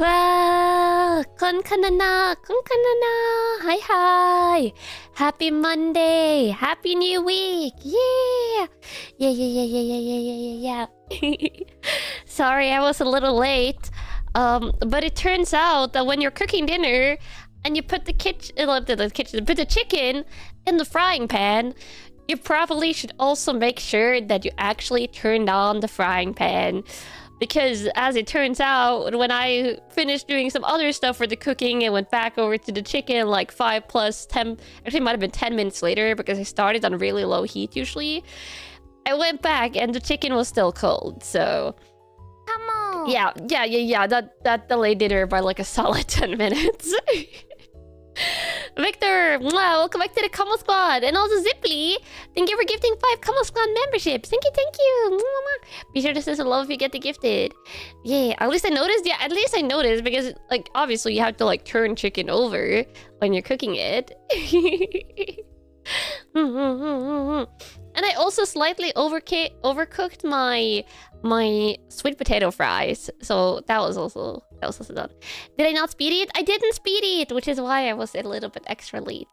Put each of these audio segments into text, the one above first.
Kanna, hi hi. Happy Monday, happy new week. Yeah. Sorry, I was a little late. But it turns out that when you're cooking dinner and you put put the chicken in the frying pan, you probably should also make sure that you actually turned on the frying pan. Because as it turns out, when I finished doing some other stuff for the cooking and went back over to the chicken like 5 plus 10, actually it might have been 10 minutes later because I started on really low heat usually. I went back and the chicken was still cold, so... Come on! Yeah, that delayed dinner by like a solid 10 minutes. Victor, welcome back to the Como Squad. And also Zipley, thank you for gifting 5 Como Squad memberships. Thank you. Be sure to send some love if you get the gifted. Yeah, at least I noticed. Yeah, at least I noticed because, like, obviously you have to, like, turn chicken over when you're cooking it. And I also slightly overcooked my sweet potato fries, so that was also done. Did I not speed it? I didn't speed it, which is why I was a little bit extra late.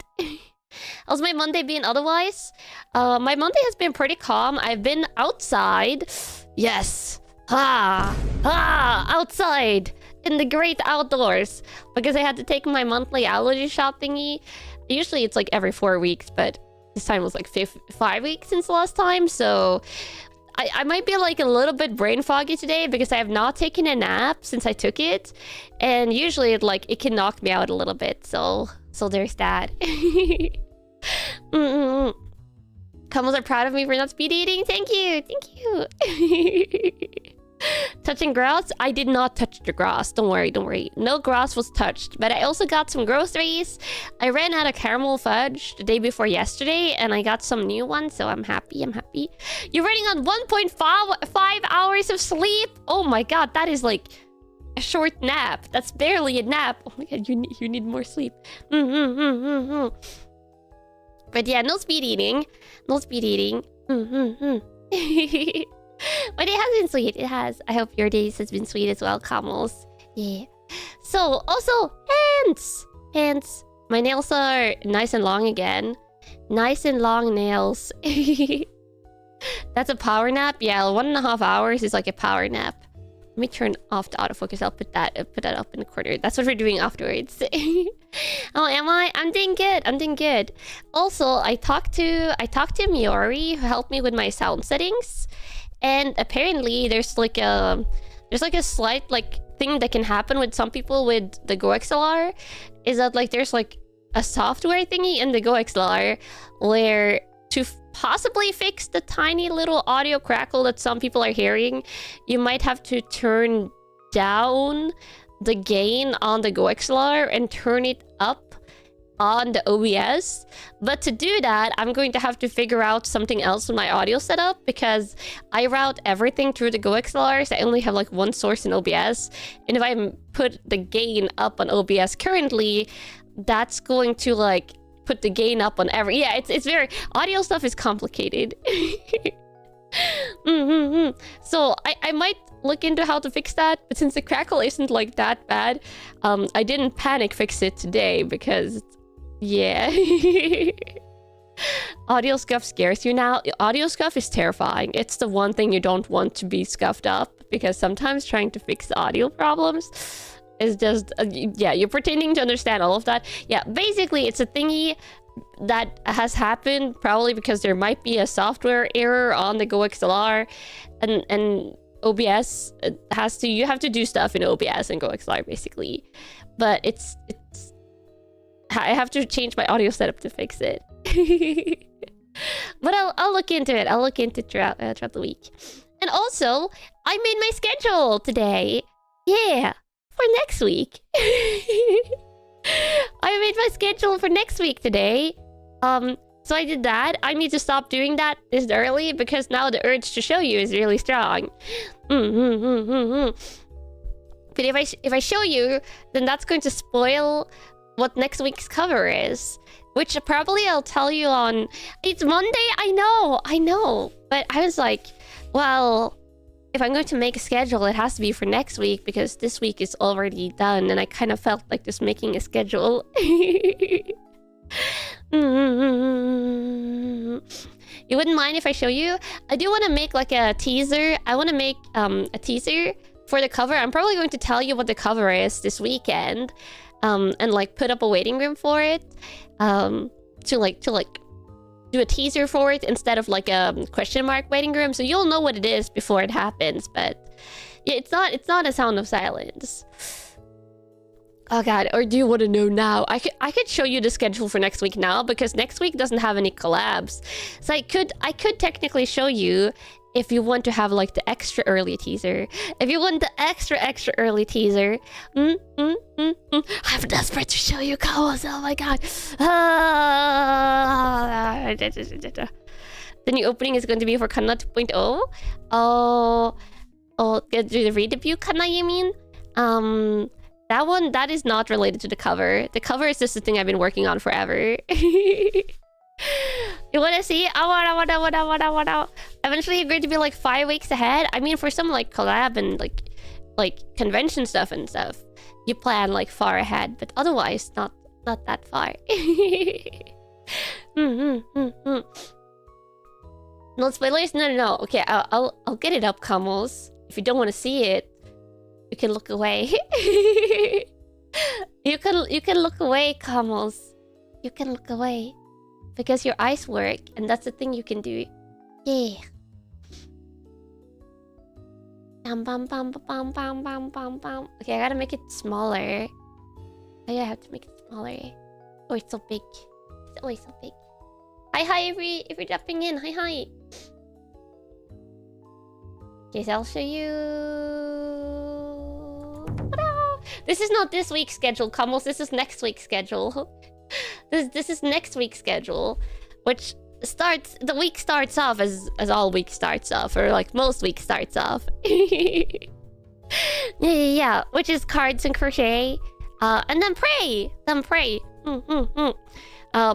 How's my Monday been otherwise? My Monday has been pretty calm. I've been outside. Yes. Outside in the great outdoors because I had to take my monthly allergy shot thingy. Usually it's like every 4 weeks, but this time was like 5 weeks since the last time, so I might be like a little bit brain foggy today because I have not taken a nap since I took it, and usually it can knock me out a little bit, so there's that. Commons are proud of me for not speed eating. Thank you. Touching grass? I did not touch the grass. Don't worry. No grass was touched. But I also got some groceries. I ran out of caramel fudge the day before yesterday, and I got some new ones, so I'm happy. You're running on 1.5 hours of sleep? Oh my god, that is like a short nap. That's barely a nap. Oh my god, you need more sleep. But yeah, no speed eating. But it has been sweet. It has. I hope your days has been sweet as well, Camels. Yeah. So, also, hands. My nails are nice and long again. Nice and long nails. That's a power nap? Yeah, 1.5 hours is like a power nap. Let me turn off the autofocus. I'll put that up in the corner. That's what we're doing afterwards. Oh, am I? I'm doing good. Also, I talked to Miori, who helped me with my sound settings. And apparently there's like a slight like thing that can happen with some people with the GoXLR, is that like there's like a software thingy in the GoXLR where to possibly fix the tiny little audio crackle that some people are hearing, you might have to turn down the gain on the GoXLR and turn it up on the OBS. But to do that, I'm going to have to figure out something else with my audio setup because I route everything through the GoXLR, so I only have like one source in OBS. And if I put the gain up on OBS currently, that's going to like put the gain up on every... Yeah, it's very... Audio stuff is complicated. So I might look into how to fix that, but since the crackle isn't like that bad, I didn't panic fix it today because... Yeah. Audio scuff scares you now? Audio scuff is terrifying. It's the one thing you don't want to be scuffed up, because sometimes trying to fix the audio problems is just... yeah, you're pretending to understand all of that. Yeah, basically it's a thingy that has happened probably because there might be a software error on the GoXLR, and OBS you have to do stuff in OBS and GoXLR basically. But it's I have to change my audio setup to fix it. But I'll look into it. I'll look into it throughout the week. And also, I made my schedule today. Yeah, for next week. I made my schedule for next week today. So I did that. I need to stop doing that this early because now the urge to show you is really strong. But if I show you, then that's going to spoil what next week's cover is, which probably I'll tell you on... It's Monday, I know, but I was like, well, if I'm going to make a schedule, it has to be for next week because this week is already done, and I kind of felt like just making a schedule. You wouldn't mind if I show you? I do want to make like a teaser. I want to make a teaser for the cover. I'm probably going to tell you what the cover is this weekend, and like put up a waiting room for it, to like do a teaser for it instead of like a question mark waiting room, so you'll know what it is before it happens. But yeah, it's not a Sound of Silence. Oh god, or do you want to know now? I could show you the schedule for next week now, because next week doesn't have any collabs. So I could technically show you if you want to have like the extra early teaser. If you want the extra early teaser, I'm desperate to show you colors. Oh my god. The new opening is going to be for Kanna 2.0. Oh, the re-debut Kanna, you mean? That is not related to the cover. The cover is just the thing I've been working on forever. You wanna see? I wanna. Eventually you're going to be like 5 weeks ahead. I mean, for some like collab and like convention stuff and stuff, you plan like far ahead, but otherwise not that far. No spoilers? No. Okay, I'll get it up, Camels. If you don't want to see it, you can look away. You can look away, Camels. You can look away. Because your eyes work, and that's the thing you can do. Yeah. Bam bam bam bam bam bam bam bam. Okay, I gotta make it smaller. Oh yeah, I have to make it smaller. Oh, it's so big. It's always so big. Hi, if you're dropping in. Hi. Okay, so I'll show you. Ta-da! This is not this week's schedule, Camels. This is next week's schedule. This is next week's schedule, which starts... The week starts off as all week starts off, or like most weeks starts off. Yeah, which is cards and crochet, and then pray.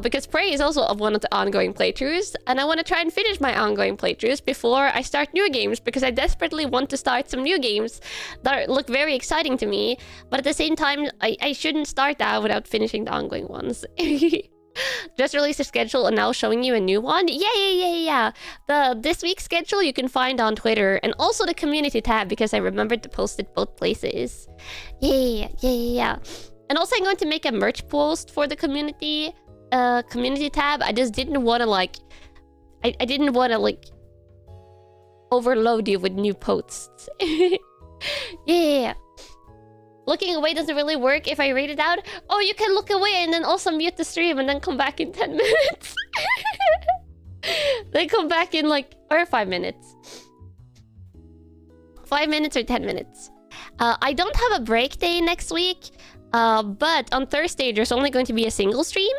Because Prey is also one of the ongoing playthroughs, and I want to try and finish my ongoing playthroughs before I start new games, because I desperately want to start some new games that look very exciting to me, but at the same time, I shouldn't start that without finishing the ongoing ones. Just released a schedule and now showing you a new one. Yeah. This week's schedule you can find on Twitter, and also the community tab, because I remembered to post it both places. Yeah. And also I'm going to make a merch post for the community tab. I just didn't want to like... I didn't want to like overload you with new posts. Yeah. Looking away doesn't really work if I read it out. Oh, you can look away and then also mute the stream and then come back in 10 minutes. Then come back in like... or 5 minutes. 5 minutes or 10 minutes. I don't have a break day next week. But on Thursday there's only going to be a single stream.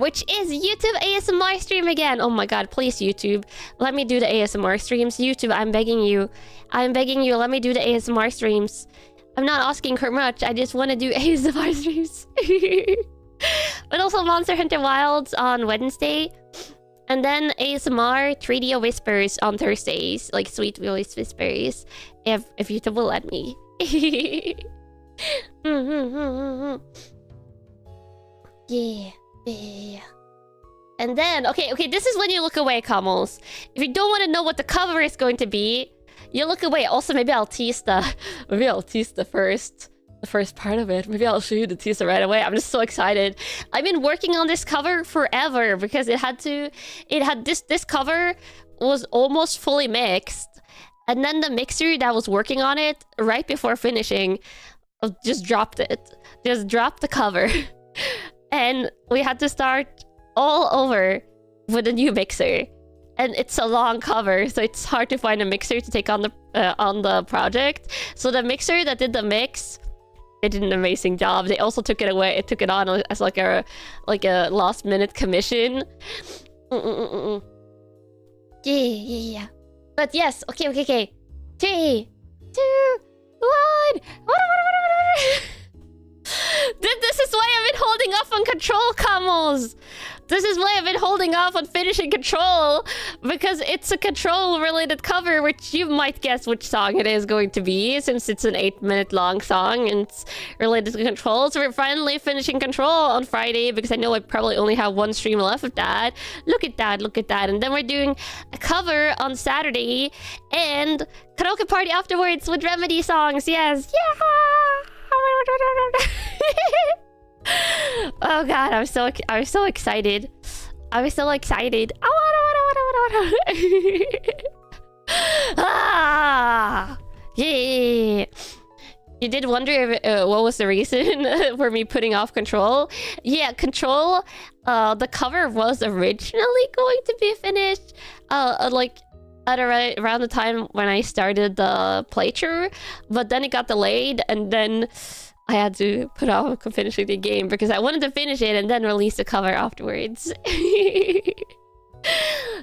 Which is YouTube ASMR stream again. Oh my god, please YouTube, let me do the ASMR streams. YouTube, I'm begging you, let me do the ASMR streams. I'm not asking for much, I just want to do ASMR streams. But also Monster Hunter Wilds on Wednesday, and then ASMR 3D Whispers on Thursdays, like sweet voice whispers, if YouTube will let me. Yeah. And then, okay, this is when you look away, Camels. If you don't want to know what the cover is going to be, you look away. Also, maybe I'll tease the first part of it. Maybe I'll show you the teaser right away. I'm just so excited. I've been working on this cover forever, because this cover was almost fully mixed, and then the mixer that was working on it right before finishing just dropped the cover. And we had to start all over with a new mixer, and it's a long cover, so it's hard to find a mixer to take on the project. So the mixer that did the mix, they did an amazing job. They also took it away. It took it on as like a last minute commission. Yeah. But yes, okay. 3, 2, 1. This is why I've been holding off on control, Camels. This is why I've been holding off on finishing Control, because it's a Control-related cover, which you might guess which song it is going to be, since it's an 8-minute long song and it's related to Control. So we're finally finishing Control on Friday, because I know I probably only have one stream left of that. Look at that, look at that. And then we're doing a cover on Saturday, and karaoke party afterwards with Remedy songs. Yes, yeah! Oh god, I'm so excited. I'm so excited. Ah! Yeah! You did wonder if, what was the reason for me putting off Control? Yeah, Control, the cover was originally going to be finished, like, at around the time when I started the playthrough, but then it got delayed, and then I had to put off finishing the game because I wanted to finish it and then release the cover afterwards.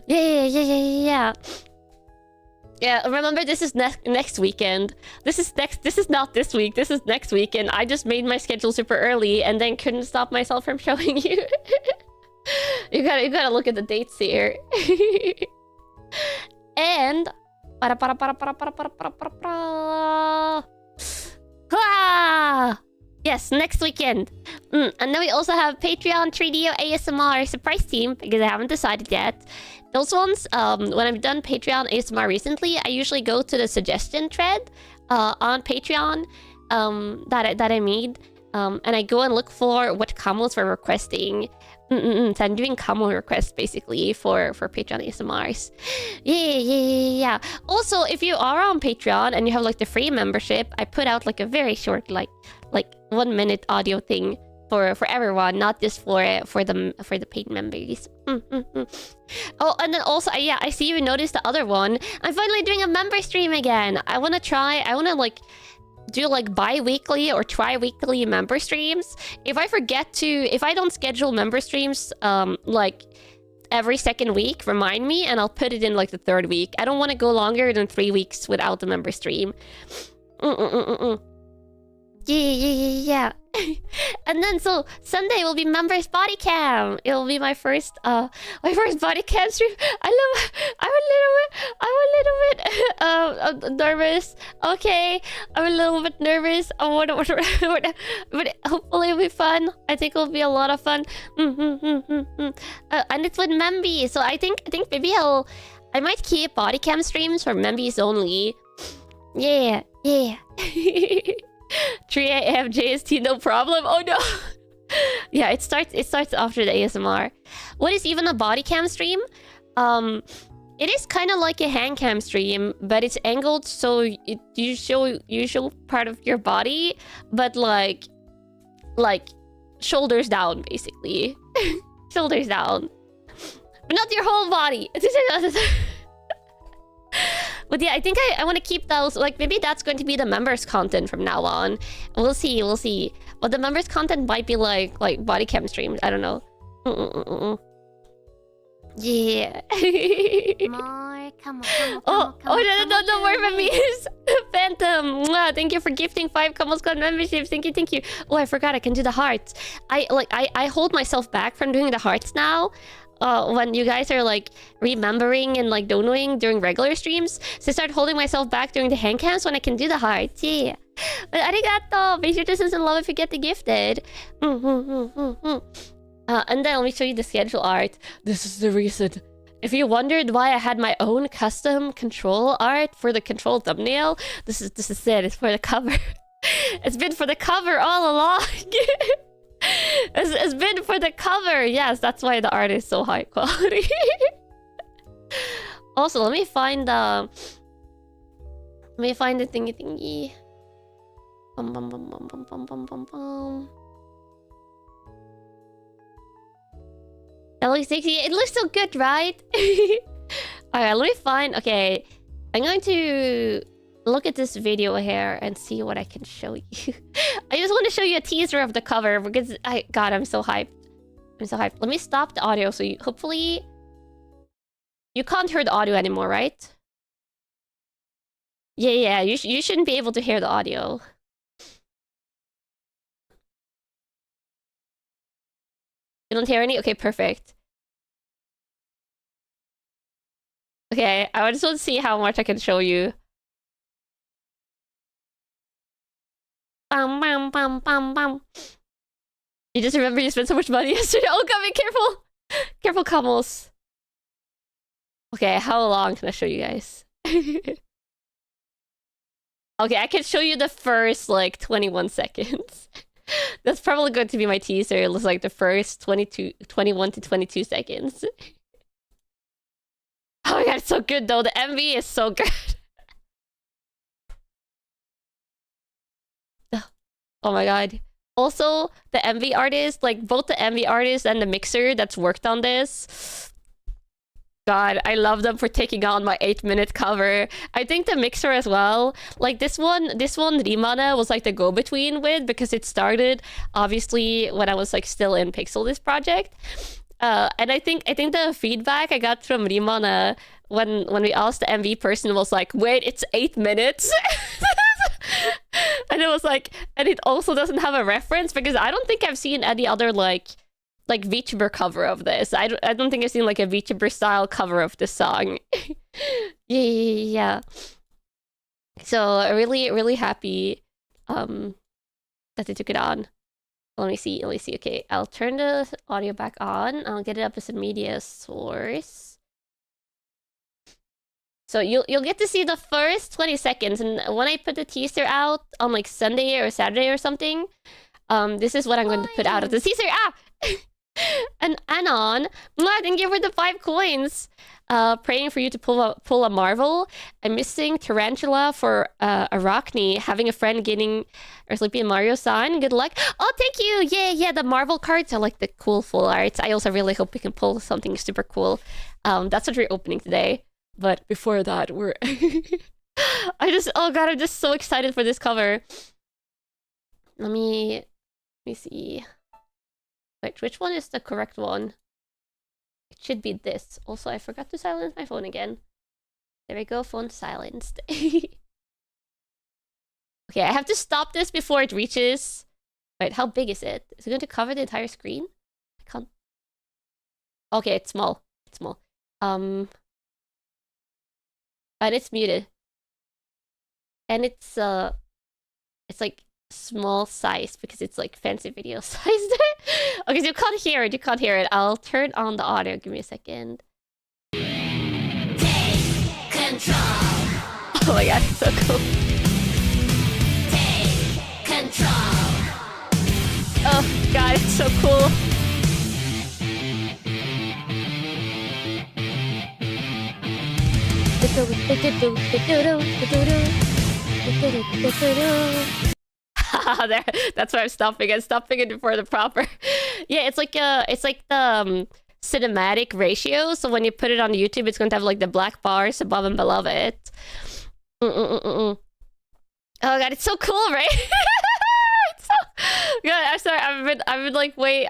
Yeah. Yeah, remember this is next weekend. This is not this week. This is next weekend. I just made my schedule super early and then couldn't stop myself from showing you. You gotta look at the dates here. And yes, next weekend. And then we also have Patreon 3D ASMR surprise team, because I haven't decided yet. Those ones, when I've done Patreon ASMR recently, I usually go to the suggestion thread on Patreon that I made. And I go and look for what combos we're requesting. So I'm doing combo requests basically for Patreon ASMRs. Yeah. Also, if you are on Patreon and you have like the free membership, I put out like a very short, like 1 minute audio thing for everyone, not just for the paid members. Oh, and then also, yeah, I see you noticed the other one. I'm finally doing a member stream again. I wanna like do like bi-weekly or tri-weekly member streams. If I don't schedule member streams like every second week, remind me and I'll put it in like the third week. I don't want to go longer than 3 weeks without the member stream. Yeah. And then so Sunday will be members body cam. It will be my first body cam stream. I'm a little bit nervous. Okay, I'm a little bit nervous. But hopefully it'll be fun. I think it'll be a lot of fun. And it's with Memby, so I think maybe I might keep body cam streams for Membys only. Yeah. 3 AM JST, no problem. Oh no. Yeah, it starts after the ASMR. What is even a body cam stream? It is kind of like a hand cam stream, but it's angled so you show usual part of your body, but like shoulders down basically. Shoulders down, but not your whole body. But yeah, I think I want to keep those. Like, maybe that's going to be the members content from now on. We'll see. But the members content might be like body cam streams. I don't know. Yeah. More, come on, no more memes. Phantom, mwah, thank you for gifting 5 Common Squad memberships. Thank you. Oh, I forgot I can do the hearts. I hold myself back from doing the hearts now. When you guys are like remembering and like donating during regular streams, so I start holding myself back during the hand cams when I can do the hearts. Yeah. But arigato. Be sure to send some love if you get the gifted. And then let me show you the schedule art. This is the reason. If you wondered why I had my own custom control art for the control thumbnail, this is it. It's for the cover. It's been for the cover all along. It's been for the cover. Yes, that's why the art is so high quality. Also, let me find the thingy. That looks sexy. It looks so good, right? Alright, let me find. Okay, I'm going to look at this video here and see what I can show you. I just want to show you a teaser of the cover because I'm so hyped. Let me stop the audio so hopefully you can't hear the audio anymore, right? Yeah, you shouldn't be able to hear the audio. You don't hear any? Okay, perfect. Okay, I just want to see how much I can show you. Bam, bam, bam, bam, bam. You just remember you spent so much money yesterday. Oh god, be careful! Careful, camels. Okay, how long can I show you guys? Okay, I can show you the first, like, 21 seconds. That's probably going to be my teaser. It looks like the first 21 to 22 seconds. Oh my god, it's so good though. The MV is so good. Oh my god. Also, the MV artist, like both the MV artist and the mixer that's worked on this. God, I love them for taking on my 8-minute cover. I think the mixer as well. Like this one, Rimana was like the go-between with, because it started obviously when I was like still in Pixel this project. And I think the feedback I got from Rimana when we asked the MV person was like, wait, it's 8 minutes? And it was like, and it also doesn't have a reference, because I don't think I've seen any other like VTuber cover of this. I don't think I've seen like a VTuber style cover of this song. Yeah. So really happy that they took it on. Let me see. Okay, I'll turn the audio back on. I'll get it up as a media source. So you'll get to see the first 20 seconds, and when I put the teaser out on like Sunday or Saturday or something, this is what I'm going to put out of the teaser. And Anon, thank you for the 5 coins. Praying for you to pull a Marvel. I'm missing Tarantula for Arachne. Having a friend getting or sleeping Mario sign. Good luck. Oh, thank you. Yeah. The Marvel cards are like the cool full arts. I also really hope we can pull something super cool. That's what we're opening today. But before that, we're oh god, I'm just so excited for this cover. Let me see. Wait, which one is the correct one? It should be this. Also, I forgot to silence my phone again. There we go, phone silenced. Okay, I have to stop this before it reaches... Wait, how big is it? Is it going to cover the entire screen? I can't... Okay, it's small. And it's muted. And it's like small size because it's like fancy video size. Okay, so you can't hear it. I'll turn on the audio. Give me a second. Take control. Oh my god, it's so cool. Take control. Oh god, it's so cool. There, that's why I'm stopping it. Stopping it before the proper. Yeah, it's like the cinematic ratio. So when you put it on YouTube, it's going to have like the black bars above and below it. Oh god, it's so cool, right? It's so... God, I'm sorry. I've been like way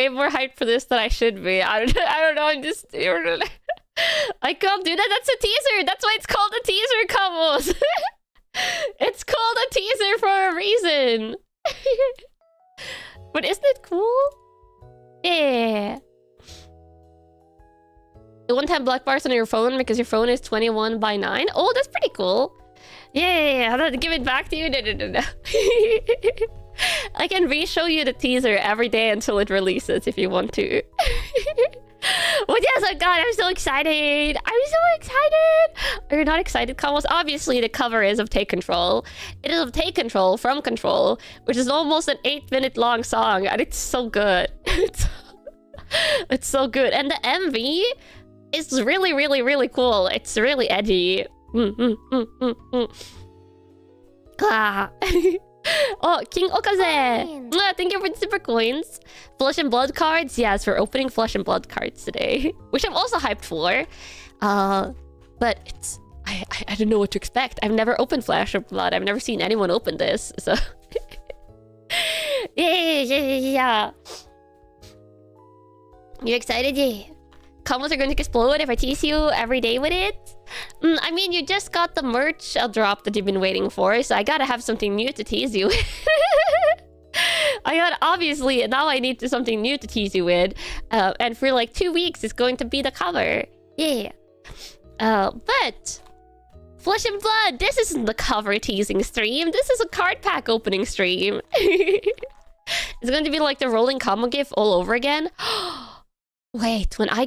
more hyped for this than I should be. I don't know. I'm just... I can't do that. That's a teaser. That's why it's called a teaser, Combos. It's called a teaser for a reason. But isn't it cool? Yeah. You won't have black bars on your phone because your phone is 21:9. Oh, that's pretty cool. Yeah. I'll have to give it back to you. No. I can re-show you the teaser every day until it releases if you want to. Well, yes, oh god, I'm so excited. Are you not excited, Combos? Obviously, the cover is of Take Control. It is of Take Control from Control, which is almost an 8-minute long song, and it's so good. It's so good. And the MV is really cool. It's really edgy. Oh, King Okaze! Thank you for the super coins. Flesh and Blood cards? Yes, we're opening Flesh and Blood cards today. Which I'm also hyped for. But it's... I don't know what to expect. I've never opened Flesh and Blood. I've never seen anyone open this, so... Yeah. You excited? Yeah. Comments are going to explode if I tease you every day with it. I mean, you just got the merch drop that you've been waiting for, so I gotta have something new to tease you with. Obviously, now I need something new to tease you with. And for like 2 weeks, it's going to be the cover. Yeah. But Flesh and Blood, this isn't the cover teasing stream. This is a card pack opening stream. It's going to be like the rolling combo gif all over again. Wait, when I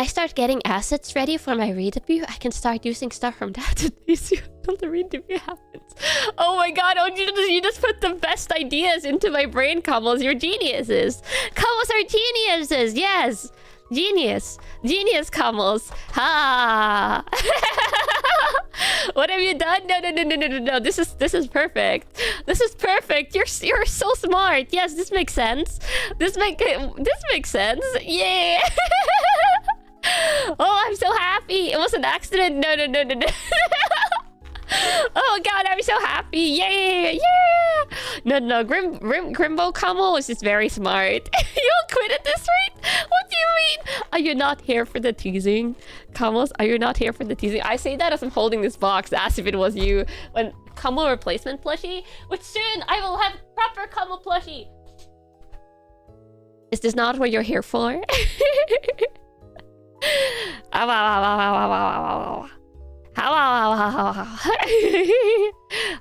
start getting assets ready for my re-debut, I can start using stuff from that to tease you until the re-debut happens. Oh my god, oh, you just put the best ideas into my brain, Kamals. You're geniuses. Kamals are geniuses, yes. Genius. Genius, Kamals. Ha! What have you done? No. This is perfect. This is perfect. You're so smart. Yes, this makes sense. This makes sense. Yeah. Oh, I'm so happy. It was an accident. No. Oh god, I'm so happy. Yeah. No. Grimbo Kamo is just very smart. You'll quit at this rate? What do you mean? Are you not here for the teasing? Kamos, are you not here for the teasing? I say that as I'm holding this box as if it was you. When Kamo replacement plushie, which soon I will have proper Kamo plushie. Is this not what you're here for?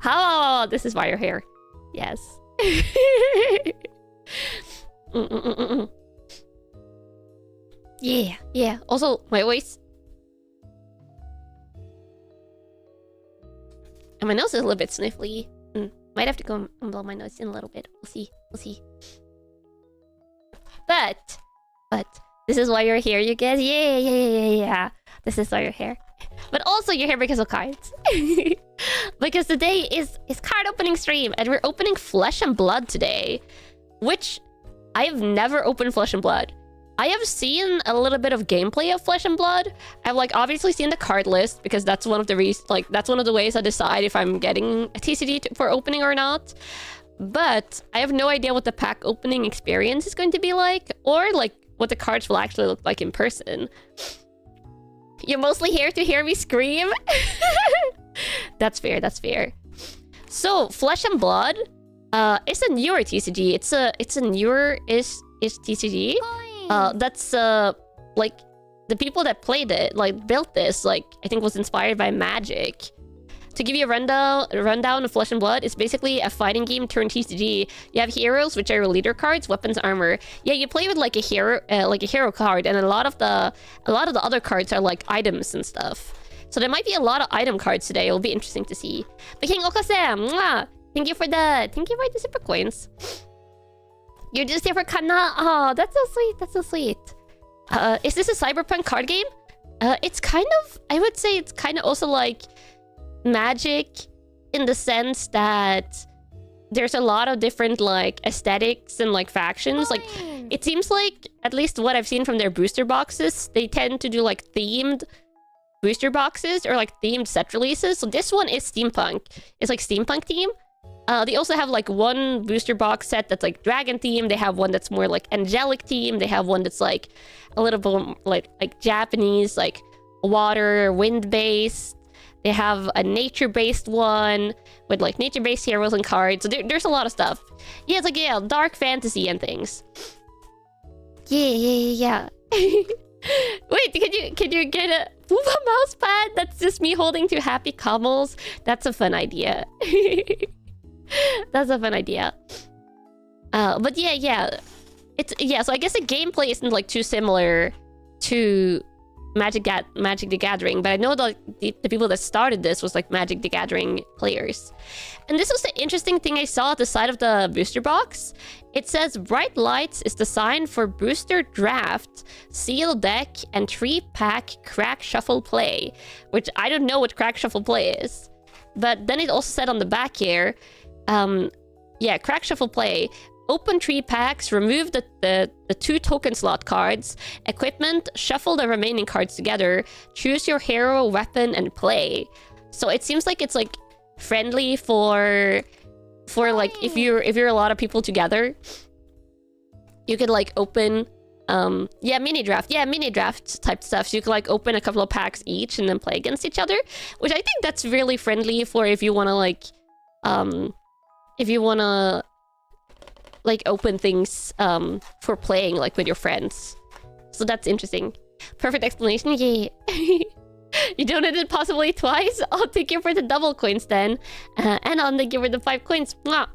How? This is why you're here. Yes. Yeah. Also, my voice. And my nose is a little bit sniffly. Might have to go and blow my nose in a little bit. We'll see. But this is why you're here, you guys. Yeah. This is why you're here. But also you're here because of cards. Because today is card opening stream and we're opening Flesh and Blood today. Which I have never opened Flesh and Blood. I have seen a little bit of gameplay of Flesh and Blood. I've obviously seen the card list because that's one of the that's one of the ways I decide if I'm getting a TCG for opening or not. But I have no idea what the pack opening experience is going to be like, or what the cards will actually look like in person. You're mostly here to hear me scream? That's fair. So, Flesh and Blood it's a newer TCG. It's a newer-ish TCG. That's the people that played it, built this, I think was inspired by Magic. To give you a rundown of Flesh and Blood, it's basically a fighting game turned TCG. You have heroes, which are your leader cards, weapons, armor. Yeah, you play with a hero card, and a lot of the other cards are items and stuff. So there might be a lot of item cards today. It'll be interesting to see. But King Okase, mwah! Thank you for the super coins. You're just here for Kanna. Oh, that's so sweet. Is this a cyberpunk card game? It's kind of, I would say it's kind of also like Magic in the sense that there's a lot of different aesthetics and factions. It seems like, at least what I've seen from their booster boxes, they tend to do themed booster boxes or themed set releases. So this one is SteamPunk. It's SteamPunk theme. They also have one booster box set that's dragon theme. They have one that's more angelic theme. They have one that's a little bit Japanese, water, wind based. They have a nature-based one with nature-based heroes and cards. So there's a lot of stuff. Yeah, it's dark fantasy and things. Yeah. Wait, can you get a mouse pad? That's just me holding two happy Kamals. That's a fun idea. That's a fun idea. But yeah. So I guess the gameplay isn't too similar to Magic the Gathering, but I know the people that started this was Magic the Gathering players. And this was the interesting thing I saw at the side of the booster box. It says Bright Lights is designed for booster draft, seal deck, and 3-pack crack shuffle play, which I don't know what crack shuffle play is. But then it also said on the back here, crack shuffle play. Open 3 packs, remove the 2 token slot cards, equipment, shuffle the remaining cards together, choose your hero, weapon, and play. So it seems like it's friendly for if you're a lot of people together. You could open mini draft type stuff. So you could open a couple of packs each and then play against each other, which I think that's really friendly for if you want to open things for playing with your friends. So that's interesting. Perfect explanation, yeah. You donated possibly twice? I'll take you for the double coins then. And I'll thank you for the 5 coins. Mwah.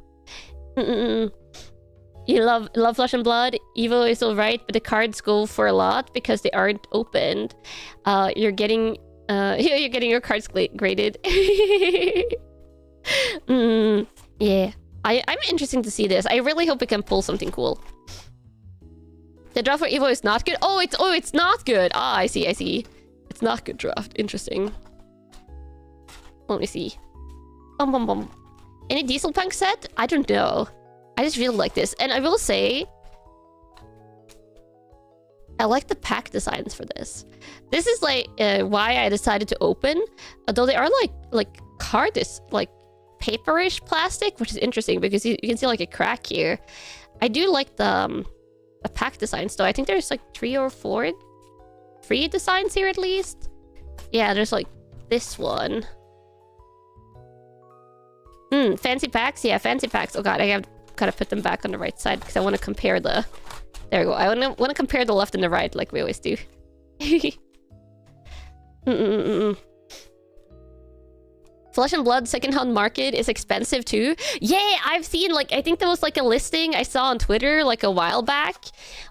You love Flesh and Blood. Evo is alright, but the cards go for a lot because they aren't opened. You're getting your cards graded. Yeah. I'm interested to see this. I really hope we can pull something cool. The draft for Evo is not good. Oh, it's not good. Ah, I see. It's not good draft. Interesting. Let me see. Any SteamPunk set? I don't know. I just really like this. And I will say, I like the pack designs for this. This is like why I decided to open. Although they are like like paperish plastic, which is interesting because you can see like a crack here. I do like the pack designs though. I think there's like 3 or 4 free designs here at least. Yeah, there's like this one. Fancy packs? Yeah, fancy packs. Oh god, I have gotta put them back on the right side because I want to compare the... There we go. I want to compare the left and the right like we always do. Flesh and Blood secondhand market is expensive too. Yeah, I've seen like, I think there was like a listing I saw on Twitter like a while back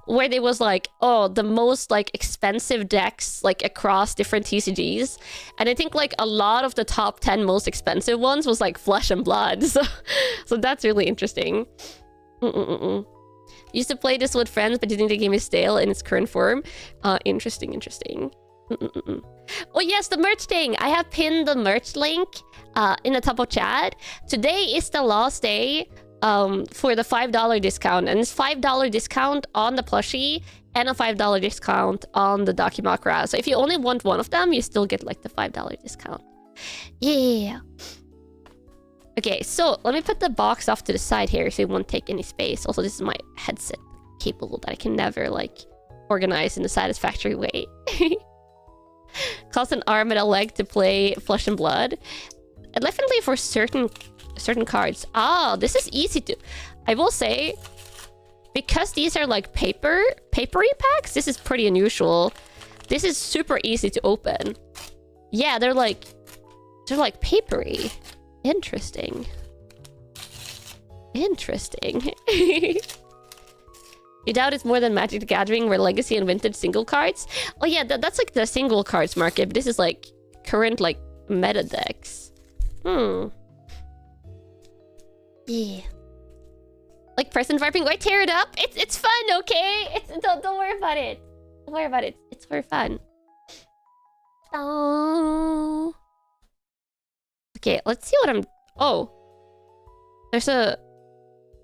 where there was like, oh, the most like expensive decks like across different TCGs. And I think like a lot of the top 10 most expensive ones was like Flesh and Blood. So that's really interesting. Used to play this with friends, but didn't think the game is stale in its current form. Interesting. Oh yes, the merch thing. I have pinned the merch link in the top of chat. Today is the last day for the $5 discount, and it's $5 discount on the plushie and a $5 discount on the Dakimakura. So if you only want one of them, you still get like the $5 discount. Yeah. Okay, so let me put the box off to the side here so it won't take any space. Also, this is my headset cable that I can never like organize in a satisfactory way. Cost an arm and a leg to play Flesh and Blood. And definitely for certain cards. Ah, this is easy to... I will say, because these are like papery packs, this is pretty unusual. This is super easy to open. Yeah, they're like papery. Interesting. You doubt it's more than Magic the Gathering, where Legacy and Vintage single cards? Oh yeah, that's like the single cards market. But this is like current like meta decks. Yeah. Like present wrapping. Why tear it up? It's fun, okay? Don't worry about it. Don't worry about it. It's for fun. Oh. Okay, let's see what I'm... Oh. There's a...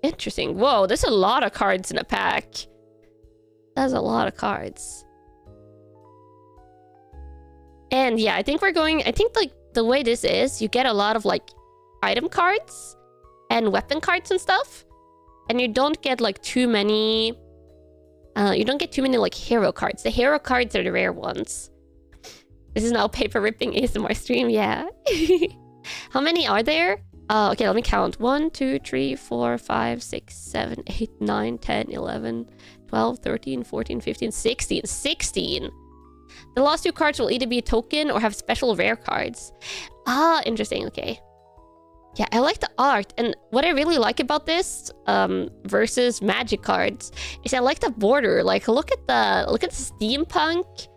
Interesting. Whoa, there's a lot of cards in a pack. That's a lot of cards. And yeah, I think we're going... I think like the way this is, you get a lot of like item cards and weapon cards and stuff. And you don't get like too many... you don't get too many like hero cards. The hero cards are the rare ones. This is now paper ripping ASMR stream, yeah. How many are there? Okay, let me count. 1, 2, 3, 4, 5, 6, 7, 8, 9, 10, 11, 12, 13, 14, 15, 16. 16! The last 2 cards will either be a token or have special rare cards. Ah, interesting, okay. Yeah, I like the art. And what I really like about this versus Magic cards is I like the border. Like, look at the SteamPunk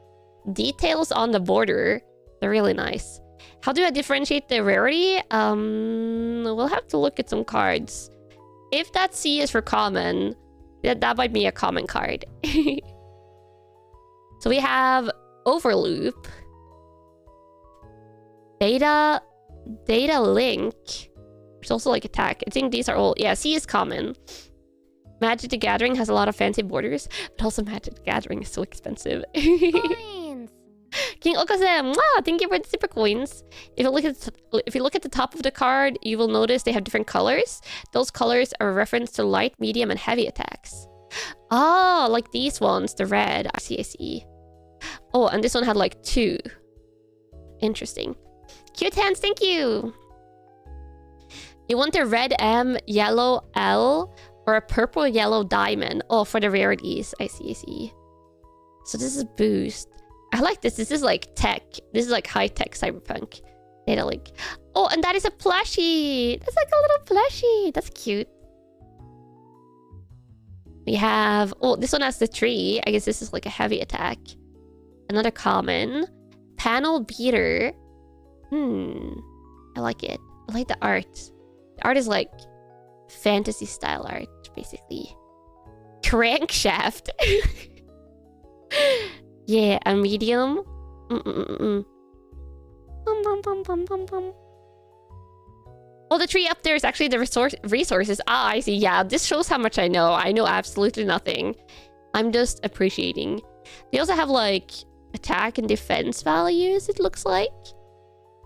details on the border. They're really nice. How do I differentiate the rarity? We'll have to look at some cards. If that C is for common, that might be a common card. So we have Overloop, Data Link, which is also like attack. I think these are all... Yeah, C is common. Magic the Gathering has a lot of fancy borders, but also Magic the Gathering is so expensive. Coins. King Okaze, wow, thank you for the super coins. If you look at the top of the card, you will notice they have different colors. Those colors are a reference to light, medium, and heavy attacks. Oh, like these ones, the red. I see. Oh, and this one had like 2. Interesting. Cute hands, thank you. You want a red M, yellow L, or a purple yellow diamond? Oh, for the rarities. I see. So this is boost. I like this. This is like tech. This is like high-tech cyberpunk. Data link. Oh, and that is a plushie. That's like a little plushie. That's cute. We have... Oh, this one has the tree. I guess this is like a heavy attack. Another common. Panel beater. I like it. I like the art. The art is like fantasy style art, basically. Crankshaft. Yeah, a medium. Oh, the tree up there is actually the resources. Ah, I see. Yeah, this shows how much I know. I know absolutely nothing. I'm just appreciating. They also have like attack and defense values, it looks like.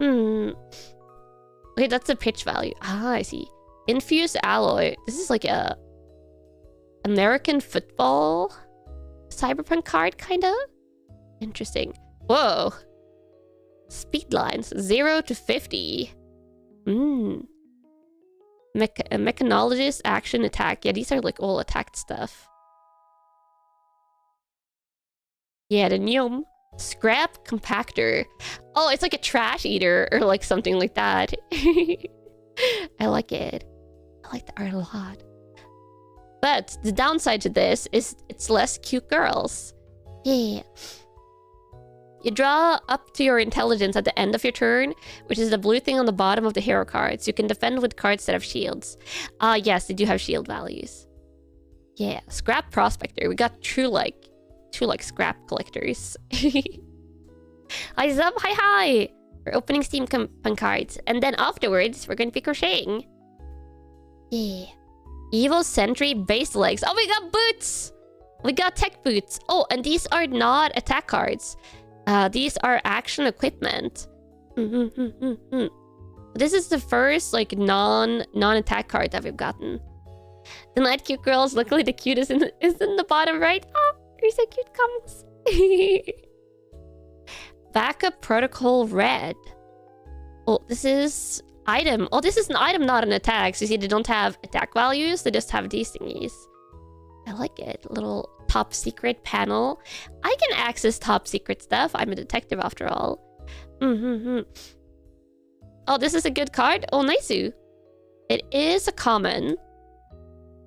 Okay, that's the pitch value. Ah, I see. Infused alloy. This is like a American football cyberpunk card, kinda. Interesting. Whoa. Speed lines 0 to 50. Mechanologist, action, attack. Yeah, these are like all attacked stuff. Yeah, the Neom. Scrap compactor. Oh, it's like a trash eater or like something like that. I like it. I like the art a lot. But the downside to this is it's less cute girls. Yeah. You draw up to your intelligence at the end of your turn, which is the blue thing on the bottom of the hero cards. You can defend with cards that have shields. Ah, yes, they do have shield values. Yeah, scrap prospector. We got two like scrap collectors. Hi Zub, hi! We're opening SteamPunk cards, and then afterwards we're gonna be crocheting. Yeah. Evil Sentry base legs. Oh, we got boots! We got tech boots. Oh, and these are not attack cards. These are action equipment. This is the first like non-attack card that we've gotten. The Night Cute Girls, luckily the cutest is in the bottom right. Oh, you're so cute, comes. Backup protocol red. Oh, this is item. Oh, this is an item, not an attack. So you see, they don't have attack values. They just have these thingies. I like it. Little top secret panel. I can access top secret stuff. I'm a detective after all. Oh, this is a good card. Oh, Naisu. It is a common.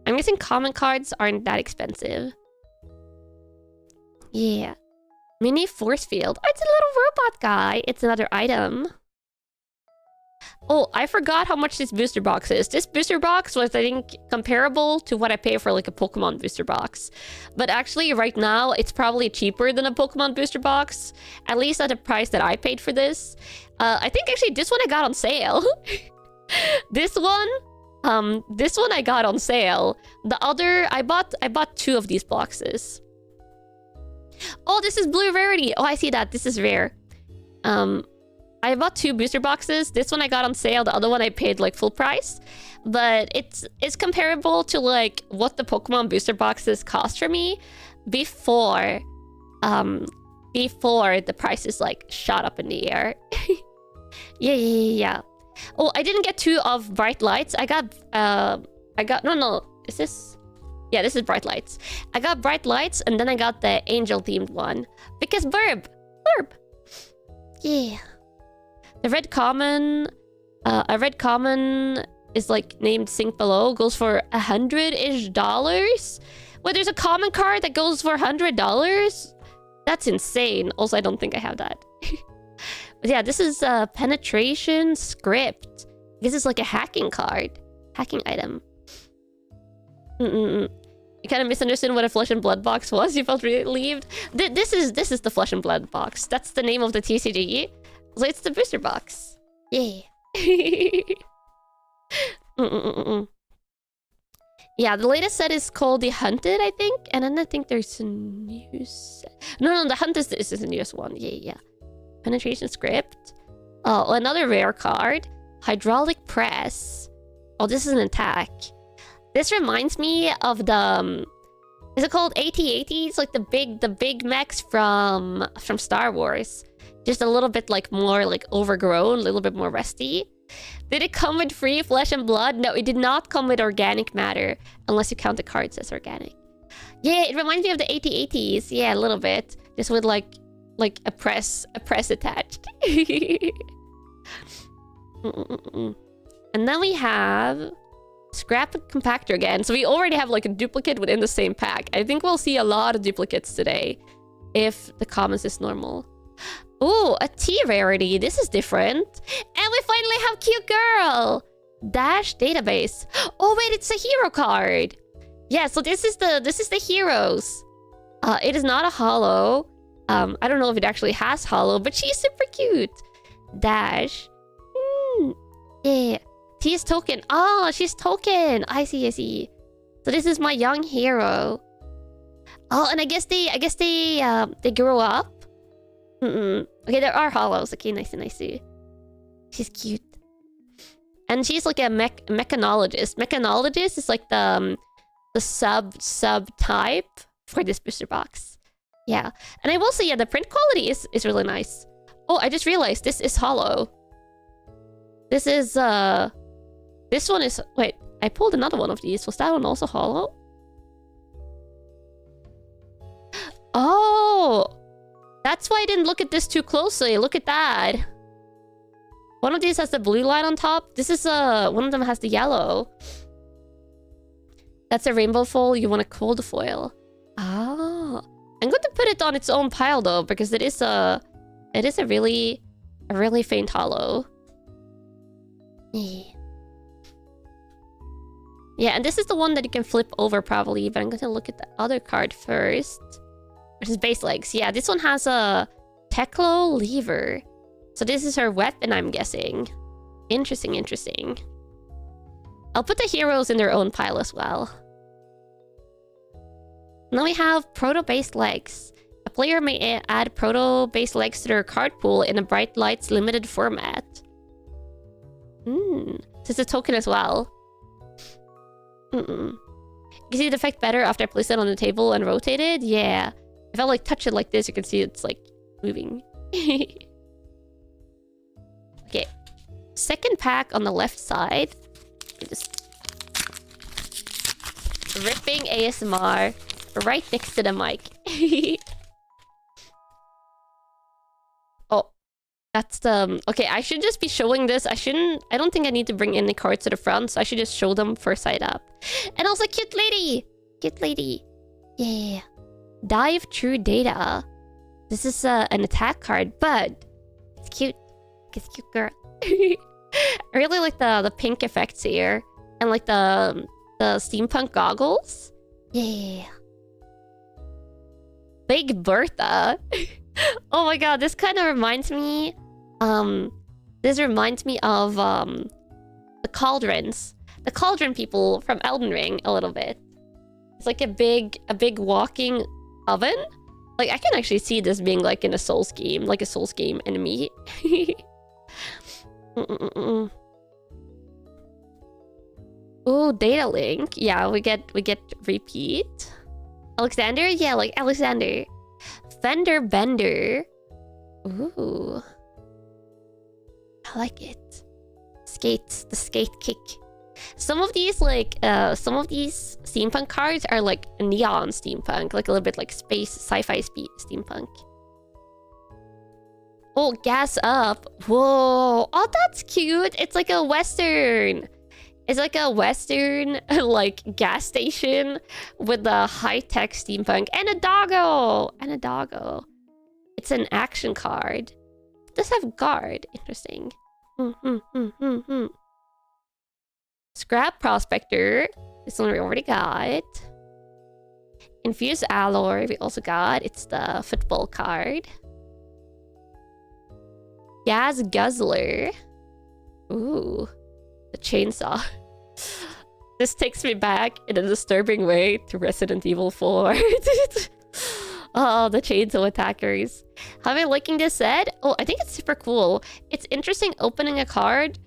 I'm guessing common cards aren't that expensive. Yeah. Mini force field. Oh, it's a little robot guy. It's another item. Oh, I forgot how much this booster box is. This booster box was, I think, comparable to what I pay for like a Pokemon booster box. But actually, right now, it's probably cheaper than a Pokemon booster box. At least at the price that I paid for this. I think actually this one I got on sale. This one I got on sale. The other, I bought 2 of these boxes. Oh, this is blue rarity. Oh, I see that. This is rare. I bought 2 booster boxes. This one I got on sale. The other one I paid like full price. But it's comparable to like what the Pokemon booster boxes cost for me before the prices like shot up in the air. Yeah. Oh, I didn't get 2 of bright lights. I got no. Is this? Yeah, this is bright lights. I got bright lights and then I got the angel themed one because burb. Yeah. The red common, a red common is like named Sink Below, goes for $100-ish. Wait, there's a common card that goes for $100? That's insane. Also, I don't think I have that. But yeah, this is a penetration script. This is like a hacking card. Hacking item. You kind of misunderstood what a Flesh and Blood box was. You felt relieved. This is the Flesh and Blood box. That's the name of the TCG. So it's the booster box. Yeah. Yeah, the latest set is called The Hunted, I think. And then I think there's a new set. No, the Hunted is the newest one. Yeah. Penetration script. Oh, another rare card. Hydraulic press. Oh, this is an attack. This reminds me of the... is it called AT-AT? It's like the big mechs from Star Wars. Just a little bit like more like overgrown, a little bit more rusty. Did it come with free flesh and blood? No, it did not come with organic matter. Unless you count the cards as organic. Yeah, it reminds me of the AT-ATs. Yeah, a little bit. Just with like like a press attached. And then we have scrap compactor again. So we already have like a duplicate within the same pack. I think we'll see a lot of duplicates today if the commons is normal. Oh, a T rarity. This is different. And we finally have cute girl. Dash database. Oh wait, it's a hero card. Yeah, so this is the heroes. It is not a holo. I don't know if it actually has holo, but she's super cute. Dash. Yeah. T is token. Oh, she's token. I see, I see. So this is my young hero. Oh, and I guess they grow up. Okay, there are holos. Okay, nice and nice. She's cute. And she's like a mechanologist. Mechanologist is like the sub type for this booster box. Yeah. And I will say, yeah, the print quality is really nice. Oh, I just realized this is holo. This is this one is, wait, I pulled another one of these. Was that one also holo? Oh, that's why I didn't look at this too closely. Look at that. One of these has the blue line on top. This is one of them has the yellow. That's a rainbow foil. You want a cold foil. Ah, I'm going to put it on its own pile though, because it is a really faint holo. Yeah, and this is the one that you can flip over probably, but I'm going to look at the other card first, which is base legs. Yeah, this one has a Teklo lever. So this is her weapon, I'm guessing. Interesting, interesting. I'll put the heroes in their own pile as well. Now we have proto-based legs. A player may add proto-based legs to their card pool in a Bright Lights limited format. This is a token as well. You can see the effect better after I place it on the table and rotate it. Yeah. If I like touch it like this, you can see it's like moving. Okay. Second pack on the left side. Just ripping ASMR right next to the mic. Oh, that's the... Okay, I should just be showing this. I don't think I need to bring any cards to the front, so I should just show them for side up. And also, cute lady! Cute lady. Yeah. Dive True Data. This is an attack card, but it's cute. It's cute girl. I really like the pink effects here. And like the SteamPunk goggles. Yeah. Big Bertha. Oh my god, this kind of reminds me... this reminds me of the cauldrons. The cauldron people from Elden Ring a little bit. It's like a big walking oven. Like, I can actually see this being like in a Souls game. Like a Souls game enemy. Ooh, data link. Yeah, we get repeat. Alexander? Yeah, like Alexander. Fender Bender. Ooh. I like it. Skates. The skate kick. Some of these steampunk cards are like neon steampunk. Like a little bit like space, sci-fi steampunk. Oh, gas up. Whoa. Oh, that's cute. It's like a Western. It's like a Western, like, gas station with a high-tech steampunk. And a doggo! And a doggo. It's an action card. It does have guard. Interesting. Scrap Prospector. This one we already got. Infused Alloy we also got. It's the football card. Gas Guzzler. Ooh. The chainsaw. This takes me back in a disturbing way to Resident Evil 4. Oh, the chainsaw attackers. How am I liking this set? Oh, I think it's super cool. It's interesting opening a card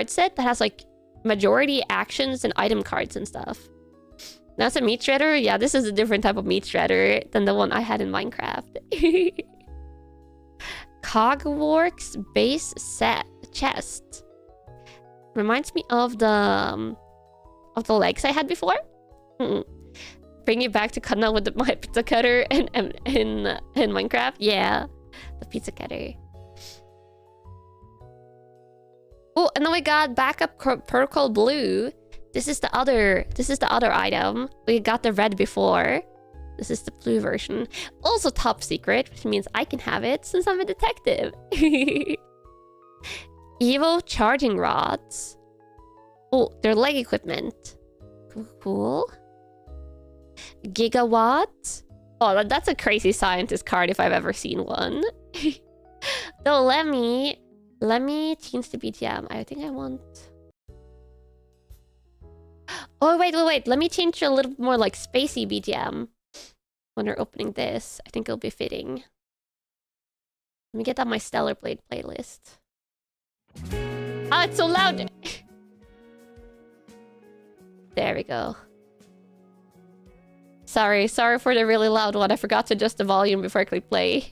set that has like majority actions and item cards and stuff. That's a meat shredder. Yeah, this is a different type of meat shredder than the one I had in Minecraft. Cogworks base set chest. Reminds me of the legs I had before. bring you back to Kanna with my pizza cutter in Minecraft? Yeah, the pizza cutter. Oh, and then we got backup purple blue. This is the other item. We got the red before. This is the blue version. Also top secret, which means I can have it since I'm a detective. Evo charging rods. Oh, they're leg equipment. Cool. Gigawatt. Oh, that's a crazy scientist card if I've ever seen one. Though let me change the BTM. I think I want... Oh, wait. Let me change a little more like spacey BTM. When we're opening this, I think it'll be fitting. Let me get on my Stellar Blade playlist. Ah, it's so loud! There we go. Sorry for the really loud one. I forgot to adjust the volume before I click play.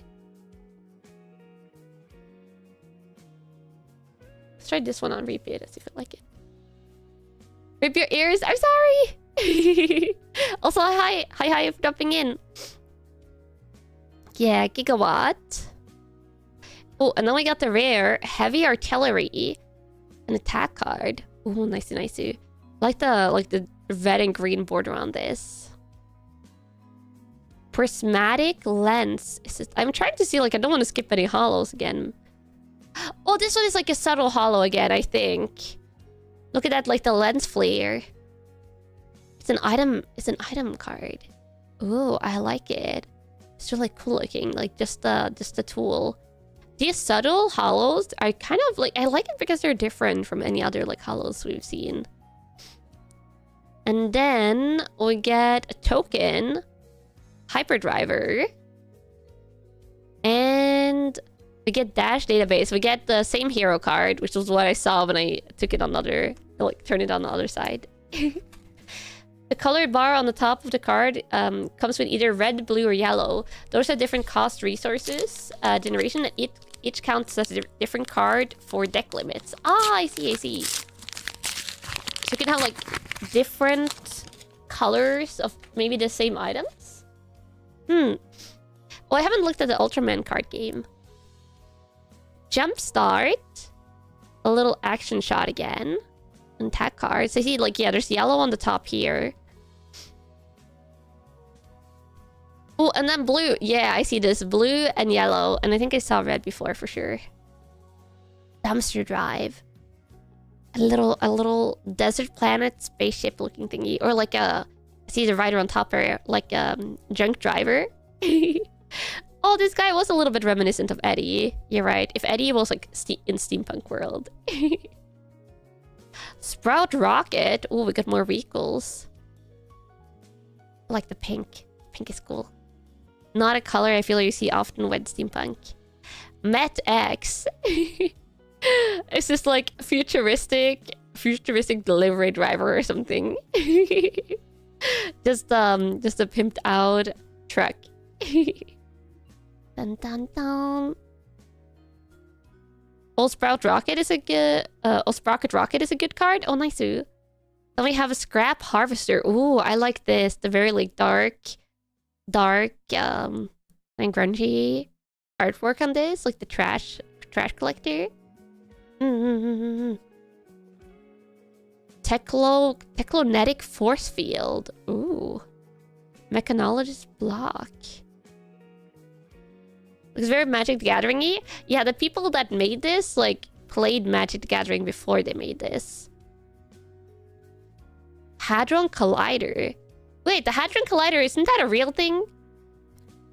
Let's try this one on repeat. Let's see if I like it. Rip your ears. I'm sorry. Also, hi for jumping in. Yeah, Gigawatt. Oh, and then we got the rare heavy artillery, an attack card. Oh, nice. Like the red and green border on this. Prismatic lens. I'm trying to see, like, I don't want to skip any hollows again. Oh, this one is like a subtle hollow again, I think. Look at that, like the lens flare. It's an item card. Ooh, I like it. It's really cool looking, like just the tool. These subtle hollows are kind of like, I like it because they're different from any other like hollows we've seen. And then we get a token, hyperdriver, and we get dash database. We get the same hero card, which was what I saw when I took it on the other, like turned it on the other side. The colored bar on the top of the card comes with either red, blue, or yellow. Those are different cost resources generation. Each counts as a different card for deck limits. Ah, I see. So you can have like different colors of maybe the same items. Well, I haven't looked at the Ultraman card game. Jumpstart. A little action shot again. And attack cards. I see, like, yeah, there's yellow on the top here. Oh, and then blue. Yeah, I see this. Blue and yellow. And I think I saw red before for sure. Dumpster drive. A little desert planet spaceship looking thingy. Or like a... I see the rider on top there. Like a junk driver. Oh, this guy was a little bit reminiscent of Eddie. You're right. If Eddie was like in steampunk world. Sprout rocket. Oh, we got more vehicles. I like the pink. Pink is cool. Not a color I feel like you see often with steampunk. Met X. It's just like futuristic delivery driver or something. just a pimped out truck. Dun dun dun. Sprocket Rocket is a good card. Oh, nice. Then we have a Scrap Harvester. Ooh, I like this. The very like dark and grungy artwork on this, like the trash collector. Technonetic Force Field. Ooh. Mechanologist block. It's very Magic the Gathering-y. Yeah, the people that made this, like, played Magic the Gathering before they made this. Hadron Collider. Wait, the Hadron Collider, isn't that a real thing?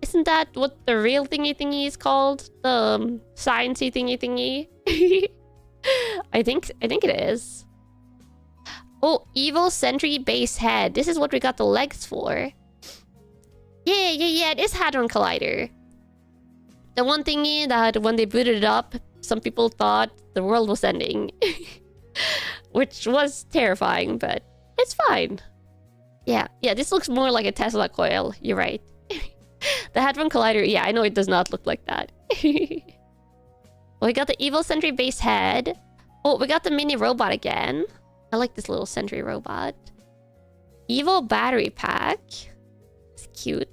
Isn't that what the real thingy is called? The sciencey thingy? I think it is. Oh, Evil Sentry Base Head. This is what we got the legs for. Yeah, it is Hadron Collider. The one thingy that when they booted it up, some people thought the world was ending. Which was terrifying, but it's fine. Yeah, this looks more like a Tesla coil. You're right. The Hadron Collider, yeah, I know it does not look like that. Well, we got the Evil Sentry Base Head. Oh, we got the mini robot again. I like this little sentry robot. Evil Battery Pack. It's cute.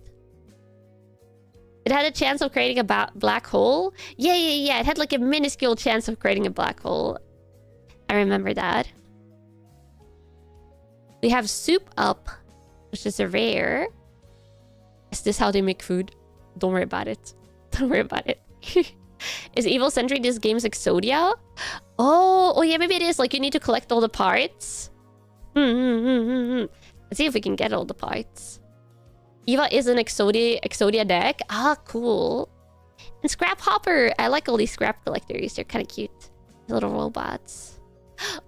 It had a chance of creating a black hole. Yeah. It had like a minuscule chance of creating a black hole. I remember that. We have Soup Up, which is a rare. Is this how they make food? Don't worry about it. Don't worry about it. Is Evil Sentry this game's Exodia? Oh yeah, maybe it is. Like, you need to collect all the parts. Let's see if we can get all the parts. Eva is an Exodia deck. Ah, cool. And Scrap Hopper. I like all these scrap collectors. They're kind of cute. Little robots.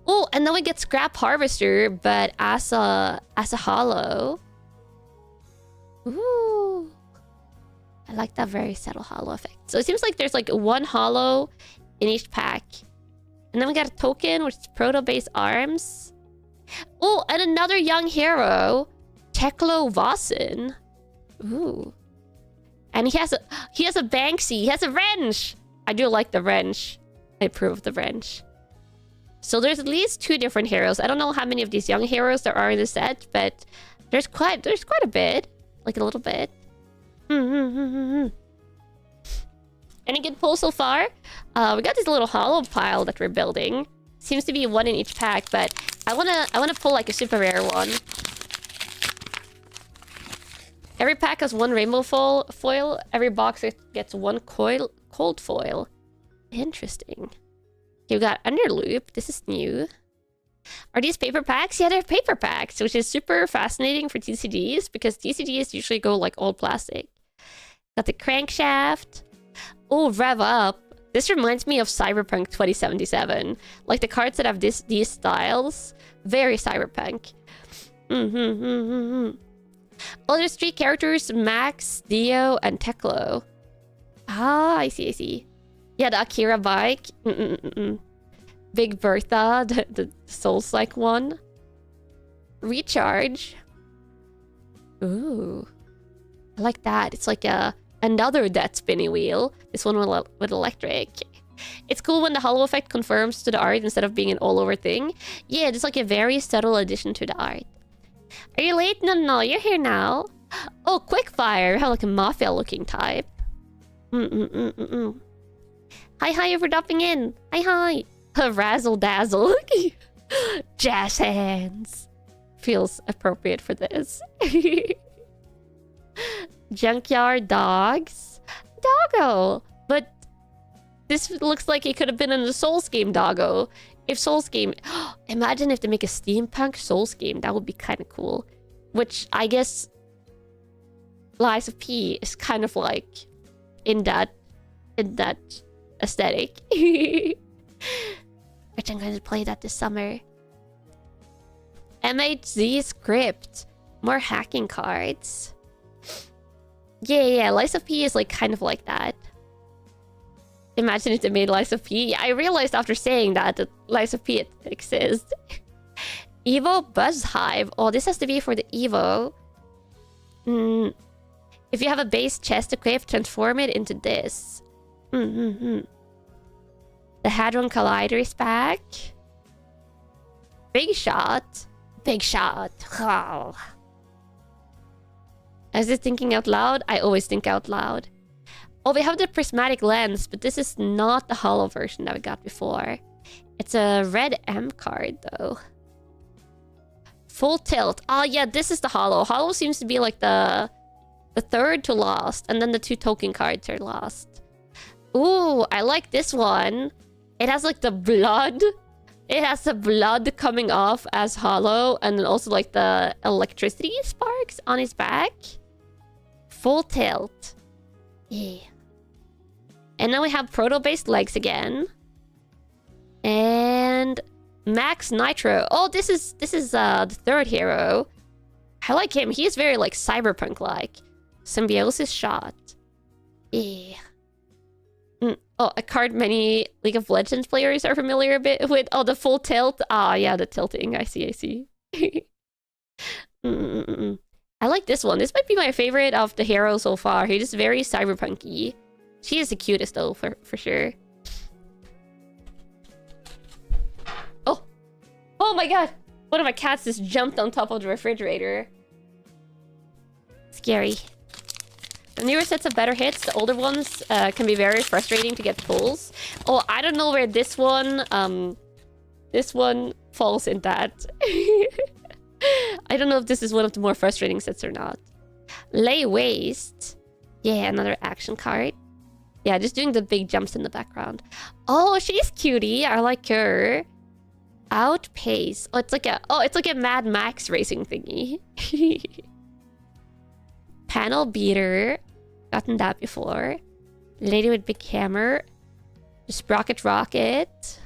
Oh, and then we get Scrap Harvester, but as a holo. Ooh. I like that very subtle holo effect. So it seems like there's like one holo in each pack. And then we got a token, which is Proto-Base Arms. Oh, and another young hero. Teklo Vossen. Ooh. And he has a Banksy. He has a wrench. I do like the wrench. I approve of the wrench. So there's at least 2 different heroes. I don't know how many of these young heroes there are in the set, but there's quite a bit. Like a little bit. Any good pulls so far? We got this little hollow pile that we're building. Seems to be one in each pack, but I wanna pull like a super rare one. Every pack has 1 rainbow foil. Every box gets 1 cold foil. Interesting. Okay, we got Underloop. This is new. Are these paper packs? Yeah, they're paper packs, which is super fascinating for TCGs because TCGs usually go like all plastic. Got the crankshaft. Oh, Rev Up. This reminds me of Cyberpunk 2077. Like the cards that have these styles. Very Cyberpunk. Oh, there's 3 characters. Max, Dio, and Teklo. Ah, I see. Yeah, the Akira bike. Big Bertha, the Souls-like one. Recharge. Ooh. I like that. It's like another death spinny wheel. This one with electric. It's cool when the holo effect confirms to the art instead of being an all-over thing. Yeah, it's like a very subtle addition to the art. Are you late? No, you're here now. Oh, Quickfire. We have like a mafia-looking type. Hi, you're dropping in. Hi. Razzle dazzle. Jazz hands. Feels appropriate for this. Junkyard dogs. Doggo. But this looks like it could have been in the Souls game Doggo. If Souls game... Imagine if they make a steampunk Souls game. That would be kind of cool. Which I guess Lies of P is kind of like in that aesthetic. Which I'm going to play that this summer. MHZ script. More hacking cards. Yeah. Lies of P is like kind of like that. Imagine if they made Lies of P. I realized after saying that Lies of P exists. Evo Buzz Hive. Oh, this has to be for the Evo. If you have a base chest equipped, transform it into this. The Hadron Collider is back. Big shot. Oh. I was just thinking out loud. I always think out loud. Oh, we have the prismatic lens, but this is not the holo version that we got before. It's a red M card, though. Full tilt. Oh, yeah, this is the holo. Holo seems to be like the third to last, and then the 2 token cards are last. Ooh, I like this one. It has like the blood. It has the blood coming off as holo, and then also like the electricity sparks on his back. Full tilt. Yeah. And now we have proto-based legs again. And Max Nitro. Oh, this is the 3rd hero. I like him. He's very like cyberpunk-like. Symbiosis shot. Yeah. Oh, a card many League of Legends players are familiar a bit with. Oh, the full tilt. Ah, yeah, the tilting. I see. I like this one. This might be my favorite of the heroes so far. He's just very cyberpunky. She is the cutest though, for sure. Oh my god! One of my cats just jumped on top of the refrigerator. It's Scary. The newer sets have better hits. The older ones can be very frustrating to get pulls. Oh, I don't know where this one falls in that. I don't know if this is one of the more frustrating sets or not. Lay Waste. Yeah, another action card. Yeah, just doing the big jumps in the background. Oh, she's cutie. I like her. Outpace. Oh, it's like a Mad Max racing thingy. Panel Beater. Gotten that before. Lady with Big Hammer. Sprocket Rocket.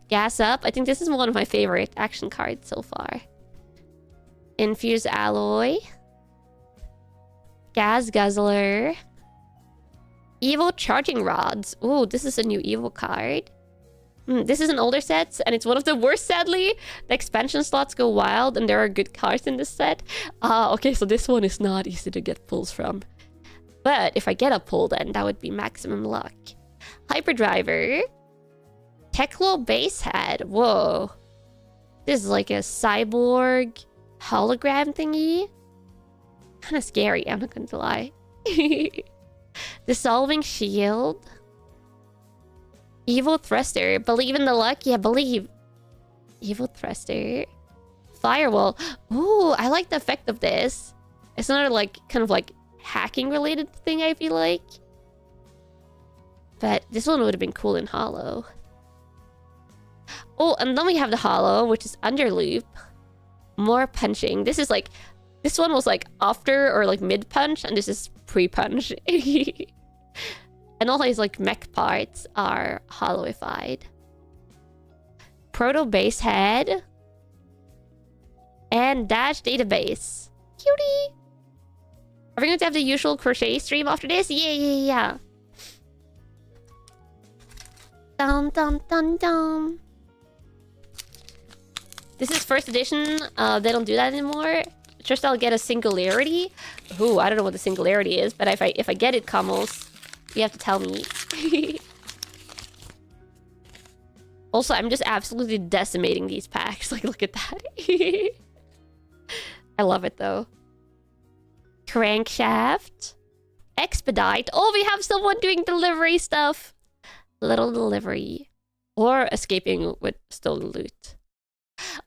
Gas Up. I think this is one of my favorite action cards so far. Infuse Alloy. Gas Guzzler. Evil Charging Rods. Ooh, this is a new Evil card. This is an older set, and it's one of the worst, sadly. The expansion slots go wild, and there are good cards in this set. Okay, so this one is not easy to get pulls from. But if I get a pull, then that would be maximum luck. Hyperdriver. Teklo Basehead. Whoa. This is like a cyborg hologram thingy. Kind of scary, I'm not going to lie. Dissolving Shield. Evil Thruster. Believe in the luck? Yeah, believe. Evil Thruster. Firewall. Ooh, I like the effect of this. It's another like kind of like hacking related thing, I feel like. But this one would have been cool in Hollow. Oh, and then we have the Hollow, which is Underloop. More punching. This is like... This one was like after or like mid-punch, and this is pre-punch. And all his like mech parts are hollowified. Proto Base Head. And Dash Database. Cutie! Are we going to have the usual crochet stream after this? Yeah. Dun dun dun dun. This is first edition. They don't do that anymore. Just I'll get a singularity. Ooh, I don't know what the singularity is, but if I get it, Kamals, you have to tell me. Also, I'm just absolutely decimating these packs. Like, look at that. I love it, though. Crankshaft. Expedite. Oh, we have someone doing delivery stuff. Little delivery. Or escaping with stolen loot.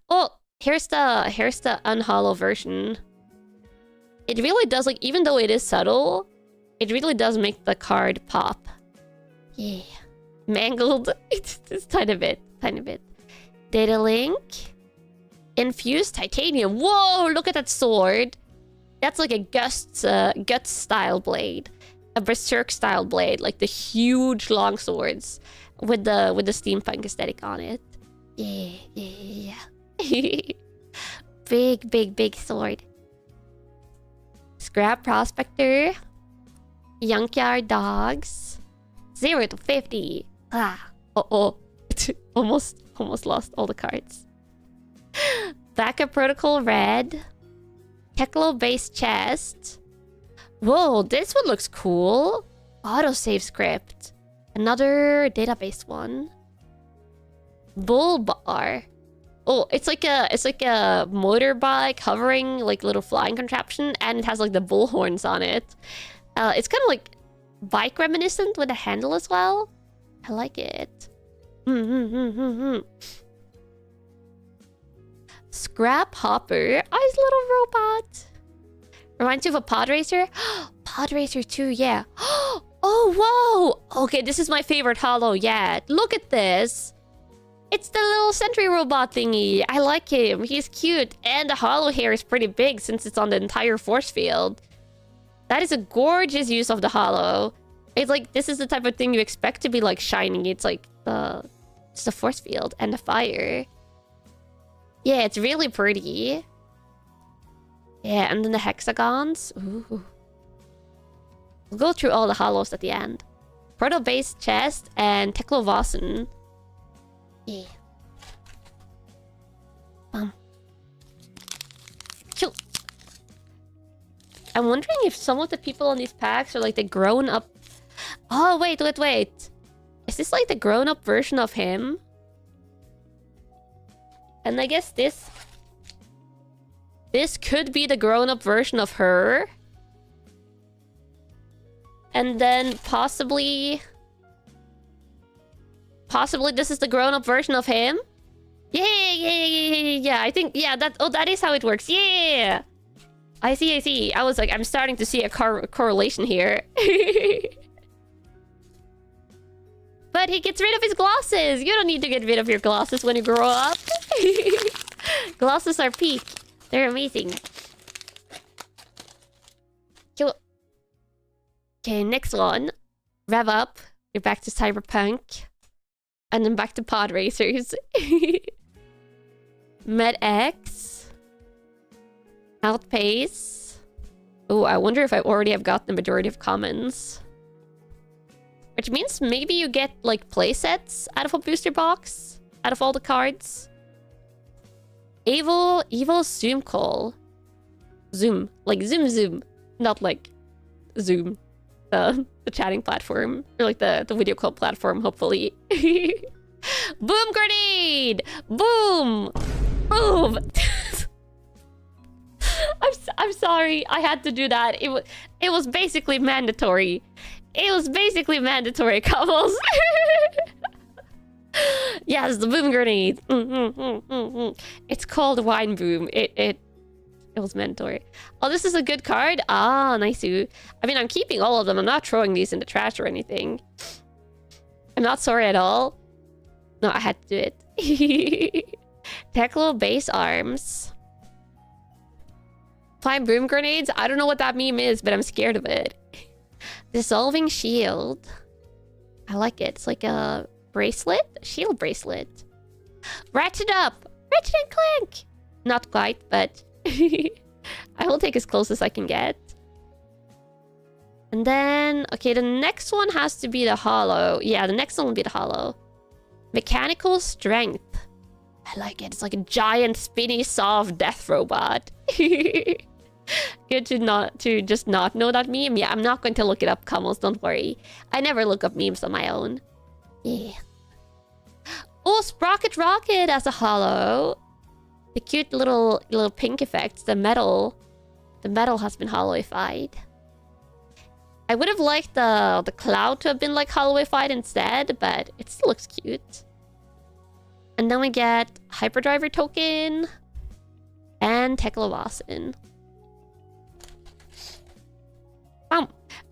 Oh, here's the unhollow version. It really does, like, even though it is subtle, it really does make the card pop. Yeah. Mangled. It's tiny bit. Data link. Infused titanium. Whoa, look at that sword. That's like a Guts style blade. A Berserk style blade. Like the huge long swords with the steampunk aesthetic on it. Yeah. Big sword. Scrap Prospector. Junkyard Dogs. 0 to 50. Almost lost all the cards. Backup Protocol Red. Teklo Base Chest. Whoa, this one looks cool. Autosave script. Another database one. Bull Bar. Oh, it's like a motorbike hovering, like little flying contraption, and it has like the bull horns on it. It's kind of like bike reminiscent with a handle as well. I like it. Scrap Hopper. Oh, his little robot. Reminds you of a Pod Racer? Pod Racer 2, yeah. Oh, whoa! Okay, this is my favorite hollow yet. Look at this. It's the little sentry robot thingy. I like him. He's cute. And the hollow hair is pretty big since it's on the entire force field. That is a gorgeous use of the hollow. It's like, this is the type of thing you expect to be like shining. It's like it's the force field and the fire. Yeah, it's really pretty. Yeah, and then the hexagons. Ooh. We'll go through all the hollows at the end. Proto Base Chest and Teklovasen. Yeah. Kill. I'm wondering if some of the people on these packs are like the grown-up... Oh, wait. Is this like the grown-up version of him? And I guess this This could be the grown-up version of her. And then possibly... Possibly this is the grown-up version of him? Yeah, I think... Yeah, that is how it works. Yeah! I see. I was like, I'm starting to see a correlation here. But he gets rid of his glasses. You don't need to get rid of your glasses when you grow up. Glasses are peak. They're amazing. Cool. Okay, next one. Rev up. You're back to Cyberpunk. And then back to Pod Racers. Med X. Outpace. Oh, I wonder if I already have got the majority of commons. Which means maybe you get, like, playsets out of a booster box. Out of all the cards. Evil Zoom call. Zoom. Like, Zoom. Not like Zoom. The chatting platform. Or like the video call platform, hopefully. Boom grenade! Boom! Boom! I'm sorry. I had to do that. It was basically mandatory. It was basically mandatory, couples. Yes, the boom grenade. It's called Wine Boom. It was mandatory. Oh, this is a good card. Ah, nice. I mean, I'm keeping all of them. I'm not throwing these in the trash or anything. I'm not sorry at all. No, I had to do it. Teklo base arms. 5 boom grenades. I don't know what that meme is, but I'm scared of it. Dissolving shield. I like it. It's like a bracelet? Shield bracelet. Ratchet up! Ratchet and Clank! Not quite, but... I will take as close as I can get. And then... Okay, the next one has to be the hollow. Yeah, the next one will be the hollow. Mechanical strength. I like it. It's like a giant, spinny, soft death robot. Good to just not know that meme. Yeah, I'm not going to look it up, Camels. Don't worry. I never look up memes on my own. Yeah. Oh, Sprocket Rocket as a hollow. The cute little pink effects. The metal has been hollowified. I would have liked the cloud to have been like hollowified instead, but it still looks cute. And then we get Hyperdriver token and Teklovasin.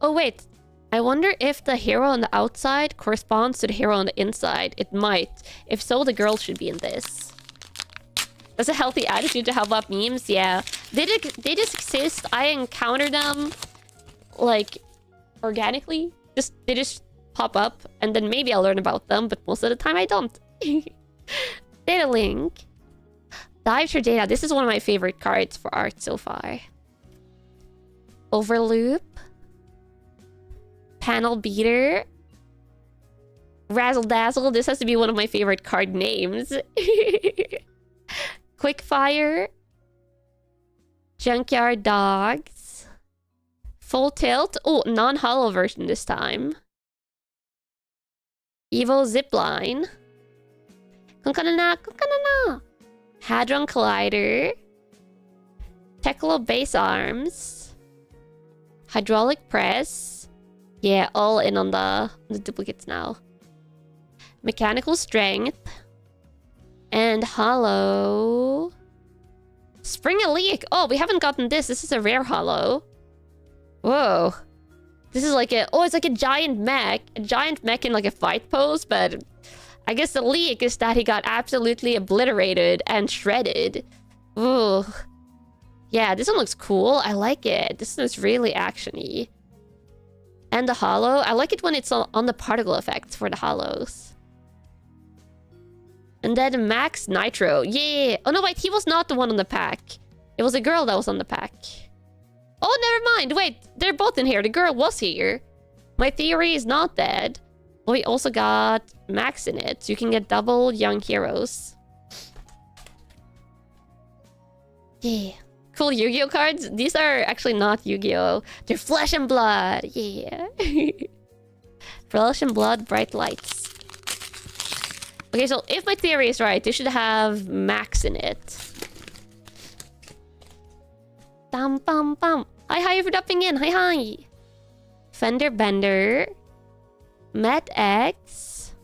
Oh wait, I wonder if the hero on the outside corresponds to the hero on the inside. It might. If so, the girl should be in this. That's a healthy attitude to help up memes. Yeah, they just exist. I encounter them like organically. They just pop up, and then maybe I'll learn about them. But most of the time, I don't. Data link. Dive for data. This is one of my favorite cards for art so far. Overloop. Panel beater. Razzle dazzle. This has to be one of my favorite card names. Quickfire. Junkyard dogs. Full tilt. Oh, non-hollow version this time. Evo zipline. Kunkanana. Hadron collider. Teklo base arms. Hydraulic press. Yeah, all in on the duplicates now. Mechanical strength. And hollow. Spring a leak. Oh, we haven't gotten this. This is a rare hollow. Whoa. This is like a... Oh, it's like a giant mech. A giant mech in like a fight pose, but... I guess the leak is that he got absolutely obliterated and shredded. Ooh. Yeah, this one looks cool. I like it. This one's really action-y. And the hollow. I like it when it's on the particle effects for the hollows. And then Max Nitro. Yeah. Oh, no, wait. He was not the one on the pack. It was a girl that was on the pack. Oh, never mind. Wait. They're both in here. The girl was here. My theory is not dead. But we also got Max in it. So you can get double young heroes. Yeah. Cool Yu-Gi-Oh cards. These are actually not Yu-Gi-Oh. They're Flesh and Blood. Yeah. Flesh and Blood, bright lights. Okay, so if my theory is right, they should have Max in it. Dum bum bum. Hi for dropping in. Hi. Fender Bender. Met X.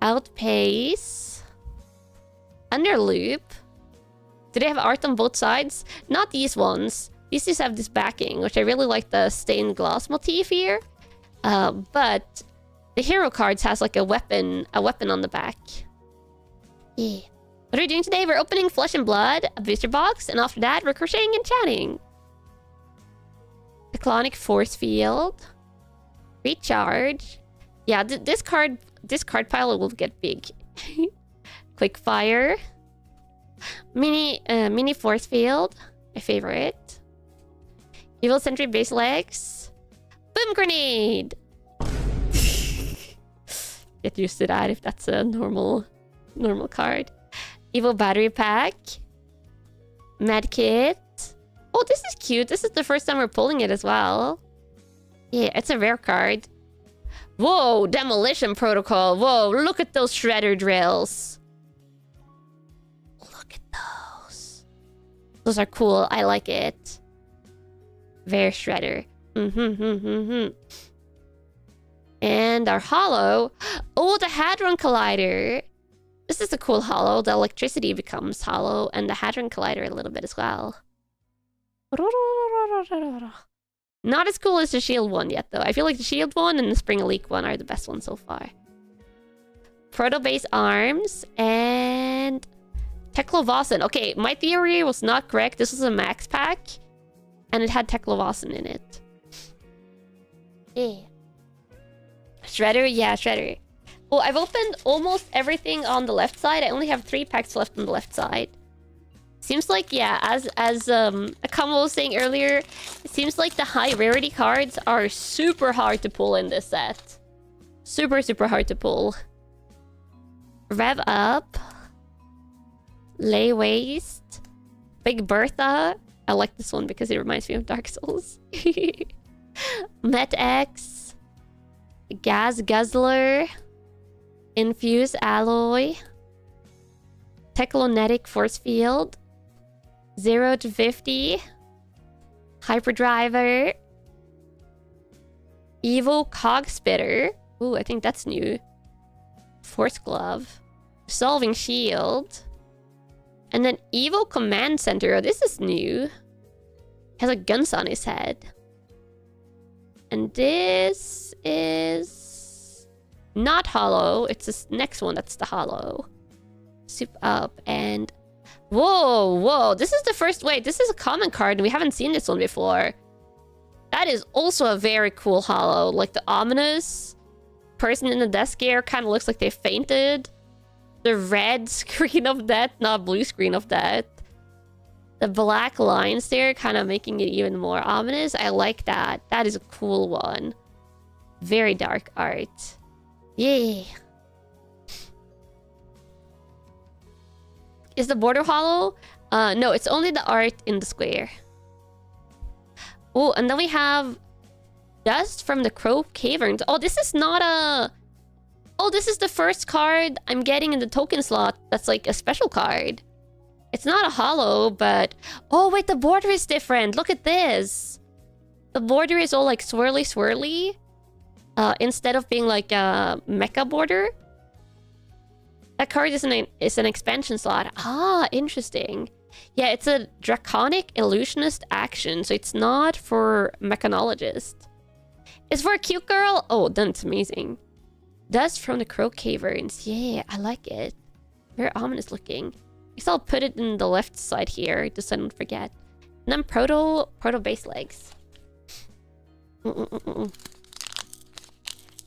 Outpace. Underloop. Do they have art on both sides? Not these ones. These just have this backing, which I really like the stained glass motif here. But the hero cards has like a weapon on the back. Yeah. What are we doing today? We're opening Flesh and Blood, a booster box, and after that, we're crocheting and chatting. Cyclonic Force Field. Recharge. Yeah, this card pile will get big. Quick Fire. Mini Force Field. My favorite. Evil Sentry Base Legs. Boom Grenade! Get used to that if that's a normal card. Evil Battery Pack. Medkit. Oh, this is cute. This is the first time we're pulling it as well. Yeah, it's a rare card. Whoa, Demolition Protocol. Whoa, look at those shredder drills. Look at those. Those are cool. I like it. Very shredder. And our holo. Oh, the Hadron Collider. This is a cool holo. The electricity becomes holo, and the Hadron Collider a little bit as well. Not as cool as the shield one yet, though. I feel like the shield one and the Spring Leak one are the best ones so far. Proto Base Arms and Teklovasin. Okay, my theory was not correct. This was a max pack, and it had Teklovasin in it. Yeah. Shredder, yeah, Shredder. Well, I've opened almost everything on the left side. I only have 3 packs left on the left side. Seems like, yeah, as Akamo was saying earlier, it seems like the high rarity cards are super hard to pull in this set. Super hard to pull. Rev Up. Lay Waste. Big Bertha. I like this one because it reminds me of Dark Souls. Met X. Gas Guzzler. Infused Alloy. Teklonetic Force Field. 0 to 50. Hyperdriver. Evil Cog Spitter. Ooh, I think that's new. Force Glove. Solving Shield. And then Evil Command Center. Oh, this is new. Has a guns on his head. And this is not hollow. It's this next one that's the hollow. Soup Up and... Whoa. This is the first... Wait, this is a common card and we haven't seen this one before. That is also a very cool hollow. Like the ominous person in the death scare kind of looks like they fainted. The red screen of death, not blue screen of death. The black lines there kind of making it even more ominous. I like that. That is a cool one. Very dark art. Yay. Is the border hollow? No, it's only the art in the square. Oh, and then we have Dust from the Crow Caverns. Oh, this is not a... Oh, this is the first card I'm getting in the token slot that's like a special card. It's not a hollow, but... Oh, wait, the border is different. Look at this. The border is all like swirly. Instead of being like a mecha border. That card is an expansion slot. Ah, interesting. Yeah, it's a Draconic Illusionist action, so it's not for Mechanologist. It's for a cute girl. Oh, that's amazing. Dust from the Crow Caverns. Yeah, I like it. Very ominous looking. I guess I'll put it in the left side here, just so I don't forget. And then Proto Base Legs.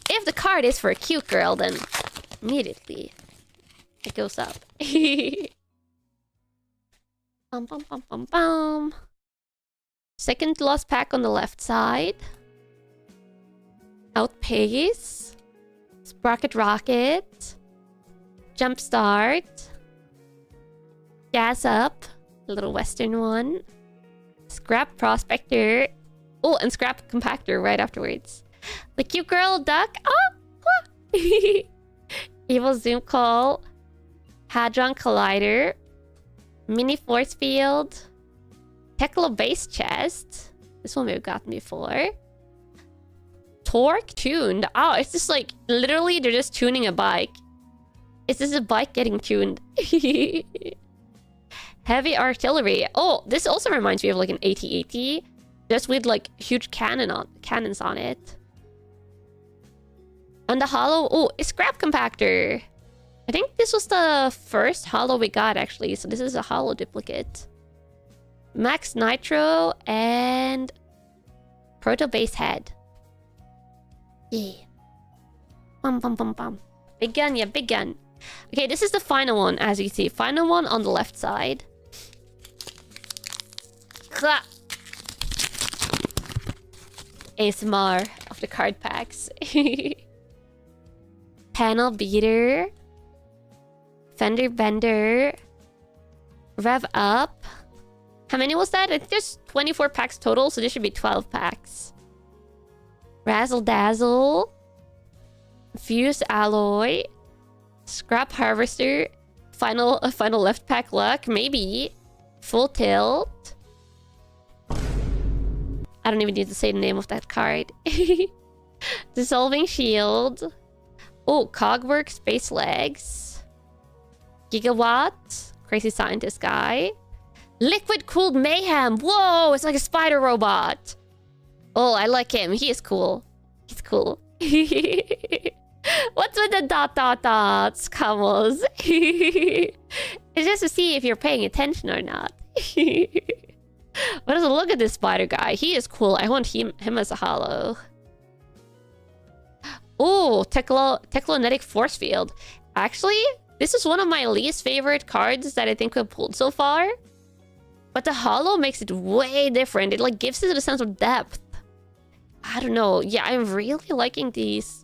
If the card is for a cute girl, then immediately it goes up. Bum. Second lost pack on the left side. Outpace. Sprocket Rocket. Jumpstart. Gas Up. A little western one. Scrap Prospector. Oh, and Scrap Compactor right afterwards. The cute girl duck. Oh! Evil Zoom Call. Hadron Collider. Mini Force Field. Tekla base chest. This one we've gotten before. Torque tuned. Oh, it's just like literally they're just tuning a bike. Is this a bike getting tuned? Heavy artillery. Oh, this also reminds me of like an AT-AT, just with like huge cannons on it. And the hollow. Oh, a scrap compactor. I think this was the first hollow we got actually, so this is a hollow duplicate. Max nitro and proto base head. Yeah. Bum bum bum bum. Big gun, yeah, big gun. Okay, this is the final one, as you see. Final one on the left side. ASMR of the card packs. Panel beater. Fender bender. Rev up. How many was that? I think there's 24 packs total, so there should be 12 packs. Razzle dazzle. Fused alloy. Scrap harvester. Final left pack luck. Maybe. Full tilt. I don't even need to say the name of that card. Dissolving shield. Oh, Cogwork space legs. Gigawatt. Crazy scientist guy. Liquid cooled mayhem. Whoa, it's like a spider robot. Oh, I like him. He is cool. He's cool. What's with the dots, Camels? It's just to see if you're paying attention or not. But also, look at this spider guy. He is cool. I want him as a hollow. Oh, Teklonetic force field. Actually, this is one of my least favorite cards that I think we've pulled so far. But the hollow makes it way different. It like gives it a sense of depth. I don't know. Yeah, I'm really liking these.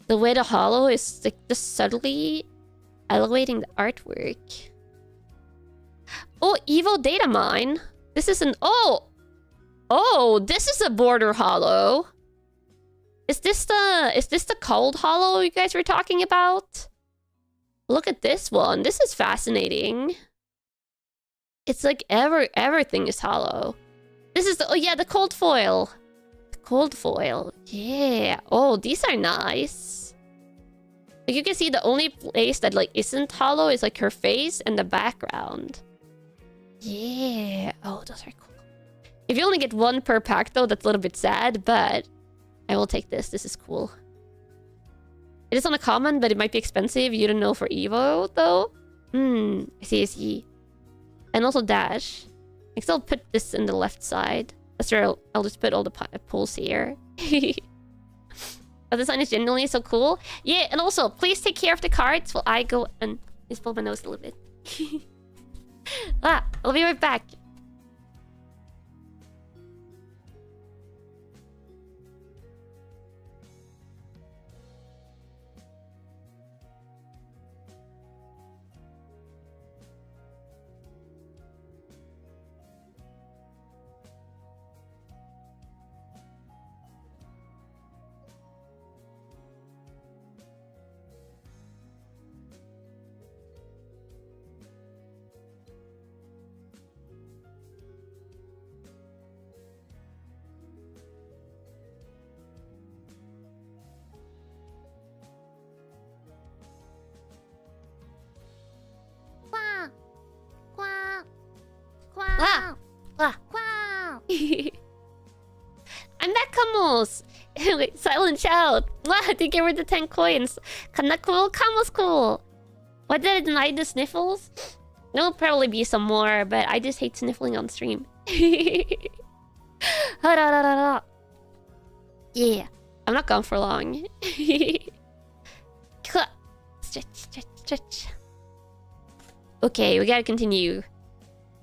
The way the hollow is like just subtly elevating the artwork. Oh, Evo data mine. This is an... Oh, this is a border hollow. Is this the cold hollow you guys were talking about? Look at this one. This is fascinating. It's like everything is hollow. This is the... Oh yeah, the cold foil. The cold foil. Yeah. Oh, these are nice. Like you can see the only place that like isn't hollow is like her face and the background. Yeah. Oh, those are cool. If you only get one per pack though, that's a little bit sad, but I will take this. This is cool. It is on a common, but it might be expensive. You don't know for Evo though. I see. And also dash. I can still put this in the left side. That's where I'll just put all the pulls here. But the sign is genuinely so cool. Yeah, and also, please take care of the cards while I go and just pull my nose a little bit. I'll be right back. I'm back, Camels! Wait, silent shout! Thank you for the 10 coins! Kanna cool, Camels cool! What did I deny the sniffles? There'll probably be some more, but I just hate sniffling on stream. Yeah, I'm not gone for long. Stretch. Okay, we gotta continue.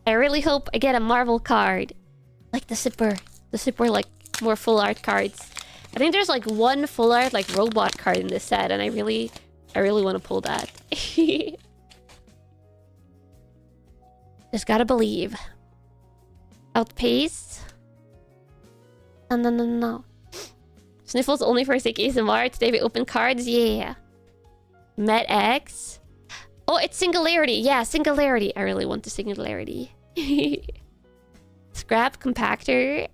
I really hope I get a Marvel card. Like the Zipper. The Zipper, like, more full art cards. I think there's, like, one full art, like, robot card in this set, and I really want to pull that. Just gotta believe. Outpace. No. Sniffles only for sick ASMR. Today we open cards. Yeah. Met X. Oh, it's Singularity. Yeah, Singularity. I really want the Singularity. Scrap compactor.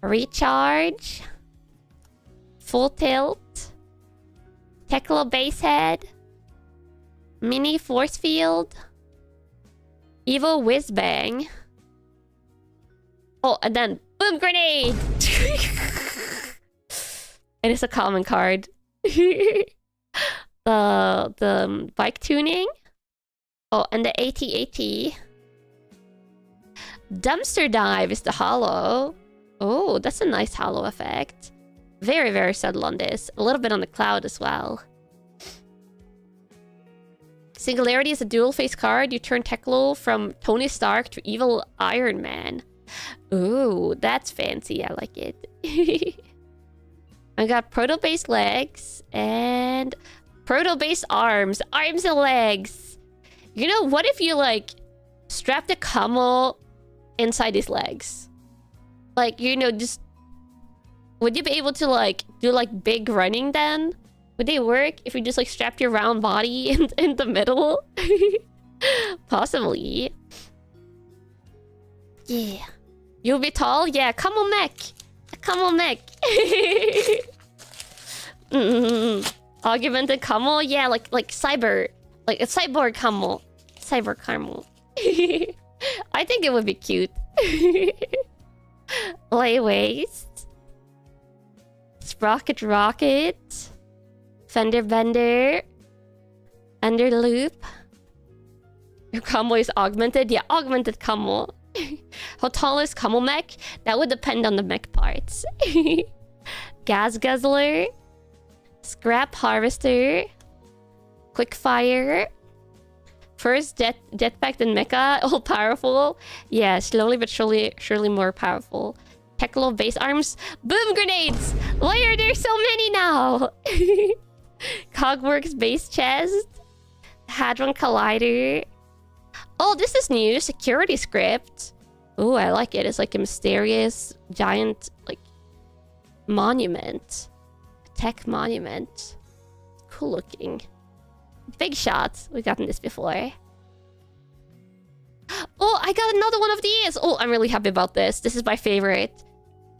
Recharge. Full tilt. Teklo base head. Mini force field. Evo whiz bang. Oh, and then boom grenade. It is a common card. the bike tuning. Oh, and the AT-AT. Dumpster dive is the hollow. Oh, that's a nice hollow effect. Very, very subtle on this. A little bit on the cloud as well. Singularity is a dual face card. You turn Teklo from Tony Stark to evil Iron Man. Ooh, that's fancy. I like it. I got proto-based legs and proto-based arms. Arms and legs. You know, what if you, like, strap the camo inside his legs? Like, you know, just... Would you be able to, like, do, like, big running then? Would they work if you just, like, strapped your round body in the middle? Possibly. Yeah. You'll be tall? Yeah, camo mech. Camo mech. Augmented camo? Yeah, like cyber. Like a cyborg camo. Cyber camo. I think it would be cute. Lay waist. Sprocket rocket. Fender bender. Under loop. Your camo is augmented? Yeah, augmented camo. How tall is camo mech? That would depend on the mech parts. Gas guzzler. Scrap harvester. Quick fire. First jetpack then mecha. All powerful. Yeah, slowly but surely more powerful. Teklo base arms. Boom grenades! Why are there so many now? Cogworks base chest. Hadron collider. Oh, this is new. Security script. Oh, I like it. It's like a mysterious giant, like, monument. Tech monument. Cool looking. Big shots. We've gotten this before. Oh, I got another one of these. Oh, I'm really happy about this. This is my favorite.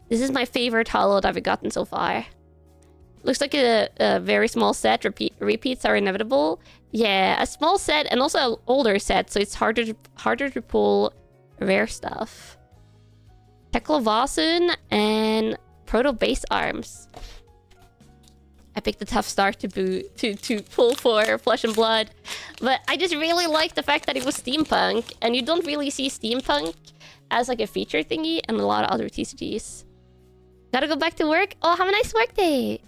This is my favorite hollow that we've gotten so far. Looks like a very small set. Repeats are inevitable. Yeah, a small set and also an older set, so it's harder to pull rare stuff. Teklo and Proto Base Arms. I picked a tough start to pull for Flesh and Blood, but I just really like the fact that it was SteamPunk, and you don't really see SteamPunk as like a feature thingy in a lot of other TCGs. Gotta go back to work. Oh, have a nice work day.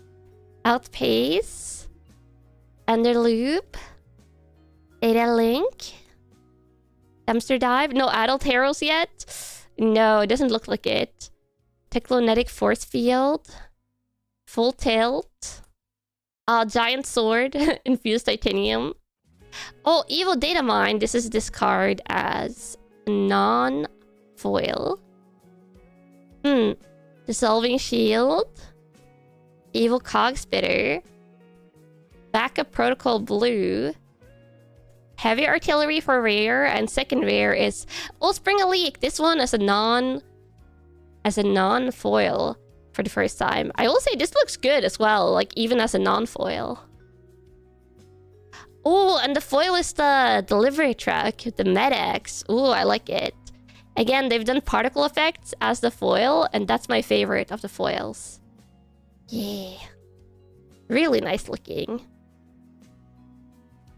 Outpace. Underloop. Data link. Dumpster dive. No adult heroes yet. No, it doesn't look like it. Teklonetic force field. Full tilt. Giant sword. Infused titanium. Oh, evil data mine. This is discard as non-foil. Dissolving shield. Evil cog spitter. Backup protocol blue. Heavy artillery for rare, and second rare is Spring a Leak. This one as a non-foil for the first time. I will say this looks good as well, like even as a non-foil. Oh, and the foil is the delivery truck, the MedX. Oh, I like it. Again, they've done particle effects as the foil, and that's my favorite of the foils. Yeah. Really nice looking.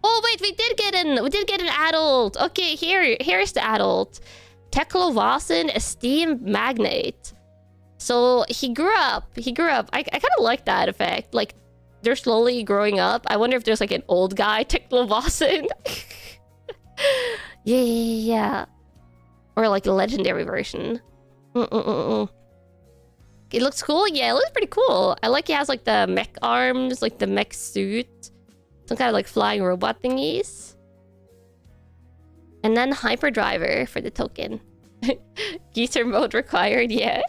Oh wait, we did get an adult. Okay, here's the adult. Teklo Vasen, a steam magnate. So he grew up. I kind of like that effect. Like they're slowly growing up. I wonder if there's like an old guy Teklo Vasen. Yeah. Or like a legendary version. It looks cool. Yeah, it looks pretty cool. I like he has like the mech arms, like the mech suit. Some kind of like flying robot thingies. And then hyperdriver for the token. Geezer mode required, yeah.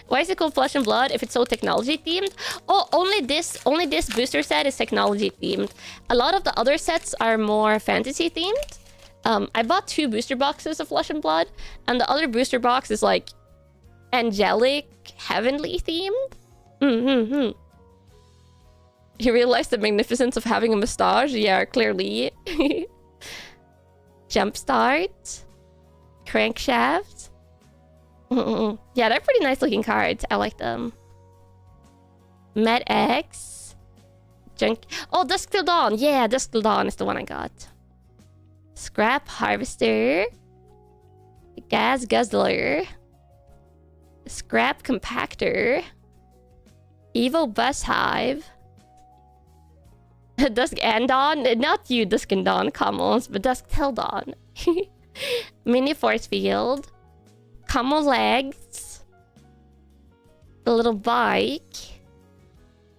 Why is it called Flesh and Blood if it's so technology themed? Oh, only this booster set is technology themed. A lot of the other sets are more fantasy themed. I bought 2 booster boxes of Flesh and Blood, and the other booster box is like angelic, heavenly themed. You realize the magnificence of having a mustache? Yeah, clearly. Jumpstart. Crankshaft. Yeah, they're pretty nice looking cards. I like them. Med X. Junk. Oh, Dusk Till Dawn. Yeah, Dusk Till Dawn is the one I got. Scrap Harvester. Gas Guzzler. Scrap Compactor. Evo Bus Hive. Dusk and Dawn. Not you, Dusk and Dawn, Camels, but Dusk Till Dawn. Mini Force Field. Camel Legs. The little bike.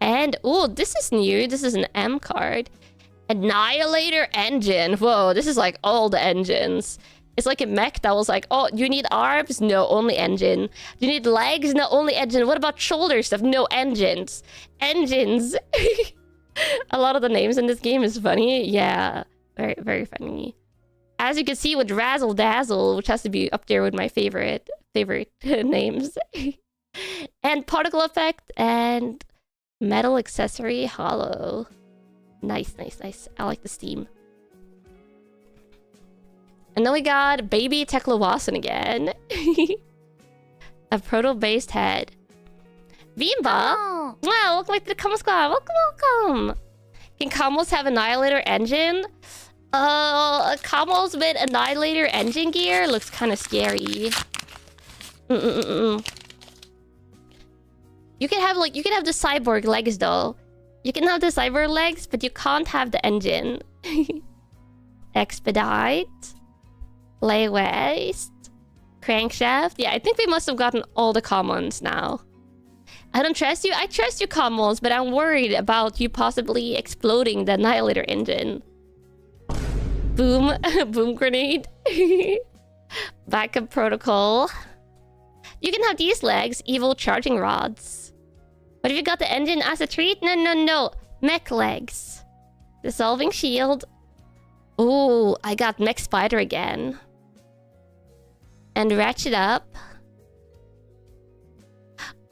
And, oh, this is new. This is an M card. Annihilator Engine. Whoa, this is like all the engines. It's like a mech that was like, oh, you need arms? No, only engine. You need legs? No, only engine. What about shoulder stuff? No, engines. Engines. A lot of the names in this game is funny. Yeah, very, very funny. As you can see with Razzle Dazzle, which has to be up there with my favorite names. And Particle Effect and Metal Accessory Hollow. Nice, nice, nice. I like the Steam. And then we got Baby Teklowasin again. A proto-based head. Vimba! Oh. Wow, welcome back to the Combo Squad. Welcome, welcome. Can Combos have Annihilator Engine? Combos with Annihilator Engine gear looks kind of scary. You can have the cyborg legs though. You can have the cyborg legs, but you can't have the engine. Expedite. Lay Waste. Crankshaft. Yeah, I think we must have gotten all the commons now. I don't trust you. I trust you, Commons, but I'm worried about you possibly exploding the Annihilator engine. Boom. Boom grenade. Backup protocol. You can have these legs, evil charging rods. But if you got the engine as a treat? No, no, no. Mech legs. Dissolving shield. Ooh, I got Mech Spider again. And Ratchet Up.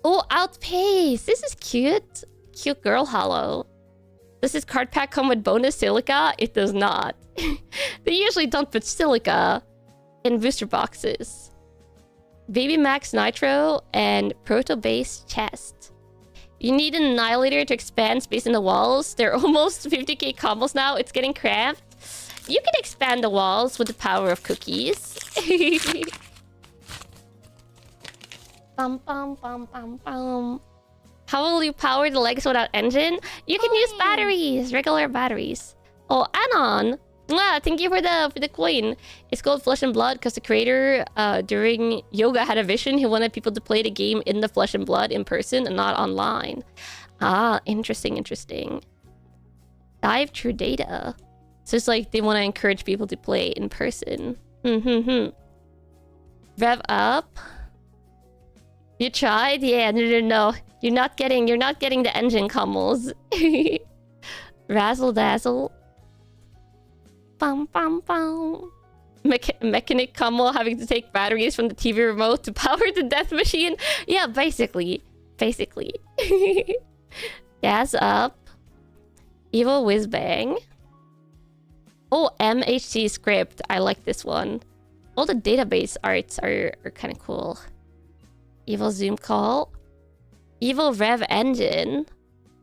Oh, Outpace! This is cute. Cute girl hollow. Does this card pack come with bonus silica? It does not. They usually don't put silica in booster boxes. Baby Max Nitro and Proto Base Chest. You need an Annihilator to expand space in the walls. They're almost 50k combos now. It's getting cramped. You can expand the walls with the power of cookies. Bum, bum, bum, bum, bum. How will you power the legs without engine? You can use batteries, regular batteries. Oh, Anon! Ah, thank you for the coin. It's called Flesh and Blood because the creator during yoga had a vision. He wanted people to play the game in the Flesh and Blood in person and not online. Ah, interesting, interesting. Dive through data. So it's like they want to encourage people to play in person. Rev up. You tried? Yeah, no. You're not getting the engine combos. Razzle dazzle. Bum bum bum. Mechanic combo having to take batteries from the TV remote to power the death machine. Yeah, basically. Gas up. Evil whiz bang. Oh, MHC script. I like this one. All the database arts are kind of cool. Evil zoom call. Evil rev engine.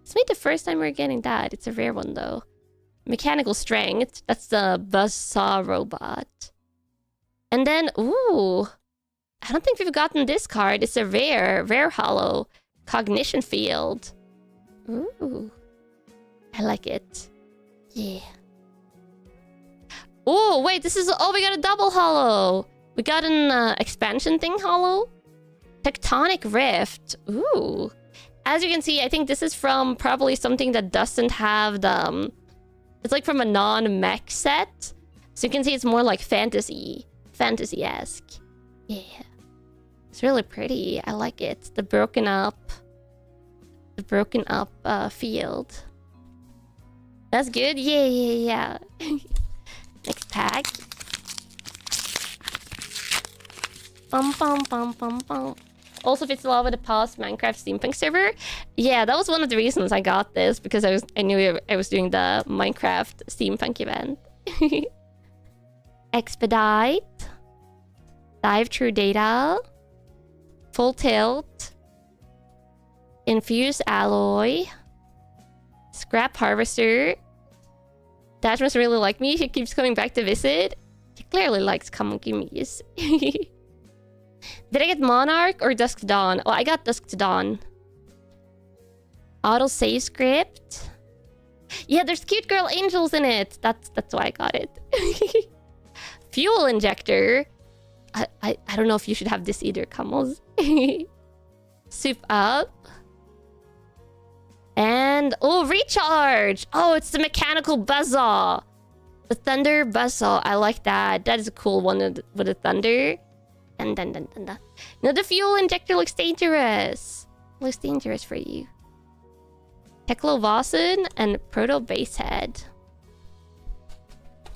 It's maybe the first time we're getting that. It's a rare one though. Mechanical strength. That's the buzzsaw robot. And then, ooh. I don't think we've gotten this card. It's a rare hollow. Cognition field. Ooh. I like it. Yeah. Oh, wait, this is... Oh, we got a double hollow. We got an expansion thing hollow. Tectonic Rift. Ooh. As you can see, I think this is from probably something that doesn't have the... It's like from a non-mech set. So you can see it's more like fantasy. Fantasy-esque. Yeah. It's really pretty. I like it. The broken up field. That's good? Yeah. Next pack. Bum bum bum bum bum. Also fits a lot with the past Minecraft SteamPunk server. Yeah, that was one of the reasons I got this, because I knew I was doing the Minecraft SteamPunk event. Expedite. Dive through data. Full tilt. Infuse alloy. Scrap harvester. Dash must really like me. He keeps coming back to visit. He clearly likes common gimmies. Did I get Monarch or Dusk to Dawn? Oh, I got Dusk to Dawn. Auto save script. Yeah, there's cute girl angels in it. That's why I got it. Fuel injector. I don't know if you should have this either, Camels. Soup up. And oh, recharge. Oh, it's the mechanical buzzsaw. The thunder buzzsaw. I like that. That is a cool one with the thunder. And then. Now the fuel injector looks dangerous. Looks dangerous for you. Teklovasen and Proto Basehead.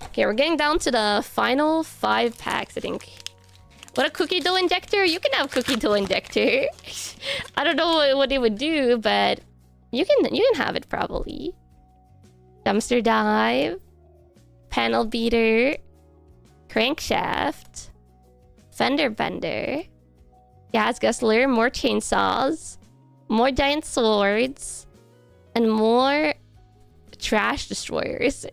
Okay, we're getting down to the final 5 packs, I think. What a cookie dough injector? You can have cookie dough injector. I don't know what it would do, but you can have it probably. Dumpster dive. Panel beater. Crankshaft. Fender bender. Gas guzzler. More chainsaws. More giant swords. And more trash destroyers.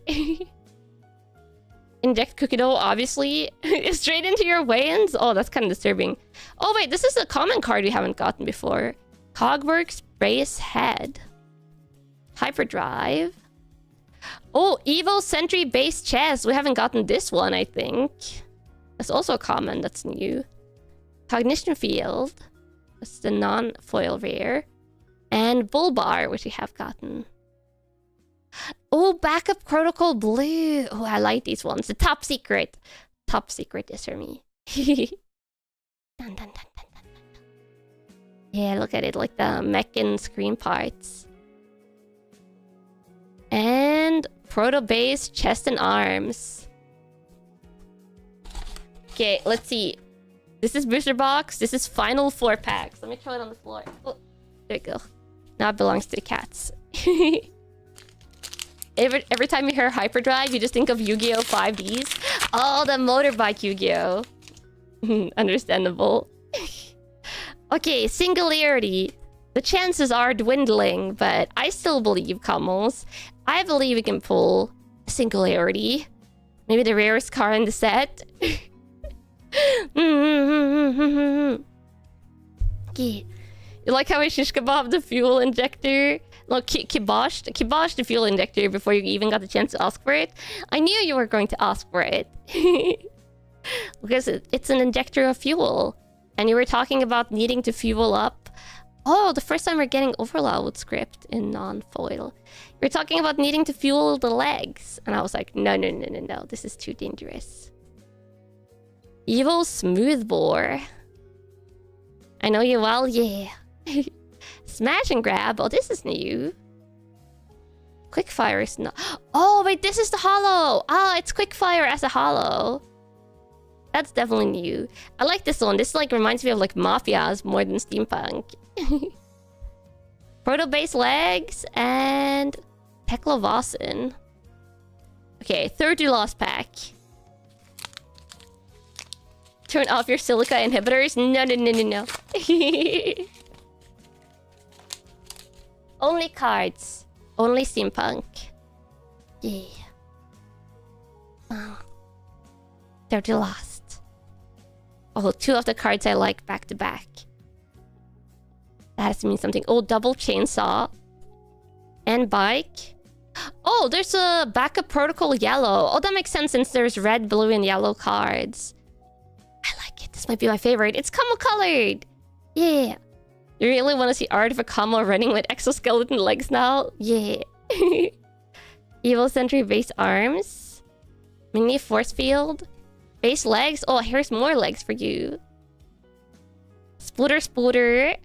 Inject cookie dough, obviously. Straight into your weigh-ins? Oh, that's kind of disturbing. Oh, wait, this is a common card we haven't gotten before. Cogworks Brace Head. Hyperdrive. Oh, Evo Sentry Base Chest. We haven't gotten this one, I think. That's also a common. That's new. Cognition Field. That's the non-foil rare. And Bull Bar, which we have gotten. Oh, Backup Protocol Blue. Oh, I like these ones. The top secret. Top secret is for me. Dun, dun, dun, dun, dun. Yeah, look at it. Like the mech and screen parts. And Proto Base Chest and Arms. Okay, let's see. This is Booster Box. This is final 4 packs. Let me throw it on the floor. Oh, there we go. Now it belongs to the cats. Every time you hear Hyperdrive, you just think of Yu-Gi-Oh! 5Ds. Oh, the motorbike Yu-Gi-Oh! Understandable. Okay, Singularity. The chances are dwindling, but I still believe, Camels. I believe we can pull Singularity. Maybe the rarest card in the set. Okay. You like how I shish kebab the fuel injector? No, kiboshed the fuel injector before you even got the chance to ask for it. I knew you were going to ask for it. Because it's an injector of fuel. And you were talking about needing to fuel up. Oh, the first time we're getting overload script in non-foil. You're talking about needing to fuel the legs. And I was like, no. This is too dangerous. Evil Smoothbore. I know you well, yeah. Smash and grab. Oh, this is new. Quickfire is not. Oh, wait, this is the hollow. Oh, it's Quickfire as a hollow. That's definitely new. I like this one. This like reminds me of like Mafias more than SteamPunk. Proto Base legs and Teklovasen. Okay, third to last pack. Turn off your silica inhibitors. No. Only cards. Only SteamPunk. Yeah. They're the last. Oh, 2 of the cards I like back to back. That has to mean something. Oh, double chainsaw. And bike. Oh, there's a backup protocol yellow. Oh, that makes sense since there's red, blue, and yellow cards. I like it. This might be my favorite. It's camo colored. Yeah. You really want to see art of a camo running with exoskeleton legs now? Yeah. Evil Sentry base arms. Mini force field. Base legs. Oh, here's more legs for you. Spooter.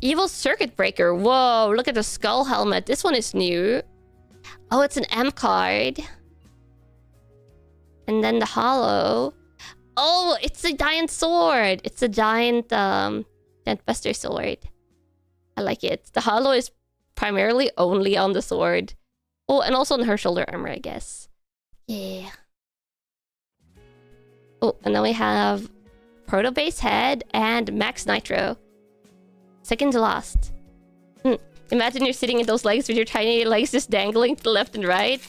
Evil circuit breaker. Whoa, look at the skull helmet. This one is new. Oh, it's an M card. And then the hollow. Oh, it's a giant sword. It's a giant Dentbuster sword. I like it. The hollow is primarily only on the sword. Oh, and also on her shoulder armor, I guess. Yeah. Oh, and then we have Proto Base Head and Max Nitro. Second to last. Imagine you're sitting in those legs with your tiny legs just dangling to the left and right.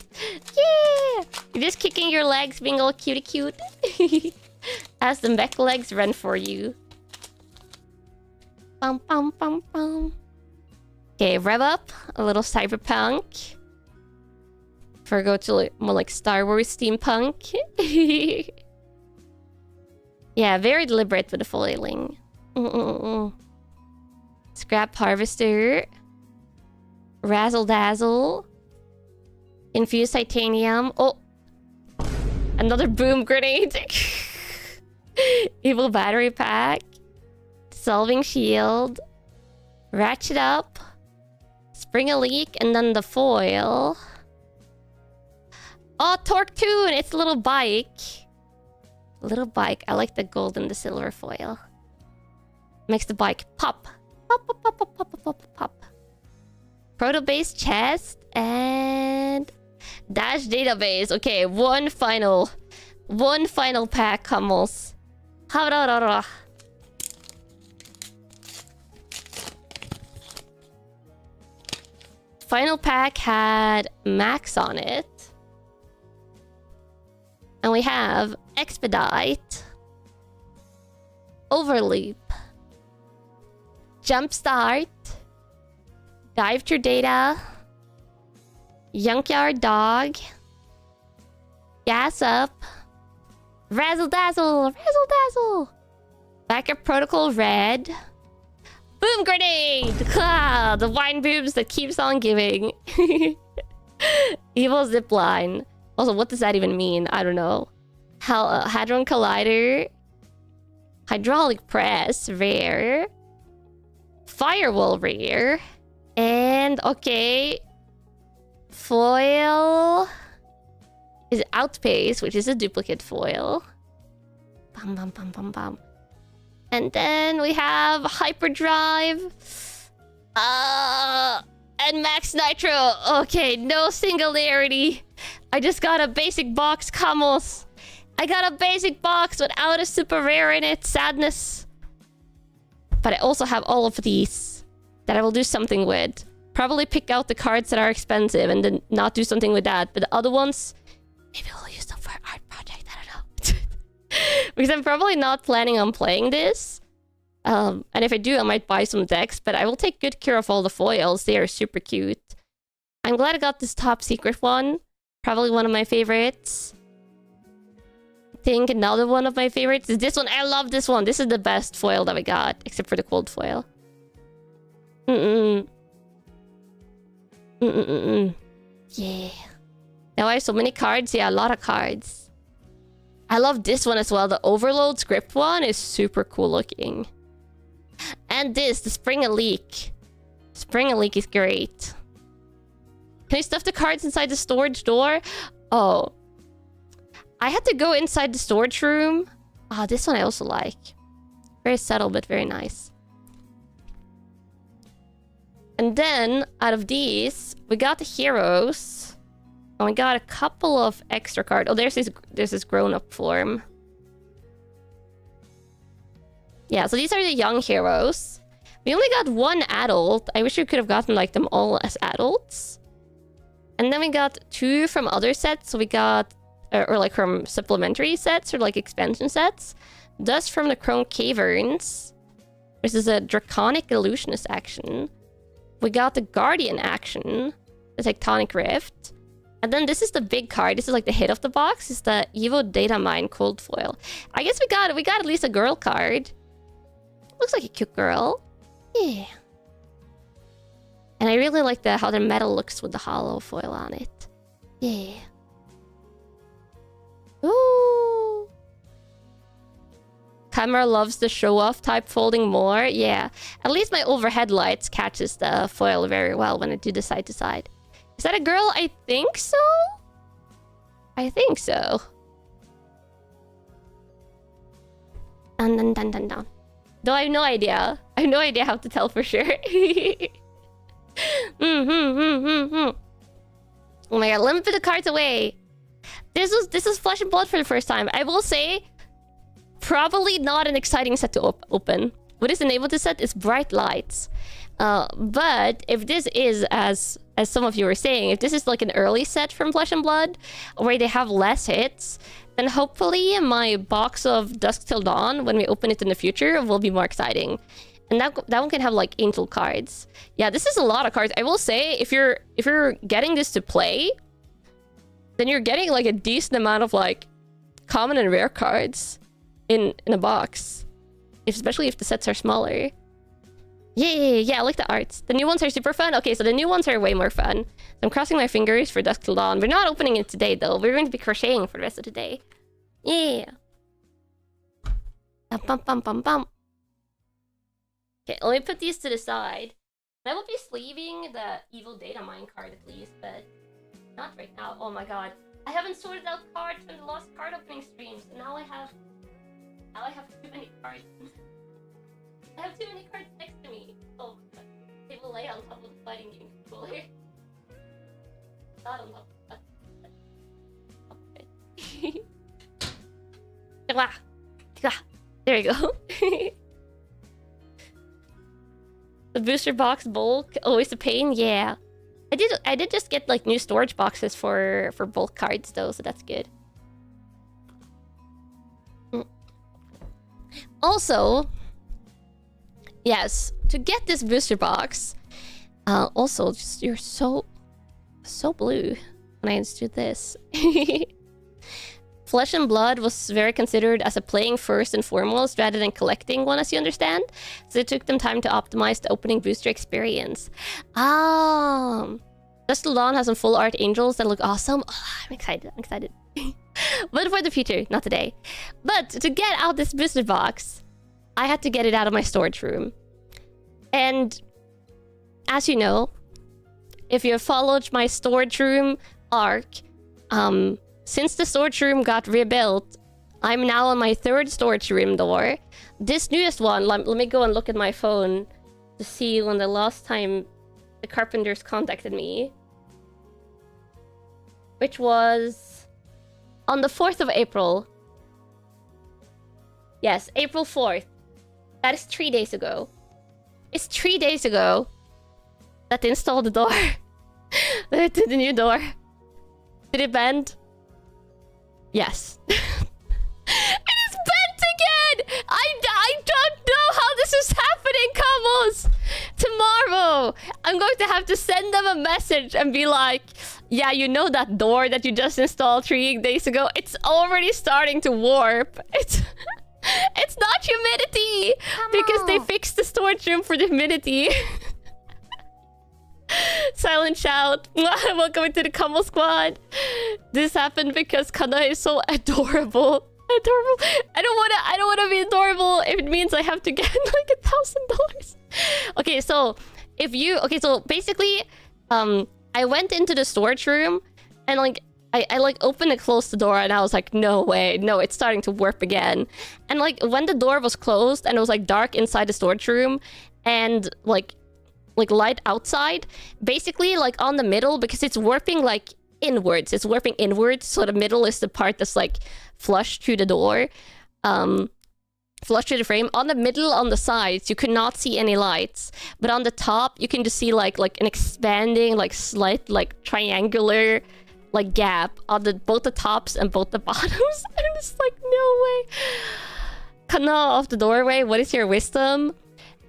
Yeah! You're just kicking your legs, being all cutie cute. As the mech legs run for you. Bum bum bum bum. Okay, rev up. A little cyberpunk. Before I go to more like Star Wars steampunk. Yeah, very deliberate with the foiling. Scrap harvester. Razzle dazzle. Infused titanium. Oh! Another boom grenade. Evil battery pack. Dissolving shield. Ratchet up. Spring a leak. And then the foil. Oh, Torque Tune! It's a little bike. Little bike. I like the gold and the silver foil. Makes the bike pop. Pop, pop, pop, pop, pop, pop, pop, pop. Proto base chest and dash database. Okay, one final pack comes. Final pack had Max on it. And we have Expedite, Overleap, Jumpstart, Dive Through Data, Junkyard Dog, Gas Up, Razzle Dazzle, Razzle Dazzle, Backup Protocol Red, Boom Grenade! Ah, the wine boobs that keeps on giving. Evil Zipline. Also, what does that even mean? I don't know. Hadron Collider. Hydraulic Press. Rare. Firewall Rare. And, okay. Foil. Is Outpace, which is a duplicate foil. Bum, bum, bum, bum, bum. And then we have Hyperdrive. And Max Nitro. Okay, no singularity. I just got a basic box, Kamos. I got a basic box without a super rare in it. Sadness. But I also have all of these that I will do something with. Probably pick out the cards that are expensive and then not do something with that. But the other ones, maybe we'll use them for an art project. I don't know. Because I'm probably not planning on playing this. And if I do, I might buy some decks. But I will take good care of all the foils. They are super cute. I'm glad I got this top secret one. Probably one of my favorites. I think another one of my favorites is this one. I love this one. This is the best foil that we got. Except for the cold foil. Yeah. Now I have so many cards. Yeah, a lot of cards. I love this one as well. The Overload script one is super cool looking. And this, the Spring a Leak. Spring a Leak is great. Can I stuff the cards inside the storage door? Oh. I had to go inside the storage room. Ah, this one I also like. Very subtle, but very nice. And then, out of these, we got the heroes. And we got a couple of extra cards. Oh, there's this grown-up form. Yeah, so these are the young heroes. We only got one adult. I wish we could have gotten like them all as adults. And then we got two from other sets. So we got, or like from supplementary sets or like expansion sets. Dust from the Chrome Caverns. This is a Draconic Illusionist action. We got the Guardian action. The Tectonic Rift. And then this is the big card. This is like the hit of the box. It's the Evo Data Mine Cold Foil. I guess we got at least a girl card. Looks like a cute girl. Yeah. And I really like how the metal looks with the hollow foil on it. Yeah. Ooh. Camera loves the show-off type folding more. Yeah. At least my overhead lights catches the foil very well when I do the side-to-side. Is that a girl? I think so. I think so. dun dun dun dun dun. Though I have no idea. I have no idea how to tell for sure. Oh my god, let me put the cards away. This is Flesh and Blood for the first time. I will say, probably not an exciting set to open. What is the name of the set? It's Bright Lights. But if this is, as some of you were saying, if this is like an early set from Flesh and Blood, where they have less hits, then hopefully my box of Dusk Till Dawn, when we open it in the future, will be more exciting. And that one can have like angel cards. Yeah, this is a lot of cards. I will say, if you're getting this to play, then you're getting like a decent amount of like common and rare cards in a box. Especially if the sets are smaller. Yeah, I like the arts. The new ones are super fun. Okay, so the new ones are way more fun. I'm crossing my fingers for Dusk Till Dawn. We're not opening it today though. We're going to be crocheting for the rest of the day. Yeah. Bum bum bum bum. Okay, let me put these to the side. I will be sleeving the Evil Data Mine card at least, but not right now. Oh my god. I haven't sorted out cards from the last card opening streams, and now I have too many cards. I have too many cards next to me. Oh, they will lay on top of the fighting game controller. Not on top of that. There you go. The booster box bulk, always a pain. Yeah, I did just get like new storage boxes for bulk cards though, so that's good. Also, yes, to get this booster box, also just you're so blue when I just do this. Flesh and Blood was very considered as a playing first and foremost rather than collecting one, as you understand. So it took them time to optimize the opening booster experience. Dusk Till Dawn has some full art angels that look awesome. Oh, I'm excited. But for the future, not today. But to get out this booster box, I had to get it out of my storage room. And as you know, if you have followed my storage room arc, since the storage room got rebuilt, I'm now on my third storage room door. This newest one, let me go and look at my phone to see when the last time the carpenters contacted me. Which was on the 4th of April. Yes, April 4th. That is 3 days ago. It's 3 days ago that they installed the door. They did the new door. Did it bend? Yes. It is bent again! I don't know how this is happening, Camus! Tomorrow, I'm going to have to send them a message and be like, yeah, you know that door that you just installed 3 days ago? It's already starting to warp. It's not humidity! Because they fixed the storage room for the humidity. Silent shout. Welcome to the Camel Squad. This happened because Kanna is so adorable. I don't wanna be adorable if it means I have to get like $1,000. Okay, so so basically, I went into the storage room and like I like opened and closed the door and I was like, no way, no, it's starting to warp again. And like when the door was closed and it was like dark inside the storage room and like light outside, basically like on the middle, because it's warping like inwards, so the middle is the part that's like flush through the door, flush through the frame. On the middle, on the sides, you could not see any lights, but on the top you can just see like an expanding like slight like triangular like gap on both the tops and both the bottoms. I'm just like, no way. Kanna of the doorway, what is your wisdom?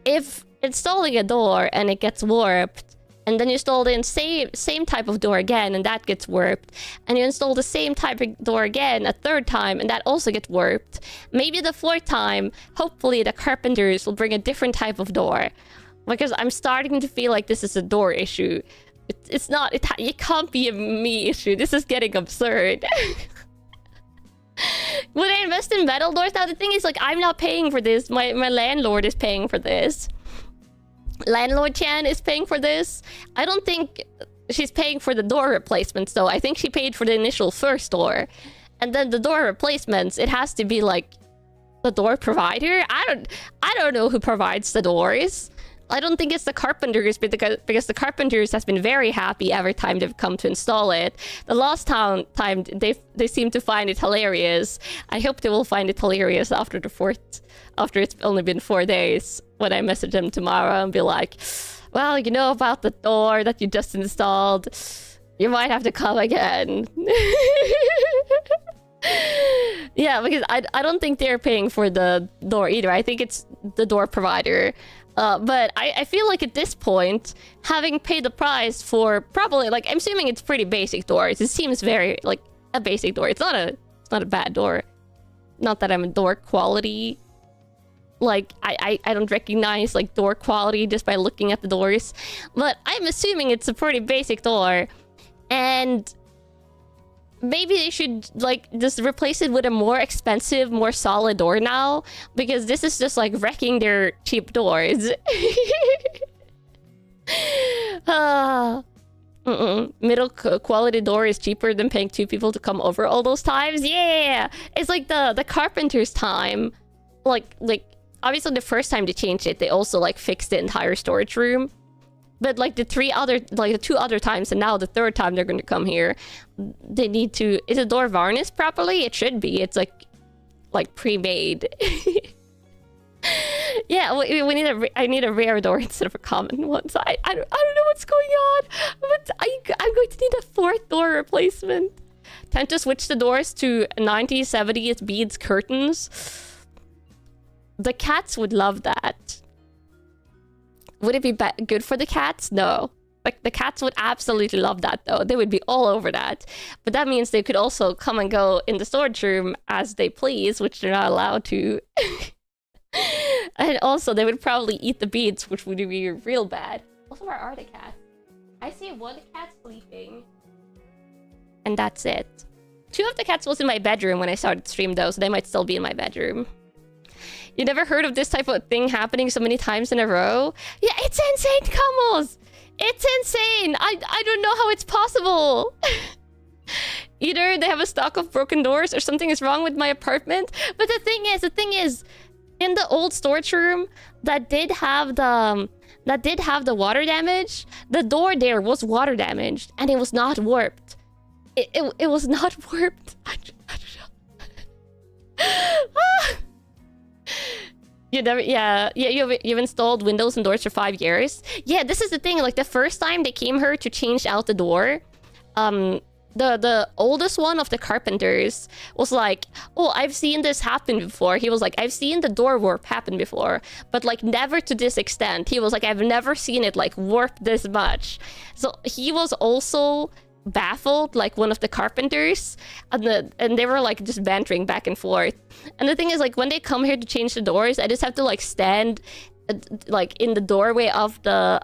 If installing a door and it gets warped, and then you install the same type of door again and that gets warped, and you install the same type of door again a third time and that also gets warped, maybe the fourth time, hopefully the carpenters will bring a different type of door. Because I'm starting to feel like this is a door issue. It's not, it can't be a me issue. This is getting absurd. Would I invest in metal doors? Now the thing is, like, I'm not paying for this. My landlord is paying for this. Landlord Chan is paying for this. I don't think she's paying for the door replacements though. I think she paid for the initial first door. And then the door replacements, it has to be like The door provider? I don't know who provides the doors. I don't think it's the carpenters, because the carpenters has been very happy every time they've come to install it. The last time they seem to find it hilarious. I hope they will find it hilarious after it's only been 4 days, when I message them tomorrow and be like, well, you know about the door that you just installed. You might have to come again. Yeah, because I don't think they're paying for the door either. I think it's the door provider. But I feel like at this point, having paid the price for probably, like, I'm assuming it's pretty basic doors. It seems very, like, a basic door. It's not a bad door. Not that I'm a door quality. Like, I don't recognize, like, door quality just by looking at the doors. But I'm assuming it's a pretty basic door. And maybe they should, like, just replace it with a more expensive, more solid door now. Because this is just, like, wrecking their cheap doors. Middle quality door is cheaper than paying 2 people to come over all those times. Yeah! It's like the carpenter's time. Like, obviously the first time they changed it, they also, like, fixed the entire storage room. But, like, the 2 other times, and now the 3rd time they're going to come here, they need to... Is the door varnished properly? It should be. It's, like pre-made. Yeah, we need I need a rare door instead of a common one. So I don't know what's going on. But I'm going to need a 4th door replacement. Time to switch the doors to 90s, 70s beads curtains. The cats would love that. Would it be good for the cats? No. Like, the cats would absolutely love that, though. They would be all over that. But that means they could also come and go in the storage room as they please, which they're not allowed to. And also, they would probably eat the beads, which would be real bad. Also, where are the cats? I see 1 cat sleeping. And that's it. 2 of the cats was in my bedroom when I started stream, though, so they might still be in my bedroom. You never heard of this type of thing happening so many times in a row? Yeah, it's insane, Kamos! It's insane! I don't know how it's possible! Either they have a stock of broken doors or something is wrong with my apartment. But the thing is, in the old storage room that did have the water damage, the door there was water damaged and it was not warped. It was not warped. I don't know. You've installed windows and doors for 5 years. Yeah, this is the thing. Like, the first time they came here to change out the door, the oldest one of the carpenters was like, oh, I've seen this happen before. He was like, I've seen the door warp happen before, but, like, never to this extent. He was like, I've never seen it, like, warp this much. So he was also baffled, like, one of the carpenters, and they were, like, just bantering back and forth. And the thing is, like, when they come here to change the doors, I just have to, like, stand like in the doorway of the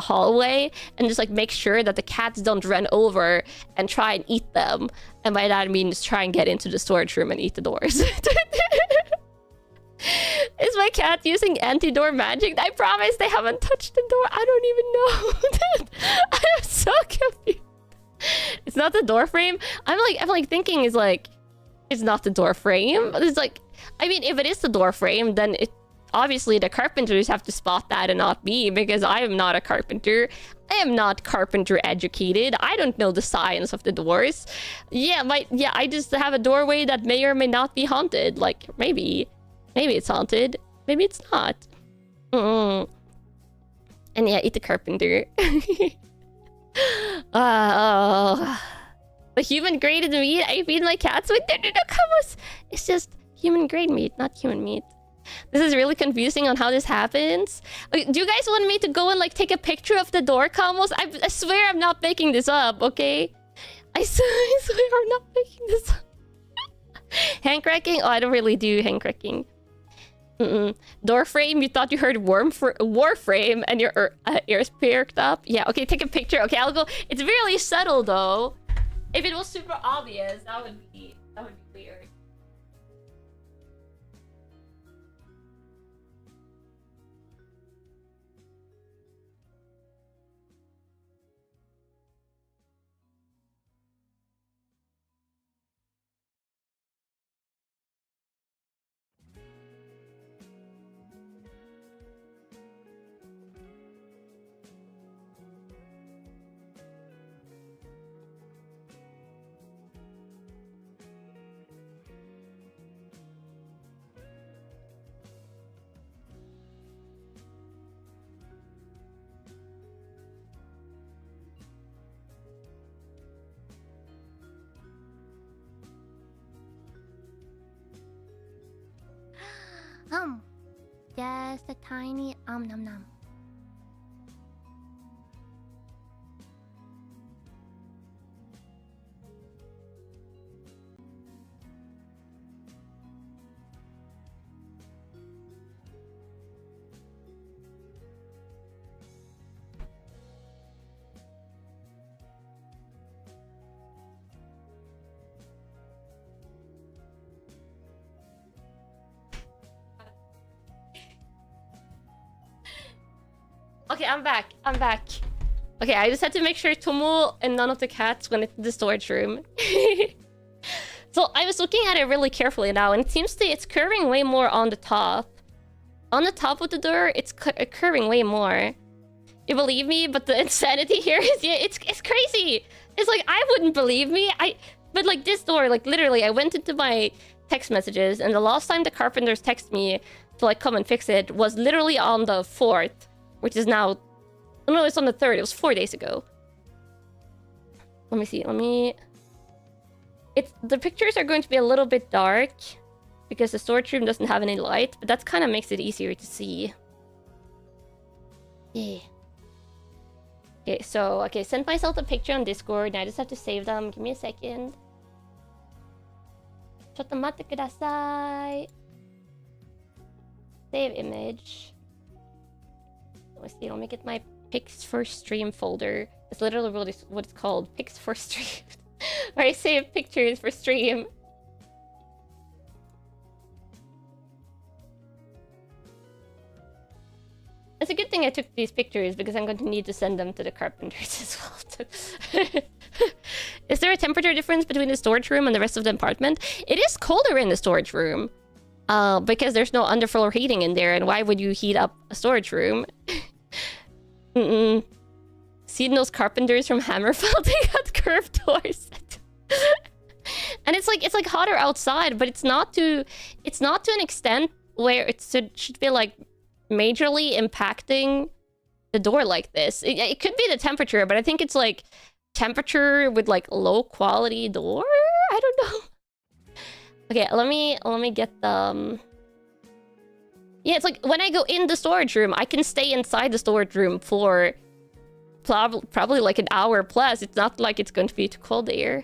hallway and just, like, make sure that the cats don't run over and try and eat them. And by that I mean just try and get into the storage room and eat the doors. Is my cat using anti-door magic? I promise they haven't touched the door. I don't even know. I am so confused. It's not the door frame. I'm like thinking is like, it's not the door frame. It's like, I mean, if it is the door frame, then it obviously the carpenters have to spot that and not me, because I am not a carpenter. I am not carpenter educated. I don't know the science of the doors. Yeah, I just have a doorway that may or may not be haunted. Like, maybe it's haunted. Maybe it's not. And yeah, eat the carpenter. The human grade meat I feed my cats with. No, come on. It's just human grade meat, not human meat. This is really confusing on how this happens. Okay, do you guys want me to go and, like, take a picture of the door combos? I swear I'm not making this up, okay? I swear I'm not making this up. Hand cracking? Oh, I don't really do hand cracking. Door frame? You thought you heard war frame and your ears perked up? Yeah, okay, take a picture. Okay, I'll go. It's really subtle, though. If it was super obvious, that would be weird. guess the tiny nom nom. Okay, I'm back. I'm back. Okay, I just had to make sure Tomo and none of the cats went into the storage room. So I was looking at it really carefully now, and it seems to it's curving way more on the top. On the top of the door, it's curving way more. You believe me? But the insanity here is, yeah, it's crazy. It's like, I wouldn't believe me. But like this door, like literally, I went into my text messages, and the last time the carpenters texted me to like come and fix it was literally on the 4th. Which is now... Oh, no, it's on the 3rd. It was 4 days ago. Let me see. The pictures are going to be a little bit dark. Because the storage room doesn't have any light. But that kind of makes it easier to see. Yeah. Okay, so... Okay, send myself a picture on Discord. Now I just have to save them. Give me a second. Chotto matte kudasai. Save image. Let's see, let me get my Pics for Stream folder. It's literally what it's called. Pics for Stream. Where I save pictures for stream. It's a good thing I took these pictures because I'm going to need to send them to the carpenters as well. Is there a temperature difference between the storage room and the rest of the apartment? It is colder in the storage room. Because there's no underfloor heating in there, and why would you heat up a storage room? Seen those carpenters from Hammerfell? They got curved doors. And it's like hotter outside, but it's not to an extent where it should be like majorly impacting the door like this. It could be the temperature, but I think it's like temperature with like low quality door. I don't know. Okay, let me get the... Yeah, it's like when I go in the storage room, I can stay inside the storage room for probably like an hour plus. It's not like it's going to be too cold there.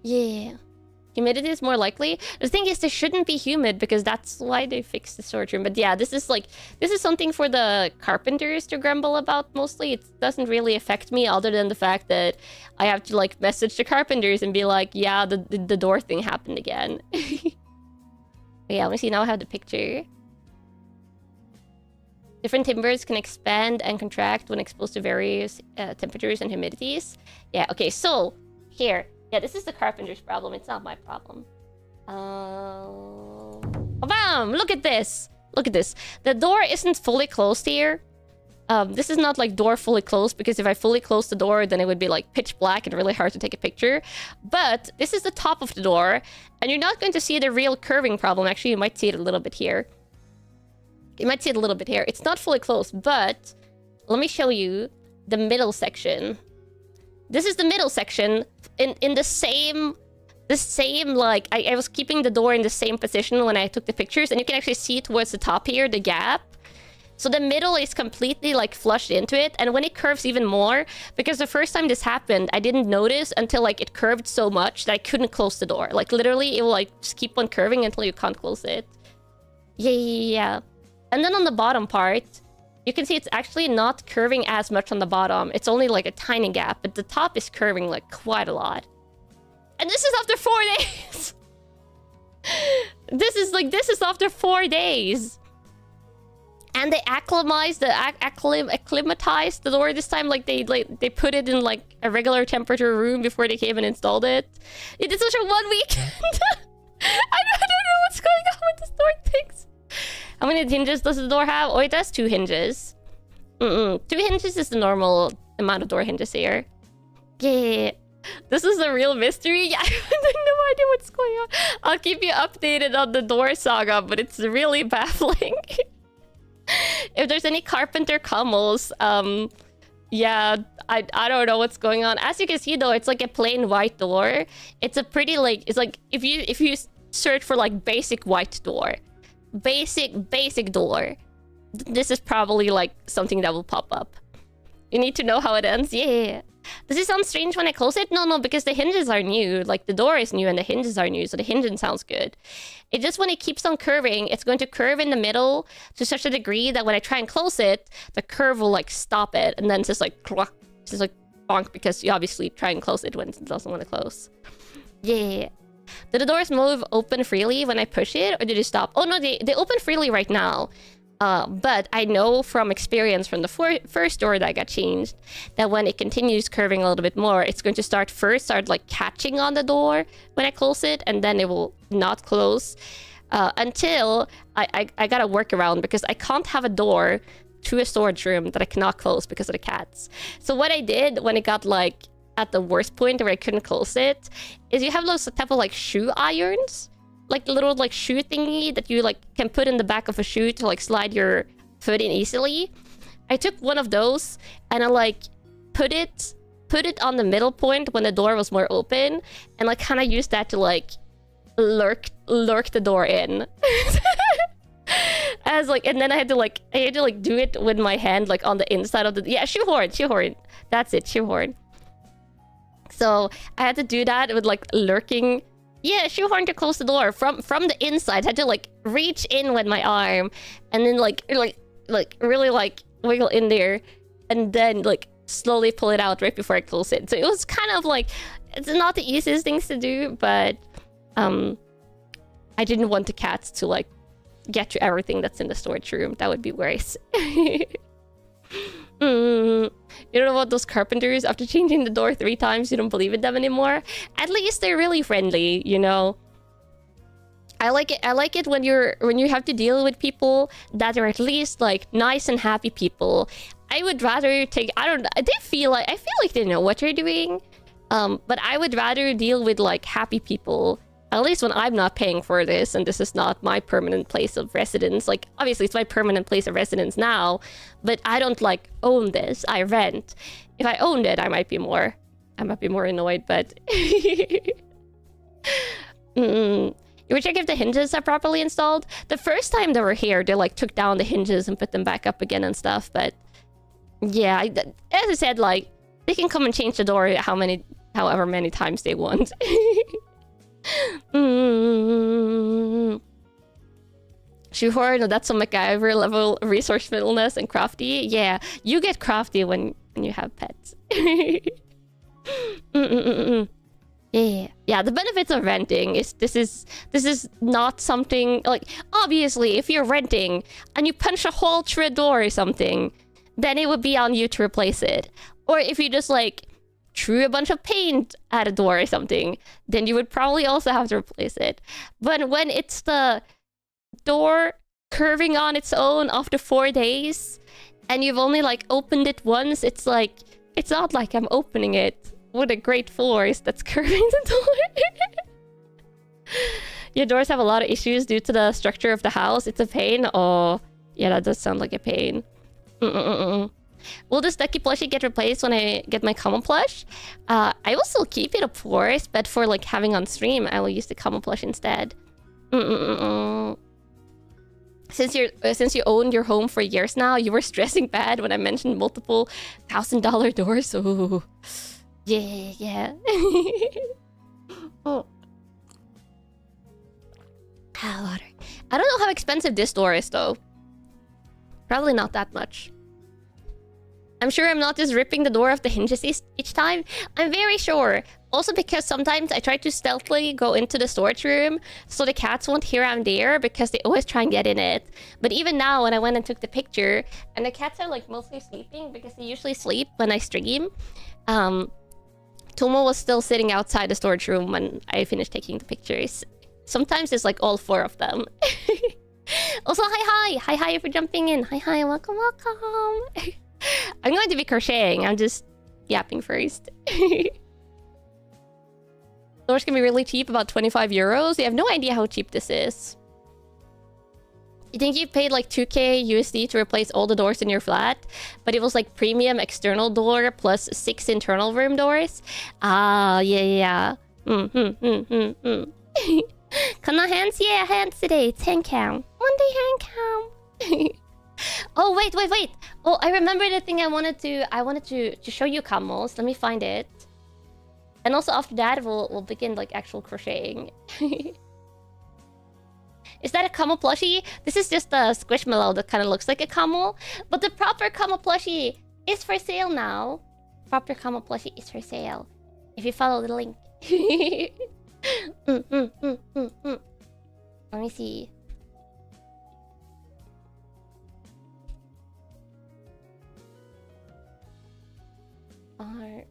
Yeah. Humidity is more likely. The thing is, this shouldn't be humid because that's why they fixed the storage room. But yeah, this is something for the carpenters to grumble about mostly. It doesn't really affect me other than the fact that I have to like message the carpenters and be like, yeah, the door thing happened again. Yeah, let me see. Now I have the picture. Different timbers can expand and contract when exposed to various temperatures and humidities. Yeah, okay, so here. Yeah, this is the carpenter's problem. It's not my problem. Oh, bam! Look at this! Look at this. The door isn't fully closed here. This is not like door fully closed, because if I fully close the door, then it would be like pitch black and really hard to take a picture. But this is the top of the door, and you're not going to see the real curving problem. Actually, you might see it a little bit here. You might see it a little bit here. It's not fully closed, but let me show you the middle section. This is the middle section in the same like I was keeping the door in the same position when I took the pictures, and you can actually see towards the top here the gap. So the middle is completely like flushed into it, and when it curves even more, because the first time this happened I didn't notice until like it curved so much that I couldn't close the door. Like literally it will like just keep on curving until you can't close it. Yeah. And then on the bottom part, you can see it's actually not curving as much on the bottom. It's only like a tiny gap, but the top is curving like quite a lot. And this is after 4 days. This is after 4 days. And they acclimatized the door this time. Like they put it in like a regular temperature room before they came and installed it. It is such a 1 weekend. I don't know what's going on with this door things. How many hinges does the door have? Oh, it has 2 hinges. 2 hinges is the normal amount of door hinges here. Yeah. This is a real mystery. Yeah, I have no idea what's going on. I'll keep you updated on the door saga, but it's really baffling. If there's any carpenter commons, yeah, I don't know what's going on. As you can see though, it's like a plain white door. It's a pretty like, it's like if you search for like basic white door. Basic door. This is probably like something that will pop up. You need to know how it ends. Yeah. Does it sound strange when I close it? No, because the hinges are new. Like, the door is new and the hinges are new, so the hinging sounds good. It just, when it keeps on curving, it's going to curve in the middle to such a degree that when I try and close it, the curve will, like, stop it. And then it's just like, cluck, it's just like, bonk, because you obviously try and close it when it doesn't want to close. Yeah. Do the doors move open freely when I push it, or did it stop? Oh, no, they open freely right now. But I know from experience from the first door that got changed that when it continues curving a little bit more, it's going to start like catching on the door when I close it, and then it will not close until I got a workaround, because I can't have a door to a storage room that I cannot close because of the cats. So what I did when it got like at the worst point where I couldn't close it is you have those type of like shoe irons. Like little like shoe thingy that you like can put in the back of a shoe to like slide your foot in easily. I took one of those and I like put it on the middle point when the door was more open, and like kind of used that to like lurk the door in. As like, and then I had to like do it with my hand like on the inside of the shoehorn. That's it, shoehorn. So I had to do that with like lurking. Yeah, shoehorn to close the door from the inside. I had to like reach in with my arm and then like really like wiggle in there and then like slowly pull it out right before I close it. So it was kind of like, it's not the easiest things to do, but I didn't want the cats to like get to everything that's in the storage room. That would be worse. You don't know about those carpenters? After changing the door 3 times, you don't believe in them anymore? At least they're really friendly, you know? I like it when you have to deal with people that are at least like nice and happy people. I would rather take, I feel like they know what they're doing. But I would rather deal with like happy people. At least when I'm not paying for this and this is not my permanent place of residence. Like, obviously it's my permanent place of residence now, but I don't like own this. I rent. If I owned it, I might be more annoyed, but you would check if the hinges are properly installed. The first time they were here, they like took down the hinges and put them back up again and stuff, but yeah, as I said, like they can come and change the door however many times they want. Shoehorn, that's some MacGyver level resourcefulness and crafty. Yeah, you get crafty when you have pets. Yeah, the benefits of renting is this is not something like, obviously if you're renting and you punch a hole through a door or something, then it would be on you to replace it. Or if you just like threw a bunch of paint at a door or something, then you would probably also have to replace it. But when it's the door curving on its own after 4 days and you've only like opened it once, it's like, it's not like I'm opening it with a great force that's curving the door. Your doors have a lot of issues due to the structure of the house. It's a pain. Oh yeah, that does sound like a pain. Will this Ducky plushie get replaced when I get my common plush? I will still keep it, of course, but for like having on stream, I will use the common plush instead. Since you owned your home for years now, you were stressing bad when I mentioned multiple $1,000 doors. Oh, yeah. Oh. Water. I don't know how expensive this door is though. Probably not that much. I'm sure I'm not just ripping the door off the hinges each time. I'm very sure. Also because sometimes I try to stealthily go into the storage room so the cats won't hear I'm there because they always try and get in it. But even now when I went and took the picture, and the cats are like mostly sleeping because they usually sleep when I stream. Tomo was still sitting outside the storage room when I finished taking the pictures. Sometimes it's like all 4 of them. Also, hi for jumping in. Hi, welcome. I'm going to be crocheting. I'm just yapping first. Doors can be really cheap, about 25 euros. You have no idea how cheap this is. You think you paid like 2k USD to replace all the doors in your flat, but it was like premium external door plus 6 internal room doors? Ah, yeah. Kanna hands? Yeah, hands today. It's HANDCAM. Monday HANDCAM. Oh, wait. Oh, I remember the thing I wanted to show you, Camels. Let me find it. And also after that, we'll begin like actual crocheting. Is that a camel plushie? This is just a squishmallow that kind of looks like a camel. But the proper camel plushie is for sale now. Proper camel plushie is for sale. If you follow the link. Let me see. Armor.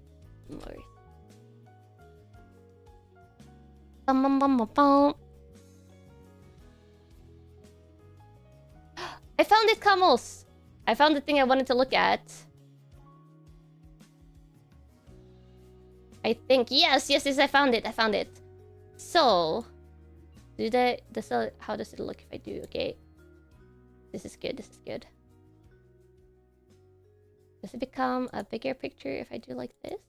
I found it, Camels! I found the thing I wanted to look at. I think. Yes, I found it. So, how does it look if I do? Okay. This is good. Does it become a bigger picture if I do like this?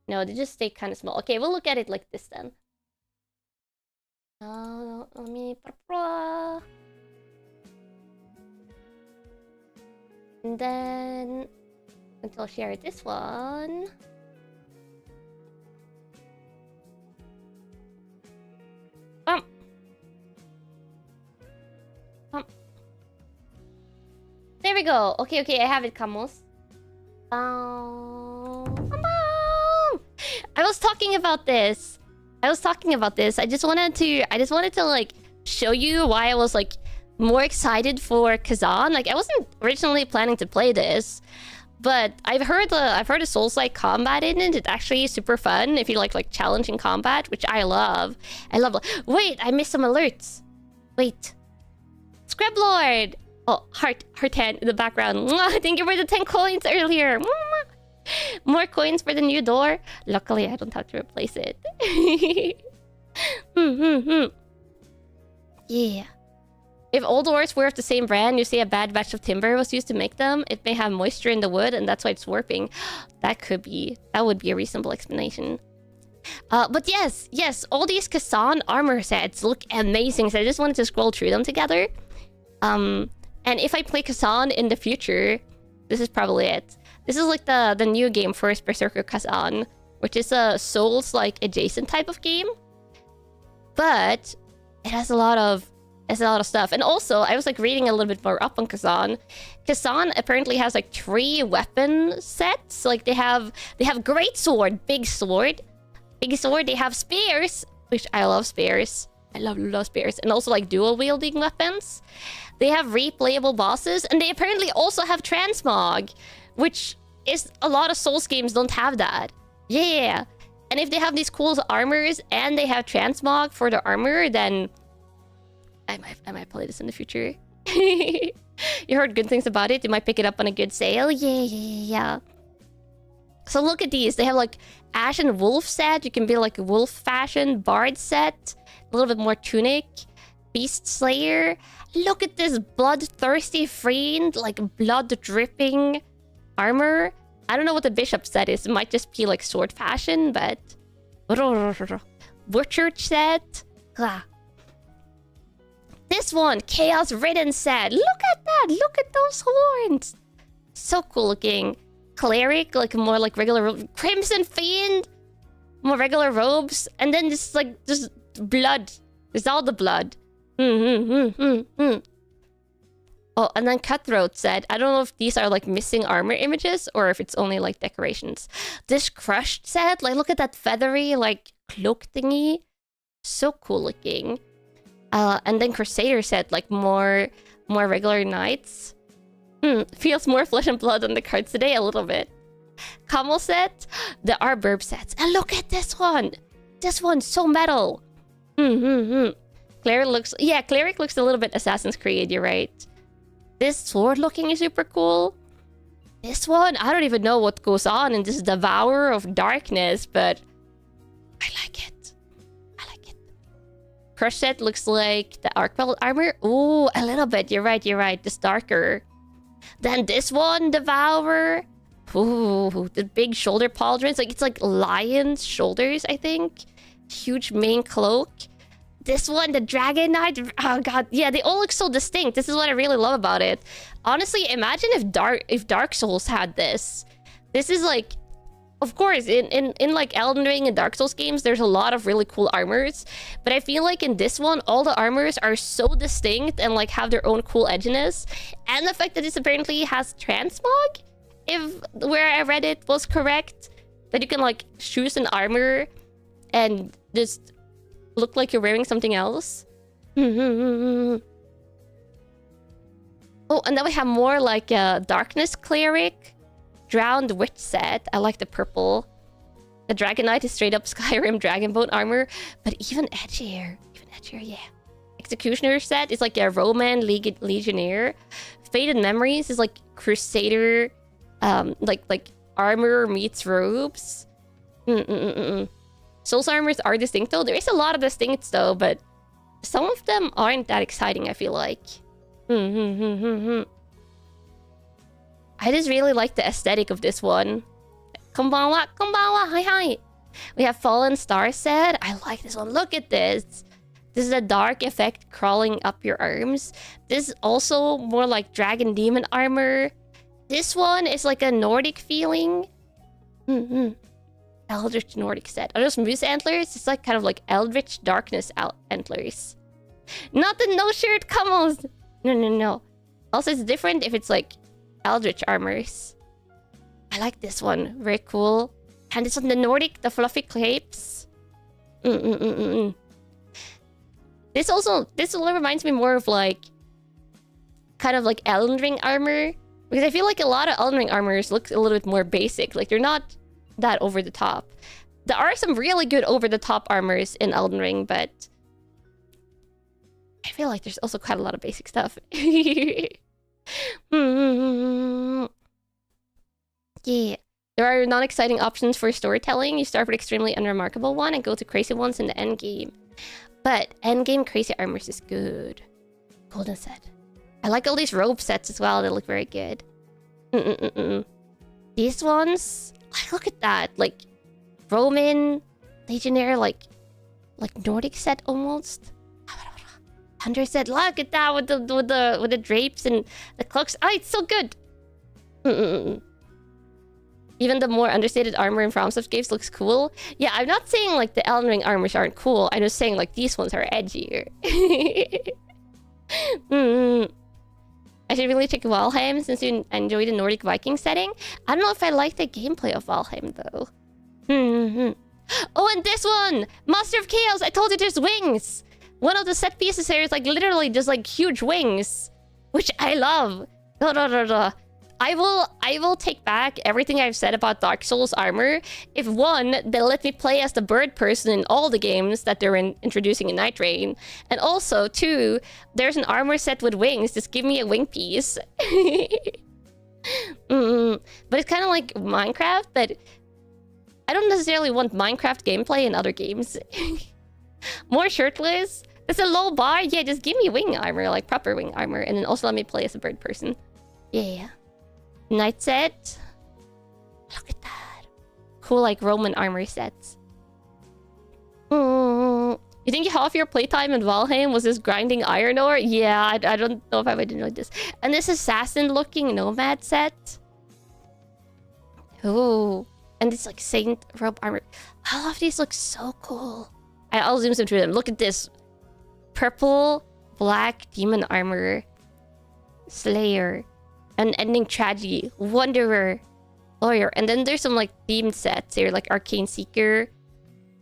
No, they just stay kind of small. Okay, we'll look at it like this then. Let me... And then... I'll share this one. There we go. Okay, I have it, Camels. I was talking about this. I just wanted to like show you why I was like more excited for Kazan. Like I wasn't originally planning to play this, but I've heard a Souls-like combat in it. It's actually super fun if you like challenging combat, which I love. Wait, I missed some alerts. Wait, Scriblord. Oh, heart hand in the background. Thank you for the 10 coins earlier. More coins for the new door. Luckily, I don't have to replace it. Yeah. If all doors were of the same brand, you say a bad batch of timber was used to make them, it may have moisture in the wood, and that's why it's warping. That would be a reasonable explanation. But yes, all these Kazan armor sets look amazing, so I just wanted to scroll through them together. And if I play Kazan in the future, this is probably it. This is like the new game First Berserker Kazan, which is a Souls-like adjacent type of game. But it has a lot of stuff. And also, I was like reading a little bit more up on Kazan. Kazan apparently has like 3 weapon sets. Like they have great sword, big sword. They have spears, which I love spears. I love spears. And also like dual wielding weapons. They have replayable bosses, and they apparently also have transmog, which is a lot of Souls games don't have that. Yeah. And if they have these cool armors and they have transmog for the armor, then I might play this in the future. You heard good things about it. You might pick it up on a good sale. Yeah. So look at these. They have like Ash and Wolf set. You can be like a wolf fashion. Bard set. A little bit more tunic. Beast Slayer. Look at this bloodthirsty fiend. Like blood dripping armor. I don't know what the bishop set is. It might just be like sword fashion, but... Butcher set. This one, Chaos Ridden set. Look at that. Look at those horns. So cool looking. Cleric, like more like regular... Crimson Fiend. More regular robes. And then just blood. There's all the blood. Oh, and then Cutthroat said, I don't know if these are like missing armor images or if it's only like decorations. This Crushed said, like look at that feathery like cloak thingy. So cool looking. And then Crusader said like more regular knights. Feels more flesh and blood on the cards today a little bit. Camel set, the Arburb sets. And look at this one. This one's so metal. Cleric looks a little bit Assassin's Creed, you're right. This sword looking is super cool. This one, I don't even know what goes on in this Devourer of Darkness, but I like it. Crush set looks like the Arcbelt armor. Ooh, a little bit. You're right. Just darker. Then this one, Devourer. Ooh, the big shoulder pauldrons. Like it's like lion's shoulders, I think. Huge main cloak. This one, the Dragon Knight. Oh god, yeah, they all look so distinct. This is what I really love about it. Honestly, imagine if Dark Souls had this. This is like, of course, in like Elden Ring and Dark Souls games, there's a lot of really cool armors. But I feel like in this one, all the armors are so distinct and like have their own cool edginess. And the fact that this apparently has transmog, if where I read it was correct, that you can like choose an armor and just look like you're wearing something else. Oh, and then we have more like a Darkness Cleric. Drowned Witch set. I like the purple. The Dragon Knight is straight up Skyrim Dragonbone armor, but even edgier. Even edgier, yeah. Executioner set is like a Roman Legionnaire. Faded Memories is like Crusader, like armor meets robes. Souls armors are distinct though. There is a lot of distincts though, but some of them aren't that exciting, I feel like. I just really like the aesthetic of this one. Konbanwa, konbanwa, hi hi. We have Fallen Star set. I like this one. Look at this. This is a dark effect crawling up your arms. This is also more like Dragon Demon armor. This one is like a Nordic feeling. Eldritch Nordic set. Are those moose antlers? It's like kind of like Eldritch Darkness antlers. Not the no shirt camos. No. Also, it's different if it's like Eldritch armors. I like this one. Very cool. And this one, the Nordic, the fluffy capes. This reminds me more of like kind of like Elden Ring armor. Because I feel like a lot of Elden Ring armors look a little bit more basic. Like they're not that over the top. There are some really good over the top armors in Elden Ring, but I feel like there's also quite a lot of basic stuff. Yeah. There are non-exciting options for storytelling. You start with extremely unremarkable one and go to crazy ones in the end game. But end game crazy armors is good. Golden set. I like all these robe sets as well. They look very good. These ones, like, look at that. Like Roman Legionnaire, like Nordic set almost. Hunter said, "Look at that with the drapes and the cloaks. Oh, it's so good." Even the more understated armor in FromSoft games looks cool. Yeah, I'm not saying like the Elden Ring armors aren't cool. I'm just saying like these ones are edgier. I should really check Valheim since you enjoy the Nordic Viking setting. I don't know if I like the gameplay of Valheim though. Oh, and this one! Master of Chaos! I told you there's wings! One of the set pieces here is like literally just like huge wings. Which I love. I will take back everything I've said about Dark Souls armor if one, they let me play as the bird person in all the games that they're introducing in Night Rain. And also, two, there's an armor set with wings. Just give me a wing piece. But it's kind of like Minecraft, but I don't necessarily want Minecraft gameplay in other games. More shirtless. It's a low bar. Yeah, just give me wing armor, like proper wing armor. And then also let me play as a bird person. Yeah. Night set. Look at that. Cool, like Roman armor sets. You think half your playtime in Valheim was just grinding iron ore? Yeah, I don't know if I would enjoy this. And this assassin-looking nomad set. Oh, and it's like Saint robe armor. All of these look so cool. I'll zoom through them. Look at this. Purple, black demon armor. Slayer. Unending Tragedy. Wanderer. Lawyer. And then there's some like themed sets here, like Arcane Seeker.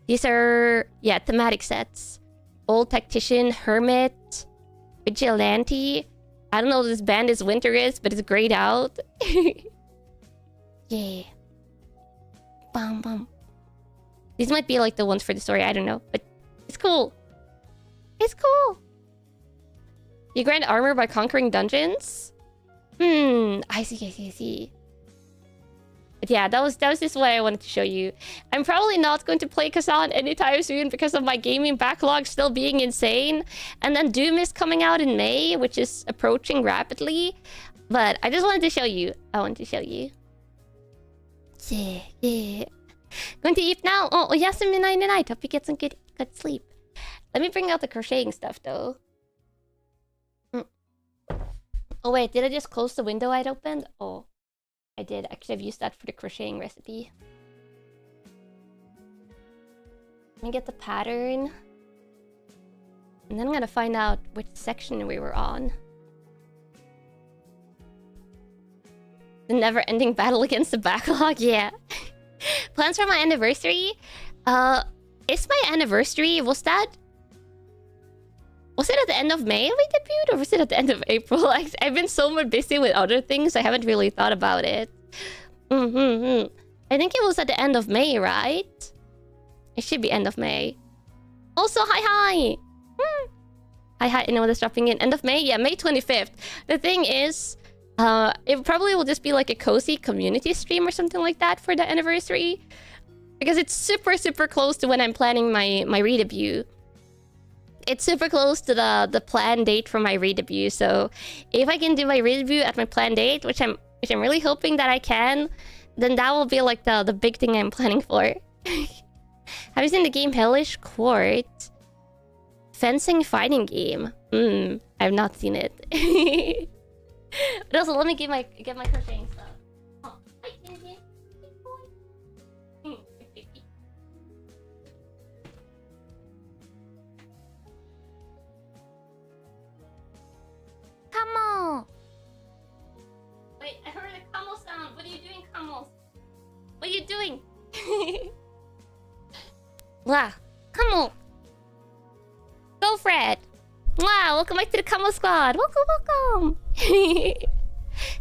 These are, yeah, thematic sets. Old Tactician, Hermit, Vigilante. I don't know if this band is winter is, but it's grayed out. Yeah. Bum bum. These might be like the ones for the story, I don't know. But it's cool. It's cool. You grind armor by conquering dungeons? I see. But yeah, that was just what I wanted to show you. I'm probably not going to play Kazan anytime soon because of my gaming backlog still being insane. And then Doom is coming out in May, which is approaching rapidly. But I just wanted to show you. Yeah. Going to eat now. Oh, oyasumi nai. Hope you get some good sleep. Let me bring out the crocheting stuff, though. Oh, wait. Did I just close the window I'd opened? Oh, I did. I could have used that for the crocheting recipe. Let me get the pattern. And then I'm gonna find out which section we were on. The never-ending battle against the backlog? Yeah. Plans for my anniversary? Is my anniversary... Was it at the end of May we debuted, or was it at the end of April? I've been so much busy with other things, I haven't really thought about it. I think it was at the end of May, right? It should be end of May. Also, hi! Hi, anyone that's dropping in. End of May? Yeah, May 25th. The thing is... it probably will just be like a cozy community stream or something like that for the anniversary. Because it's super, super close to when I'm planning my re-debut. It's super close to the planned date for my re-debut. So if I can do my re-debut at my planned date, which I'm really hoping that I can, then that will be like the big thing I'm planning for. Have you seen the game Hellish Court? Fencing fighting game. I've not seen it. But also, let me get my crocheting stuff. Oh, hi, Tintin. Come on. Wait, I heard a camel sound. What are you doing, camels? What are you doing? Wow, come on. Go, Fred. Wow, welcome back to the Camel Squad. Welcome.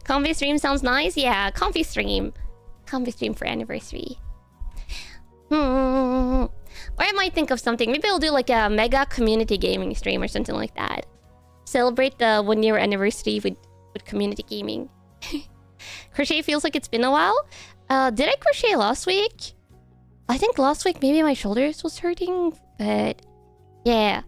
Comfy stream sounds nice. Yeah, comfy stream. Comfy stream for anniversary. Or I might think of something. Maybe I'll do like a mega community gaming stream or something like that. Celebrate the 1-year anniversary with community gaming. Crochet feels like it's been a while. Did I crochet last week? I think last week maybe my shoulders was hurting, but yeah.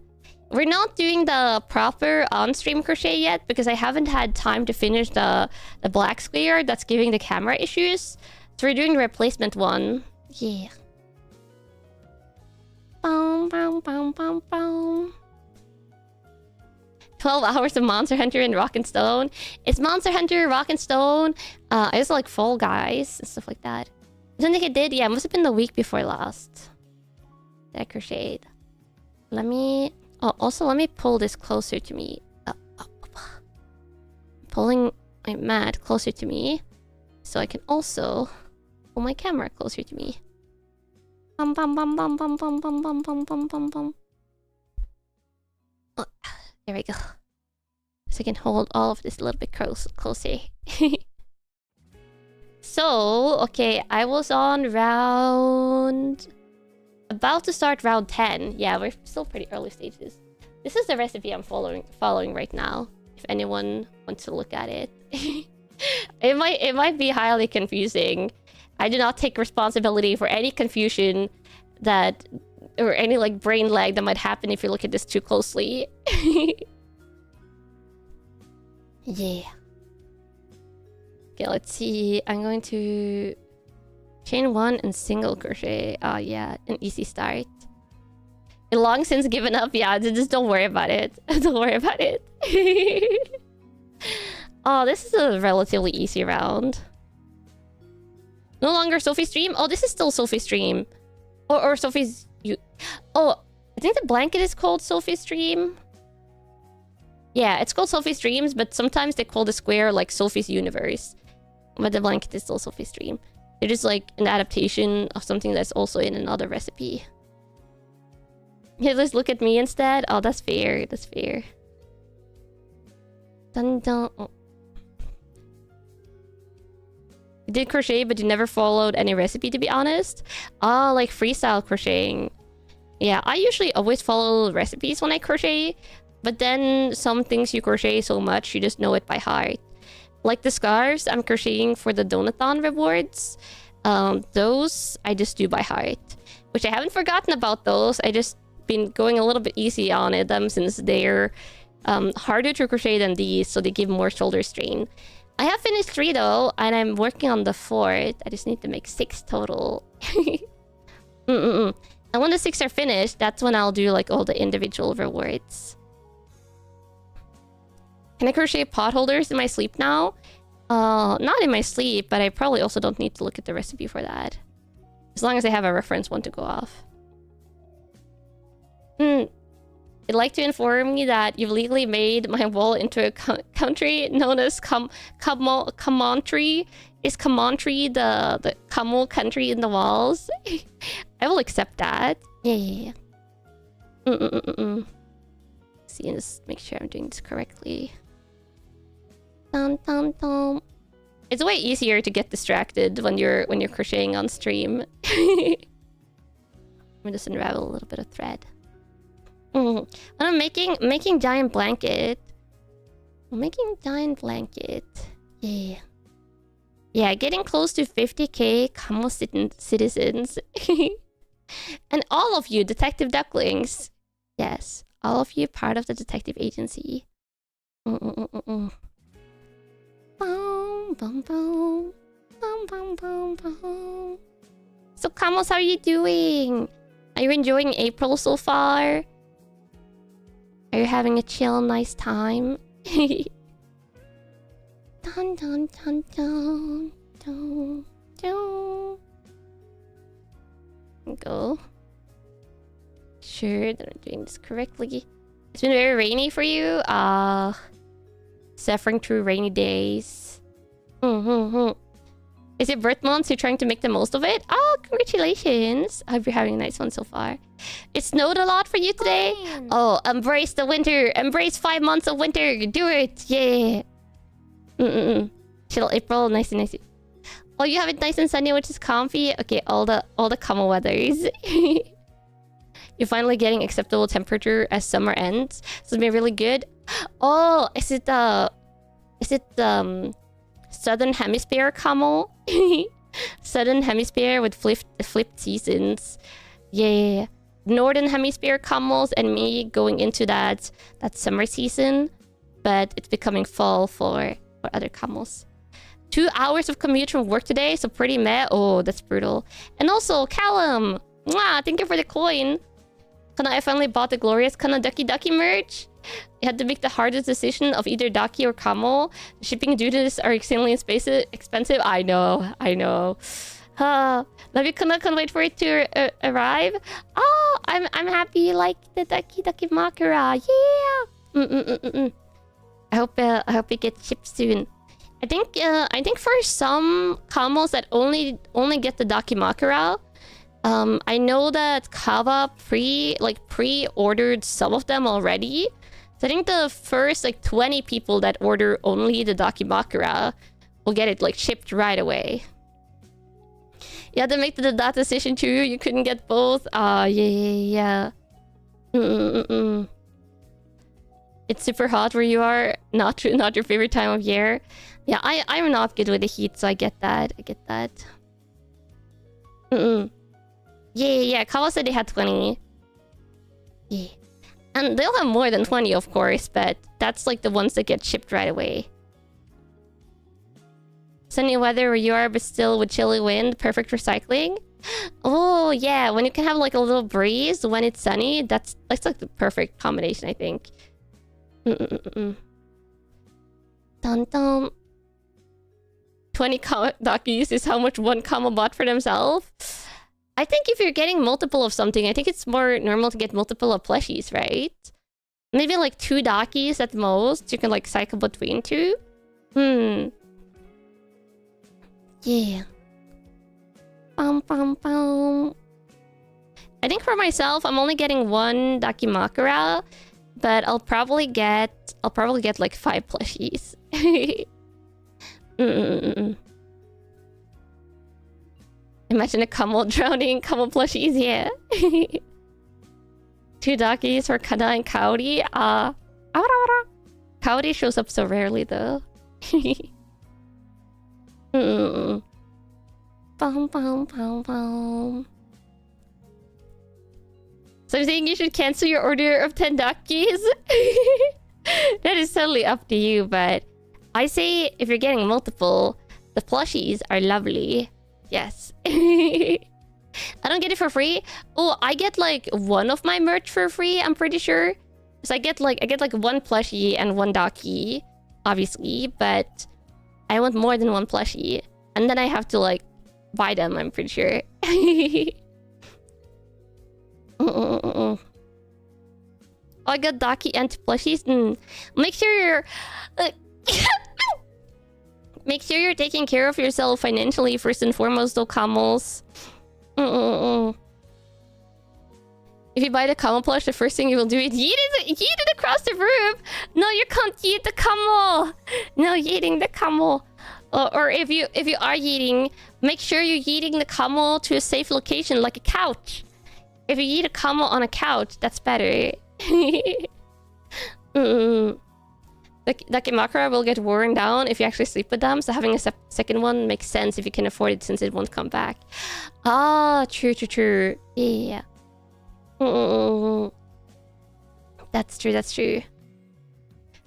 We're not doing the proper on-stream crochet yet because I haven't had time to finish the black square that's giving the camera issues. So we're doing the replacement one. Yeah. Boom, boom, boom, boom, boom. 12 hours of Monster Hunter and Rock and Stone. It's Monster Hunter, Rock and Stone. I also like Fall Guys and stuff like that. I don't think it did. Yeah, it must have been the week before last that I crocheted. Let me... Oh, also, let me pull this closer to me. Pulling my mat closer to me, so I can also pull my camera closer to me. Bum bum bum bum bum bum bum bum bum bum bum bum. Oh, there we go. So I can hold all of this a little bit closer. So, okay, I was on round... About to start round 10. Yeah, we're still pretty early stages. This is the recipe I'm following right now. If anyone wants to look at it. It might be highly confusing. I do not take responsibility for any confusion that... Or any like brain lag that might happen if you look at this too closely. Yeah. Okay, let's see. I'm going to... Chain 1 and single crochet. Oh yeah, an easy start. Long since given up. Yeah, just don't worry about it. Don't worry about it. Oh, this is a relatively easy round. No longer Sophie stream? Oh, this is still Sophie stream. Or Sophie's... Oh, I think the blanket is called Sophie stream. Yeah, it's called Sophie streams, but sometimes they call the square like Sophie's universe. But the blanket is still Sophie stream. It is like an adaptation of something that's also in another recipe. Yeah, let's look at me instead. Oh, that's fair. That's fair. Dun dun. Oh. You did crochet, but you never followed any recipe, to be honest. Oh, like freestyle crocheting. Yeah, I usually always follow recipes when I crochet. But then some things you crochet so much, you just know it by heart. Like the scarves I'm crocheting for the Donathon rewards. Those I just do by heart. Which I haven't forgotten about those. I just been going a little bit easy on them since they're harder to crochet than these. So they give more shoulder strain. I have finished 3 though. And I'm working on the 4th. I just need to make 6 total. And when the 6 are finished, that's when I'll do like all the individual rewards. Can I crochet pot holders in my sleep now? Not in my sleep, but I probably also don't need to look at the recipe for that. As long as I have a reference one to go off. I'd like to inform you that you've legally made my wall into a country known as Commentry. Is Commentry the Camel country in the walls? I will accept that. Yeah. See, just make sure I'm doing this correctly. Dun, dun, dun. It's way easier to get distracted when you're crocheting on stream. Let me just unravel a little bit of thread. I'm making giant blanket. Yeah. Yeah, getting close to 50k Kamo citizens. And all of you detective ducklings. Yes, all of you part of the detective agency. Boom, boom, boom. Boom, boom, boom, boom. So, Kamos, how are you doing? Are you enjoying April so far? Are you having a chill, nice time? Dun, dun, dun, dun, dun, dun. Go. Sure that I'm doing this correctly. It's been very rainy for you. Suffering through rainy days. Is it birth month? So you're trying to make the most of it? Oh, congratulations. I hope you're having a nice one so far. It snowed a lot for you today? Fine. Oh, embrace the winter. Embrace 5 months of winter. Do it. Yeah. Chill April. Nice and nice. Oh, you have it nice and sunny, which is comfy. Okay, all the Kamo weathers. You're finally getting acceptable temperature as summer ends. So it's been really good. Oh, is it Southern Hemisphere Kamo? Southern Hemisphere with flipped seasons. Yeah. Northern Hemisphere Kamos and me going into that summer season. But it's becoming fall for other Kamos. 2 hours of commute from work today, so pretty meh. Oh, that's brutal. And also, Callum! Mwah, thank you for the coin. Kanna, I finally bought the glorious Kanna Ducky merch. I had to make the hardest decision of either Daki or Kamo. The shipping duties are extremely expensive. I know. Love you, Kanna. Can't wait for it to arrive. Oh, I'm happy you like the Ducky Makura. Yeah. I hope it gets shipped soon. I think for some Kamos that only get the Dakimakura, I know that Kava pre-ordered some of them already. So I think the first 20 people that order only the Dakimakura will get it shipped right away. You had to make that decision too. You couldn't get both. Yeah. It's super hot where you are. Not your favorite time of year. Yeah, I'm not good with the heat, so I get that. Yeah. Kawa said they had 20. Yeah. And they'll have more than 20, of course, but that's the ones that get shipped right away. Sunny weather where you are, but still with chilly wind. Perfect for cycling. Oh, yeah. When you can have a little breeze when it's sunny, that's the perfect combination, I think. Dun dun. 20 Dakis is how much one Kamo bought for themselves. I think if you're getting multiple of something, I think it's more normal to get multiple of plushies, right? Maybe 2 Dakis at most. You can cycle between 2. Yeah. Bum bum bum. I think for myself, I'm only getting 1 Dakimakura, but I'll probably get 5 plushies. Imagine a Kamo drowning Kamo plushies, yeah. 2 Dakis for Kanna and Kaori. Kaori shows up so rarely though. Bum bum bum bum. So I'm saying you should cancel your order of 10 Dakis. That is totally up to you, but I say if you're getting multiple, the plushies are lovely. Yes. And don't get it for free. Oh, I get like one of my merch for free, I'm pretty sure. So I get like one plushie and one docky, obviously, but I want more than one plushie. And then I have to like buy them, I'm pretty sure. Oh, I got docky and plushies. Make sure you're make sure you're taking care of yourself financially first and foremost, though, Camels. If you buy the camel plush, the first thing you will do is yeet it across the room. No, you can't yeet the camel. No yeeting the camel. Or if you are yeeting, make sure you're yeeting the camel to a safe location, like a couch. If you yeet a camel on a couch, that's better. The Kimakura will get worn down if you actually sleep with them, so having a second one makes sense if you can afford it, since it won't come back. Ah, true. Yeah. That's true.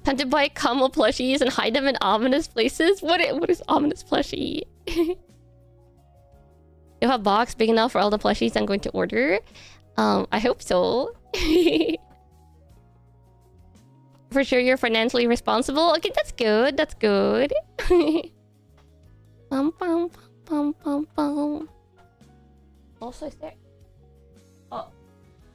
Time to buy camel plushies and hide them in ominous places? What is ominous plushie? You have a box big enough for all the plushies I'm going to order? I hope so. For sure you're financially responsible? Okay, that's good. Also, is there... Oh.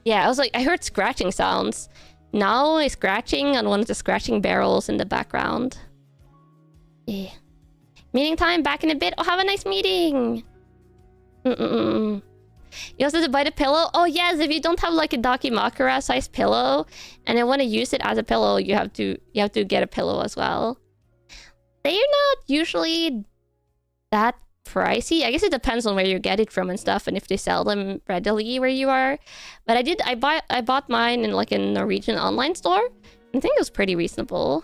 Yeah, I was like, I heard scratching sounds. Now is scratching on one of the scratching barrels in the background. Yeah. Meeting time, back in a bit. Oh, have a nice meeting. You also have to buy the pillow. Oh yes, if you don't have like a Dakimakura size pillow and I want to use it as a pillow, you have to get a pillow as well. They're not usually that pricey. I guess it depends on where you get it from and stuff, and if they sell them readily where you are. But I bought mine in like a Norwegian online store. I think it was pretty reasonable.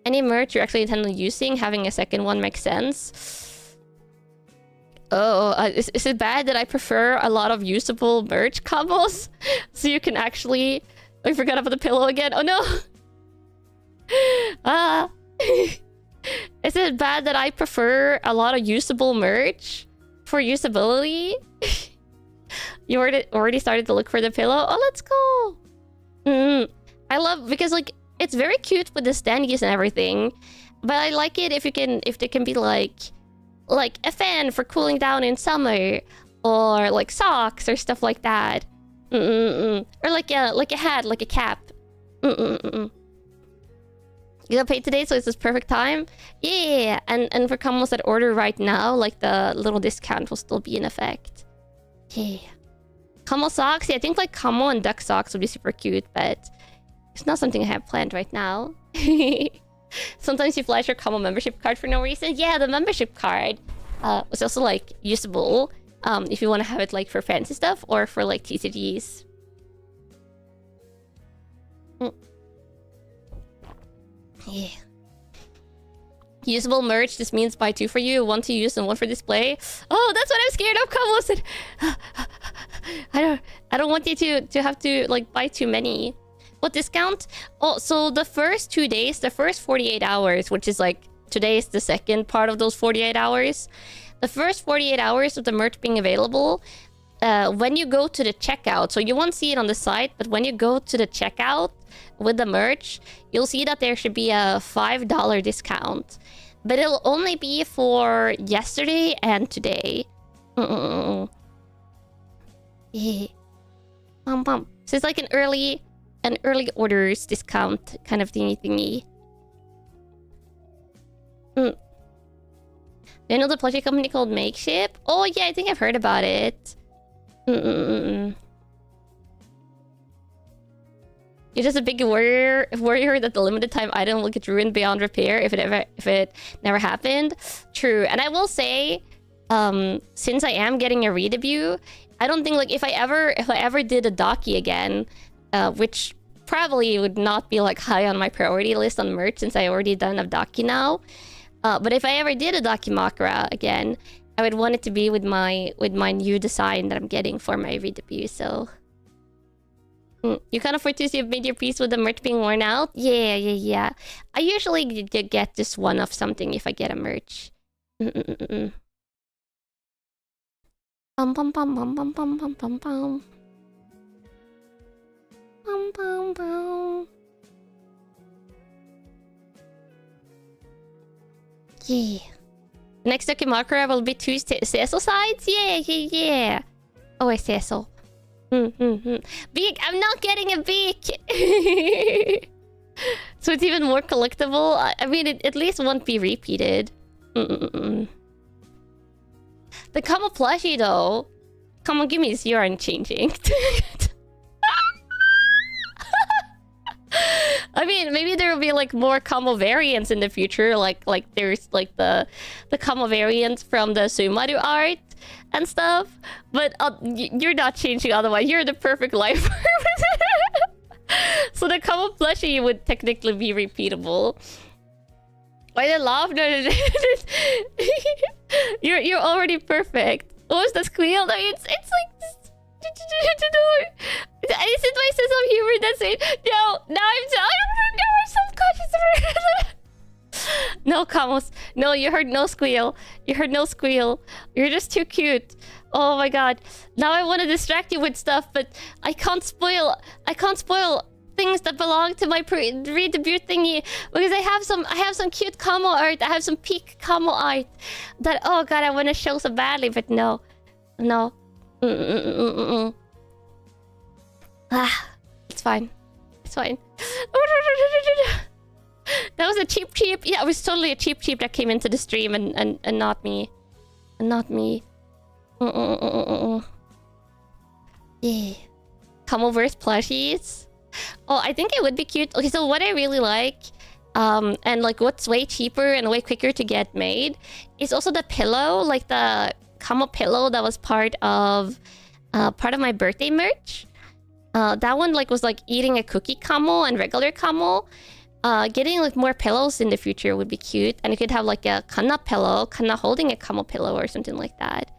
Any merch you're actually intending using, having a second one makes sense. Oh, is it bad that I prefer a lot of usable merch combos? So you can actually... I forgot about the pillow again. Oh no! Is it bad that I prefer a lot of usable merch for usability? You already started to look for the pillow? Oh, let's go! I love... Because like, it's very cute with the standees and everything. But I like it if they can be like a fan for cooling down in summer, or like socks or stuff like that. Or like a hat, like a cap. You got paid today, so it's this perfect time. Yeah, and for combos that order right now, like the little discount will still be in effect. Yeah, combo socks. Yeah, I think like combo and duck socks would be super cute, but it's not something I have planned right now. Sometimes you flash your combo membership card for no reason. Yeah, the membership card was also like usable if you want to have it like for fancy stuff or for like TCGs. Yeah. Usable merch just means buy two for you, one to use and one for display. Oh, that's what I'm scared of, Combo. I don't want you to have to like buy too many. What discount? Oh, so the first 2 days, the first 48 hours, which is like today is the second part of those 48 hours. The first 48 hours of the merch being available, when you go to the checkout, so you won't see it on the site, but when you go to the checkout with the merch, you'll see that there should be a $5 discount. But it'll only be for yesterday and today. Yeah. So it's like an early orders discount kind of thingy. You know the plushie company called Makeship? Oh yeah, I think I've heard about it. You're just a big worrier that the limited time item will get ruined beyond repair if it never happened. True, and I will say, since I am getting a re-debut, I don't think like if I ever did a Daki again, which probably would not be like high on my priority list on merch since I already done a Daki now. But if I ever did a Dakimakura again, I would want it to be with my new design that I'm getting for my re-debut, so... You can't afford to see you've made your peace with the merch being worn out? Yeah. I usually get just one of something if I get a merch. Bum bum bum bum bum bum bum bum bum. Bum bum bum. Yeah. Next Dokimakura will be 2 Cecil sides? Yeah. Oh, I Cecil. Beak! I'm not getting a beak! So it's even more collectible. I mean, it at least won't be repeated. The Kamo plushie, though. Come on, give me this yarn changing. I mean, maybe there will be like more Kamo variants in the future. Like there's like the Kamo variants from the Sumaru art and stuff. But you're not changing otherwise. You're the perfect life. So the Kamo plushie would technically be repeatable. Why the laugh? No. You're already perfect. What was the squeal? No, it's like this. Is it my sense of humor that's it? No, now I'm self-conscious. No, Kamos. No, you heard no squeal. You heard no squeal. You're just too cute. Oh my god. Now I want to distract you with stuff, but I can't spoil things that belong to my re-debut thingy because I have some cute Kamo art. I have some peak Kamo art that, oh god, I want to show so badly, but no. Ah, it's fine. That was a cheap. Yeah, it was totally a cheap that came into the stream and not me. Yeah. Kamoverse plushies. Oh, I think it would be cute. Okay, so what I really like, and like what's way cheaper and way quicker to get made, is also the pillow, like the Kamo pillow that was part of my birthday merch. That one like was like eating a cookie Kamo and regular Kamo. Getting like more pillows in the future would be cute, and you could have like a Kanna pillow, Kanna holding a Kamo pillow or something like that.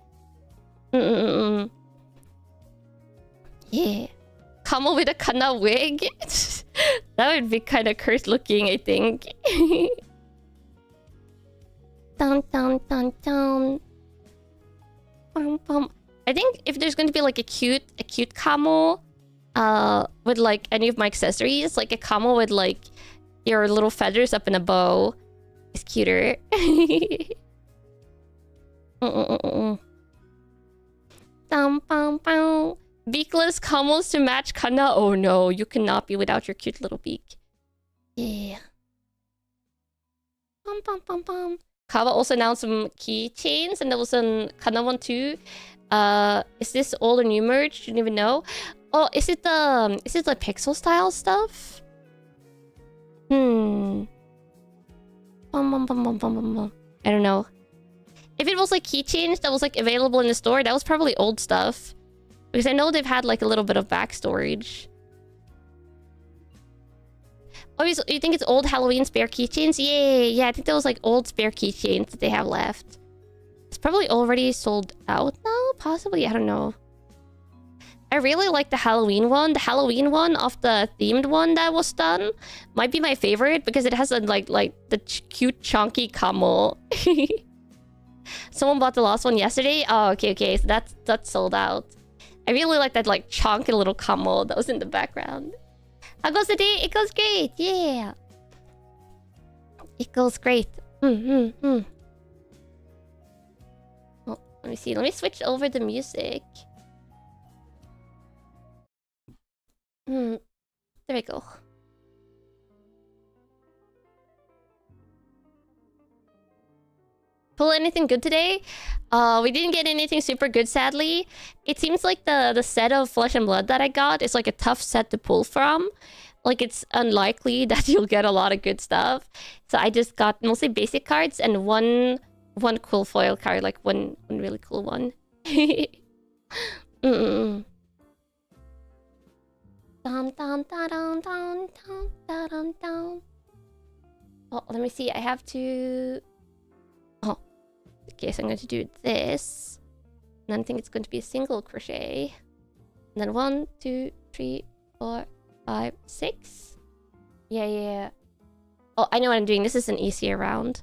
Yeah. Kamo with a Kanna wig? That would be kind of cursed looking, I think. Dun. I think if there's going to be like a cute Kamo with like any of my accessories, like a Kamo with like your little feathers up in a bow is cuter. Beakless Kamos to match Kanna. Oh no, you cannot be without your cute little beak. Yeah. Kawa also announced some keychains, and there was some Kanna one too. Is this old or new merch? Didn't even know. Oh, is it like pixel style stuff? I don't know. If it was like keychains that was like available in the store, that was probably old stuff. Because I know they've had like a little bit of back storage. Oh, you think it's old Halloween spare keychains? Yeah, I think there was like old spare keychains that they have left. It's probably already sold out now, possibly. I don't know. I really like the Halloween one. The Halloween one of the themed one that was done might be my favorite because it has a like the cute chunky Kamo. Someone bought the last one yesterday. Oh, okay. So that's sold out. I really like that like chunky little Kamo that was in the background. How goes the day? It goes great. Yeah. It goes great. Oh, let me see. Let me switch over the music. There we go. Pull anything good today? We didn't get anything super good, sadly. It seems like the set of Flesh and Blood that I got is like a tough set to pull from. Like it's unlikely that you'll get a lot of good stuff. So I just got mostly basic cards and one cool foil card, like one really cool one. Oh, let me see. I have to... Oh. Okay, so I'm going to do this. And then I think it's going to be a single crochet. And then 1, 2, 3, 4, 5, 6. Yeah. Oh, I know what I'm doing. This is an easier round.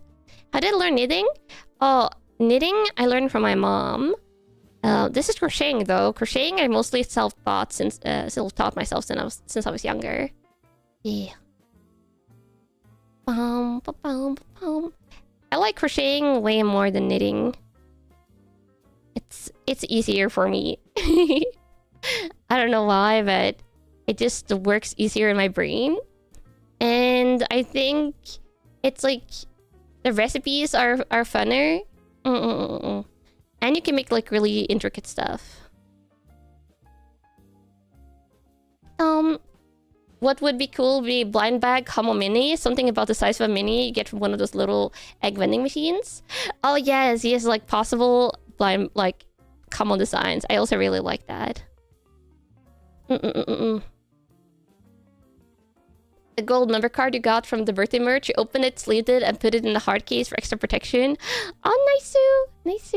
How did I learn knitting? Oh, knitting I learned from my mom. This is crocheting though. Crocheting I mostly self-taught self-taught myself since I was younger. Yeah. Bum, ba, bum, ba, bum. I like crocheting way more than knitting. It's easier for me. I don't know why, but it just works easier in my brain. And I think it's like the recipes are funner. And you can make like really intricate stuff. What would be cool would be blind bag combo mini. Something about the size of a mini you get from one of those little egg vending machines. Oh yes, like possible blind like combo designs. I also really like that. The gold number card you got from the birthday merch. You open it, sleeved it, and put it in the hard case for extra protection. Oh, nice.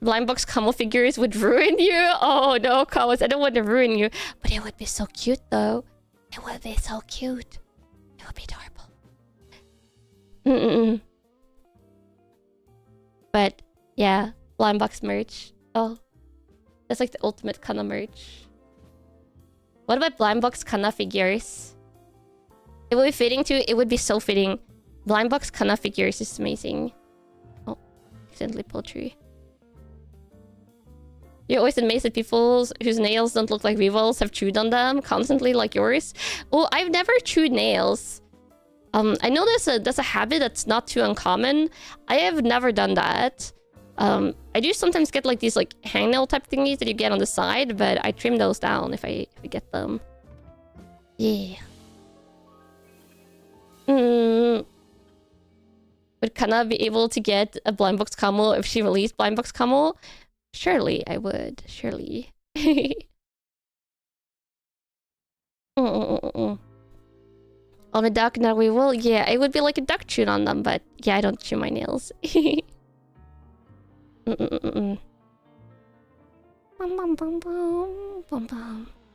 Blind box combo figures would ruin you. Oh no, Kawas, I don't want to ruin you. But it would be so cute though. It would be so cute. It would be adorable. But yeah, blind box merch. Oh, that's like the ultimate Kanna merch. What about blind box Kanna figures? It would be fitting too. It would be so fitting. Blind box Kanna figures is amazing. Oh, accidentally pulled tree. You're always amazed at people whose nails don't look like weevils have chewed on them constantly like yours. Oh, I've never chewed nails. I know that's a habit that's not too uncommon. I have never done that. I do sometimes get like these like hangnail type thingies that you get on the side, but I trim those down if I get them. Yeah. Would Kanna be able to get a blind box combo if she released blind box combo? Surely I would. Surely. On a duck, now we will. Yeah, it would be like a duck chewing on them, but yeah, I don't chew my nails. I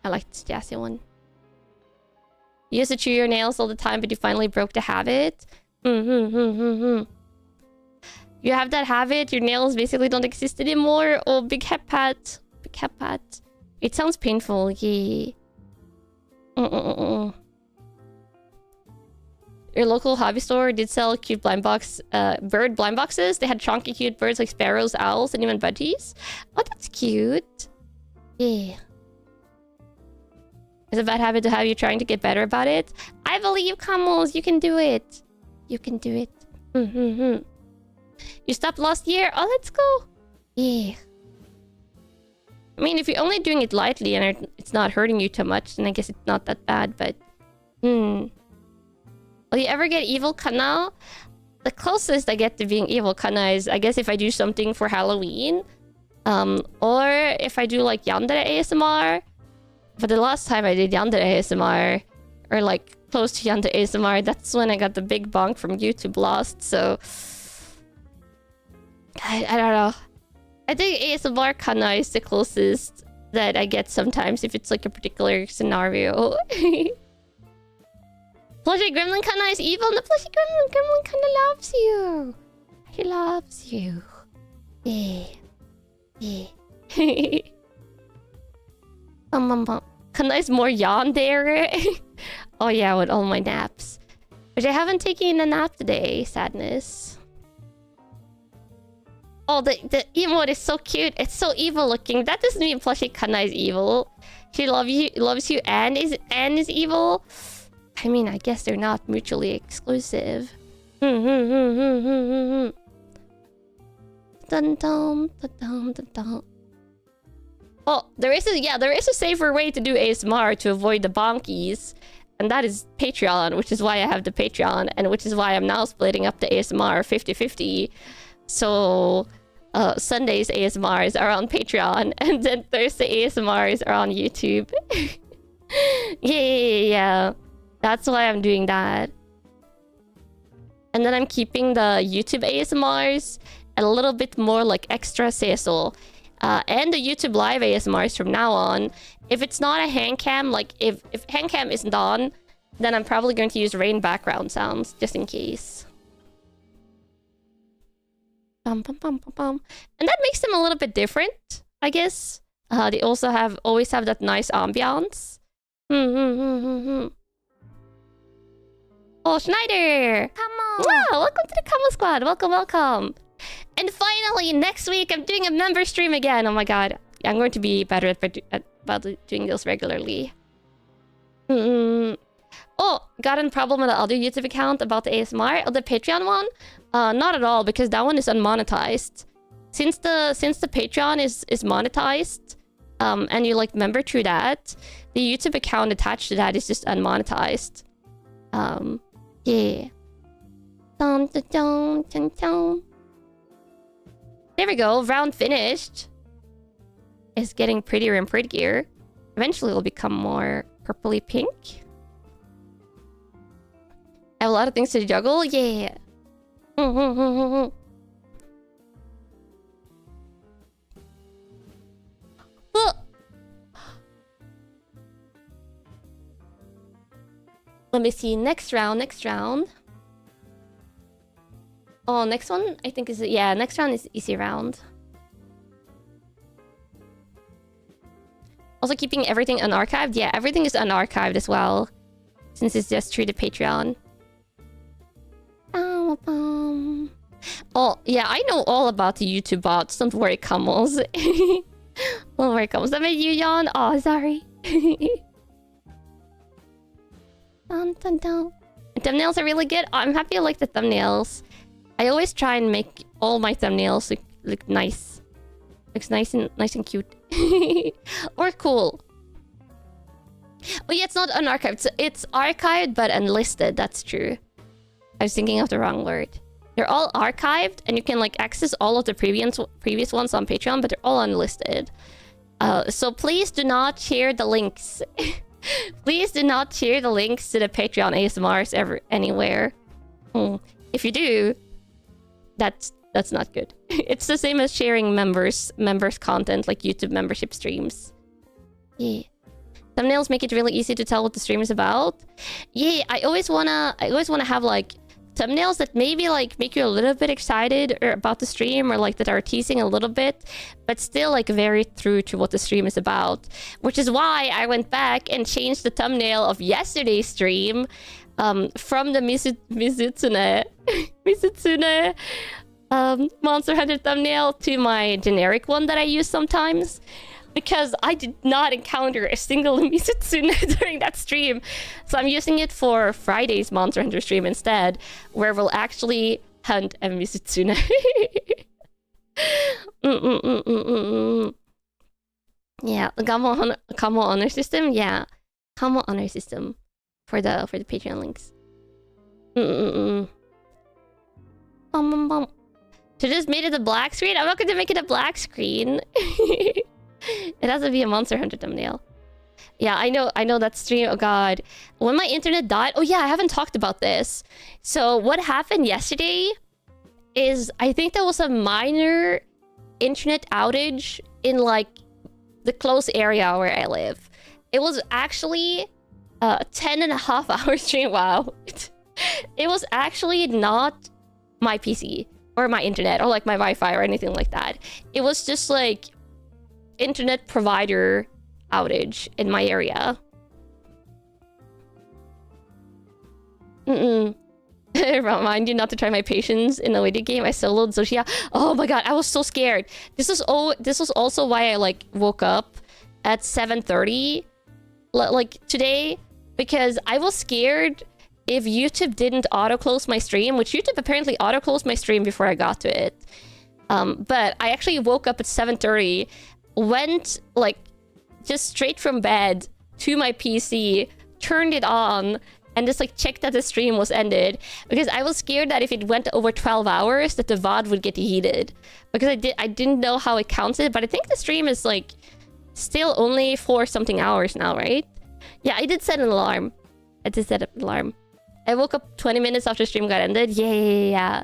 like this jazzy one. You used to chew your nails all the time, but you finally broke the habit. You have that habit, your nails basically don't exist anymore. Oh, big head pat. Big head pat. It sounds painful, yeah. Your local hobby store did sell cute blind box, bird blind boxes. They had chunky cute birds like sparrows, owls, and even budgies. Oh, that's cute. Yeah. It's a bad habit to have. You trying to get better about it. I believe, Camels, you can do it. You can do it. You stopped last year? Oh, let's go. Yeah. I mean, if you're only doing it lightly and it's not hurting you too much, then I guess it's not that bad, but... Will you ever get evil Kanna? The closest I get to being evil Kanna is, I guess, if I do something for Halloween. Or if I do, like, Yandere ASMR. But the last time I did Yandere ASMR, or, like, close to Yandere ASMR, that's when I got the big bonk from YouTube Lost, so... I don't know. I think ASMR Kanna is the closest that I get sometimes if it's like a particular scenario. Plushie Gremlin Kanna is evil. The Plushie Gremlin Kanna loves you. He loves you. Yeah. Kanna is more yandere. Oh yeah, with all my naps. But I haven't taken a nap today. Sadness. Oh, the emote is so cute. It's so evil looking. That doesn't mean Plushie Kanna is evil. She loves you and is evil. I mean, I guess they're not mutually exclusive. Dun dun dun dun dun. Well, there is a safer way to do ASMR to avoid the bonkies. And that is Patreon, which is why I have the Patreon, and which is why I'm now splitting up the ASMR 50-50. So, Sundays ASMRs are on Patreon, and then Thursday ASMRs are on YouTube. Yeah. That's why I'm doing that. And then I'm keeping the YouTube ASMRs a little bit more like extra saisal. And the YouTube live ASMRs from now on. If it's not a HANDCAM, like if HANDCAM isn't on, then I'm probably going to use rain background sounds just in case. Bum, bum, bum, bum, bum. And that makes them a little bit different, I guess. They also always have that nice ambiance. Oh, Schneider! Come on. Wow, welcome to the Kamo Squad. Welcome, welcome. And finally, next week, I'm doing a member stream again. Oh my god. I'm going to be better about doing those regularly. Oh, got a problem with the other YouTube account about the ASMR. Oh, the Patreon one? Not at all, because that one is unmonetized. Since the Patreon is monetized, and you like member through that, the YouTube account attached to that is just unmonetized. Yeah. Dun, dun, dun, dun, dun. There we go. Round finished. It's getting prettier and prettier. Eventually, it'll become more purpley pink. I have a lot of things to juggle. Yeah. Let me see. Next round. Oh, next one I think is... Yeah, next round is easy round. Also keeping everything unarchived. Yeah, everything is unarchived as well. Since it's just through the Patreon. Oh, yeah, I know all about the YouTube bots. Don't worry, Camels. Don't worry, Camels. That made you yawn? Oh, sorry. Dun, dun, dun. The thumbnails are really good. Oh, I'm happy I like the thumbnails. I always try and make all my thumbnails look nice. Looks nice and cute. Or cool. Oh yeah, it's not unarchived. So it's archived but unlisted. That's true. I was thinking of the wrong word. They're all archived and you can like access all of the previous ones on Patreon, but they're all unlisted. So please do not share the links. Please do not share the links to the Patreon ASMRs anywhere. If you do, that's not good. It's the same as sharing members content like YouTube membership streams. Yeah. Thumbnails make it really easy to tell what the stream is about. Yeah, I always wanna have like thumbnails that maybe like make you a little bit excited or about the stream, or like that are teasing a little bit, but still like very true to what the stream is about. Which is why I went back and changed the thumbnail of yesterday's stream from the Mizutsune Monster Hunter thumbnail to my generic one that I use sometimes. Because I did not encounter a single Mizutsune during that stream. So I'm using it for Friday's Monster Hunter stream instead, where we'll actually hunt a Mizutsune. Yeah, the Kamo honor system. Yeah, Kamo honor system for the Patreon links. So just made it a black screen. I'm not going to make it a black screen. It has to be a Monster Hunter thumbnail. Yeah, I know that stream. Oh god. When my internet died... Oh yeah, I haven't talked about this. So what happened yesterday is I think there was a minor internet outage in like the close area where I live. It was actually a 10.5-hour stream. Wow. It was actually not my PC or my internet or like my Wi-Fi or anything like that. It was just like internet provider outage in my area. Remind you not to try my patience in a waiting game. I soloed Zoshia. Oh my god, I was so scared. This was also why I like woke up at 7:30 like today, because I was scared if YouTube didn't auto-close my stream, which YouTube apparently auto-closed my stream before I got to it. But I actually woke up at 7:30, went like just straight from bed to my PC, turned it on, and just like checked that the stream was ended, because I was scared that if it went over 12 hours that the VOD would get heated, because I didn't know how it counted. But I think the stream is like still only 4 something hours now, right? Yeah, I did set an alarm. I woke up 20 minutes after the stream got ended. Yeah.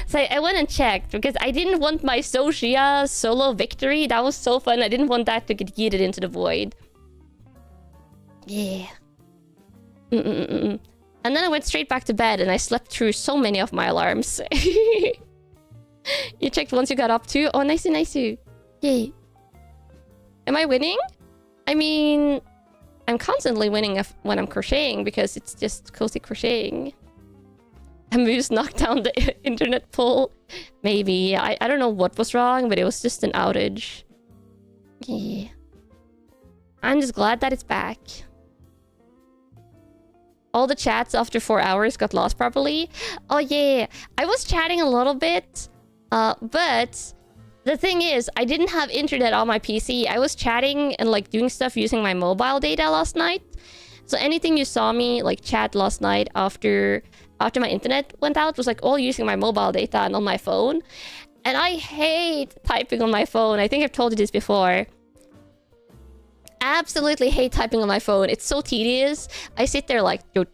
So I went and checked because I didn't want my Soshia solo victory. That was so fun. I didn't want that to get yeeted into the void. Yeah. And then I went straight back to bed and I slept through so many of my alarms. You checked once you got up to? Oh, nice, nice. Yay. Am I winning? I mean, I'm constantly winning when I'm crocheting because it's just cozy crocheting. A moose knocked down the internet pole. Maybe. I don't know what was wrong, but it was just an outage. Yeah. I'm just glad that it's back. All the chats after 4 hours got lost properly. Oh yeah, I was chatting a little bit, but the thing is, I didn't have internet on my PC. I was chatting and like doing stuff using my mobile data last night. So anything you saw me like chat last night after my internet went out was like all using my mobile data and on my phone. And I hate typing on my phone. I think I've told you this before. Absolutely hate typing on my phone. It's so tedious. I sit there like I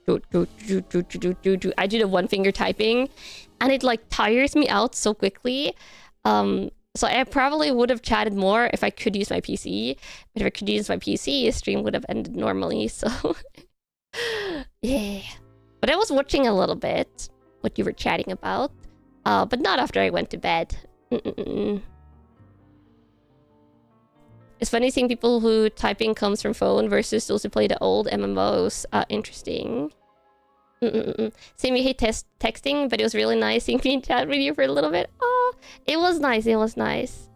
do the one finger typing and it like tires me out so quickly. So I probably would have chatted more if I could use my PC. But if I could use my PC, the stream would have ended normally. So yeah. But I was watching a little bit what you were chatting about. But not after I went to bed. It's funny seeing people who typing comes from phone versus those who play the old MMOs. Interesting. Same, you hate texting, but it was really nice seeing me chat with you for a little bit. Oh, it was nice. It was nice.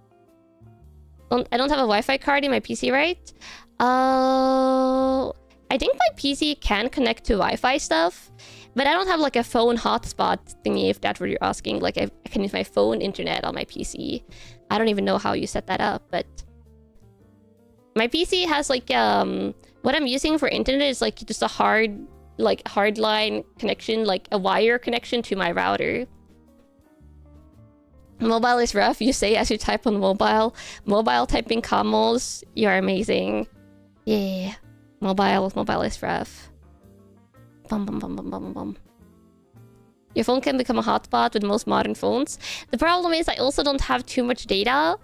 I don't have a Wi-Fi card in my PC, right? I think my PC can connect to Wi-Fi stuff, but I don't have like a phone hotspot thingy, if that's what you're asking. Like I can use my phone internet on my PC. I don't even know how you set that up, but my PC has like what I'm using for internet is like just a hard line connection, like a wire connection to my router. Mobile is rough, you say as you type on mobile. Mobile typing combos, you're amazing. Yeah. Mobile is rough. Bum bum bum bum bum bum. Your phone can become a hotspot with most modern phones. The problem is I also don't have too much data.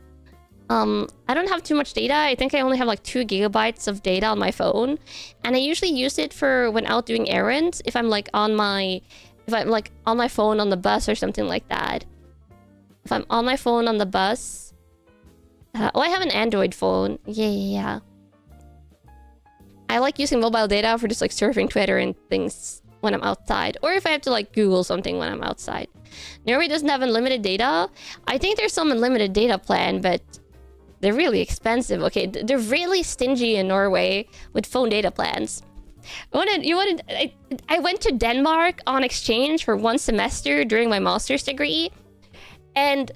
I don't have too much data. I think I only have like 2 gigabytes of data on my phone. And I usually use it for when out doing errands. If I'm like on my phone on the bus or something like that. If I'm on my phone on the bus. Oh, I have an Android phone. Yeah. I like using mobile data for just like surfing Twitter and things when I'm outside. Or if I have to like Google something when I'm outside. Norway doesn't have unlimited data. I think there's some unlimited data plan, but they're really expensive. Okay, they're really stingy in Norway with phone data plans. I went to Denmark on exchange for 1 semester during my master's degree, and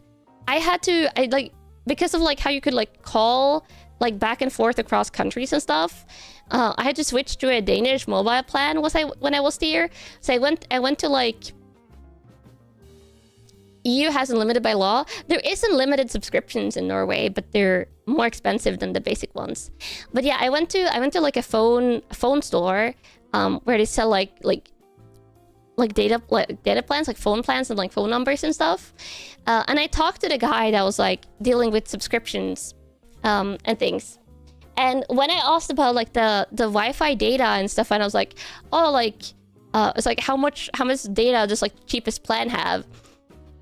because of like how you could like call like back and forth across countries and stuff. I had to switch to a Danish mobile plan when I was there. So I went to like EU has unlimited by law. There is unlimited subscriptions in Norway, but they're more expensive than the basic ones. But yeah, I went to like a phone store where they sell like data plans, like phone plans and like phone numbers and stuff. And I talked to the guy that was like dealing with subscriptions and things. And when I asked about like the Wi-Fi data and stuff, and I was like, oh, like it's like how much data does like the cheapest plan have?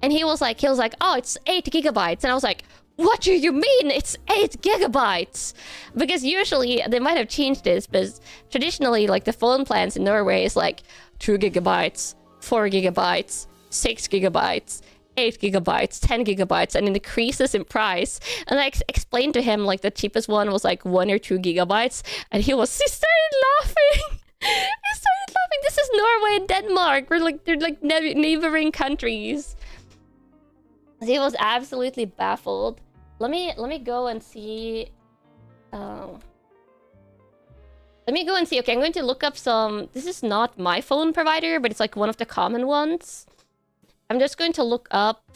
And he was like, oh, it's 8 gigabytes. And I was like, what do you mean it's 8 gigabytes? Because usually, they might have changed this, but traditionally, like the phone plans in Norway is like 2 gigabytes, 4 gigabytes, 6 gigabytes, 8 gigabytes, 10 gigabytes, and it increases in price. And I explained to him like the cheapest one was like 1 or 2 gigabytes. And he started laughing. He started laughing. This is Norway and Denmark. They're like neighboring countries. He was absolutely baffled. Let me go and see. Let me go and see. Okay, I'm going to look up some. This is not my phone provider, but it's like one of the common ones. I'm just going to look up.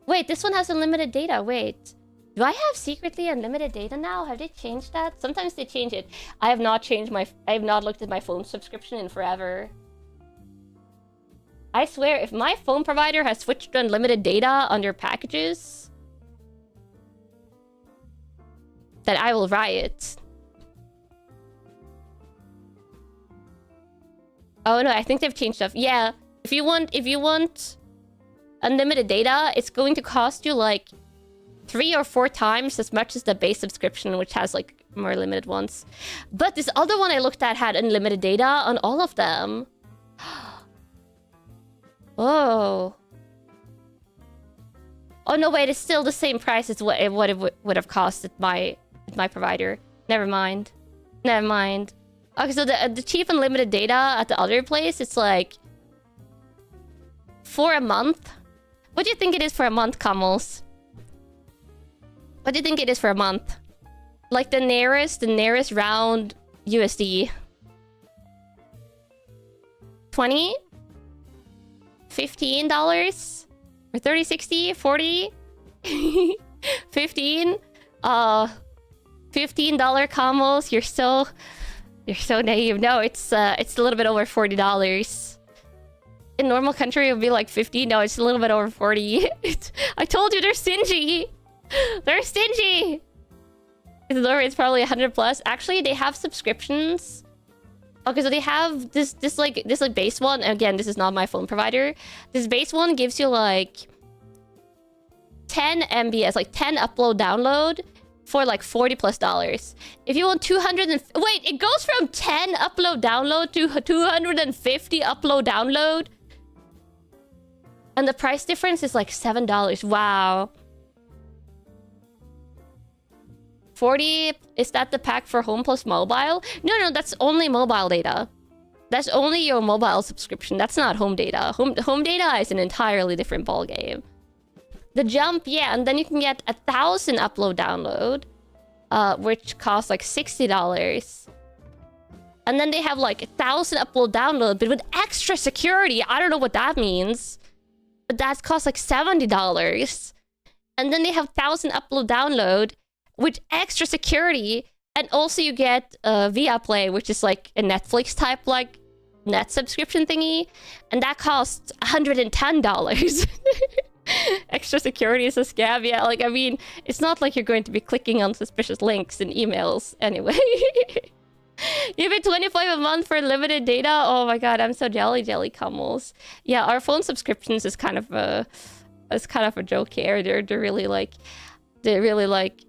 Wait, this one has unlimited data. Wait, do I have secretly unlimited data now? Have they changed that? Sometimes they change it. I have not looked at my phone subscription in forever. I swear, if my phone provider has switched to unlimited data under packages, then I will riot. Oh no, I think they've changed stuff. Yeah, If you want unlimited data, it's going to cost you like 3 or 4 times as much as the base subscription, which has like more limited ones. But this other one I looked at had unlimited data on all of them. Oh. Oh no, wait, it's still the same price as what it would have cost at my provider. Never mind. Never mind. Okay, so the cheap unlimited data at the other place, it's like for a month. What do you think it is for a month, Camels? What do you think it is for a month? Like the nearest round USD. 20? $15? Or 30, 60, 40? 15? $15 Camels. You're so naive. No, it's a little bit over $40. In normal country, it would be like 50. No, it's a little bit over 40. I told you they're stingy. They're stingy. It's probably 100 plus. Actually, they have subscriptions. Okay, so they have this base one. Again, this is not my phone provider. This base one gives you like 10 MBs, like 10 upload download for like $40 plus. If you want 200 and wait, it goes from 10 upload download to 250 upload download. And the price difference is like $7. Wow. 40, is that the pack for home plus mobile? No, that's only mobile data. That's only your mobile subscription. That's not home data. Home data is an entirely different ballgame. The jump, yeah, and then you can get 1,000 upload download, which costs like $60. And then they have like 1,000 upload download, but with extra security. I don't know what that means. But that costs like $70. And then they have 1,000 upload download with extra security. And also you get Via Play, which is like a Netflix type like net subscription thingy. And that costs $110. Extra security is a scam. Yeah, like, I mean, it's not like you're going to be clicking on suspicious links in emails anyway. You pay $25 a month for limited data? Oh my god, I'm so jelly Camels. Yeah, our phone subscriptions is kind of a joke here. They're really like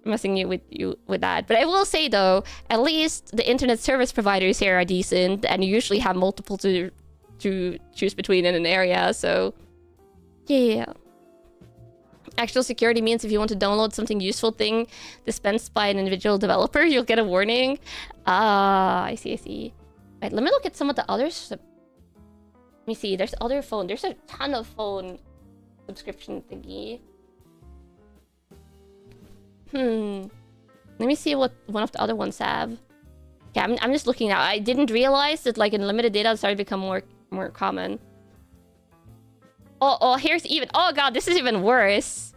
messing you with that. But I will say though, at least the internet service providers here are decent, and you usually have multiple to choose between in an area. So yeah. Actual security means if you want to download something useful thing dispensed by an individual developer, you'll get a warning. Ah, I see. Right, let me look at some of the others. Let me see. There's other phone. There's a ton of phone subscription thingy. Let me see what one of the other ones have. Yeah, I'm just looking now. I didn't realize that like unlimited data started to become more common. Oh, here's even... Oh god, this is even worse.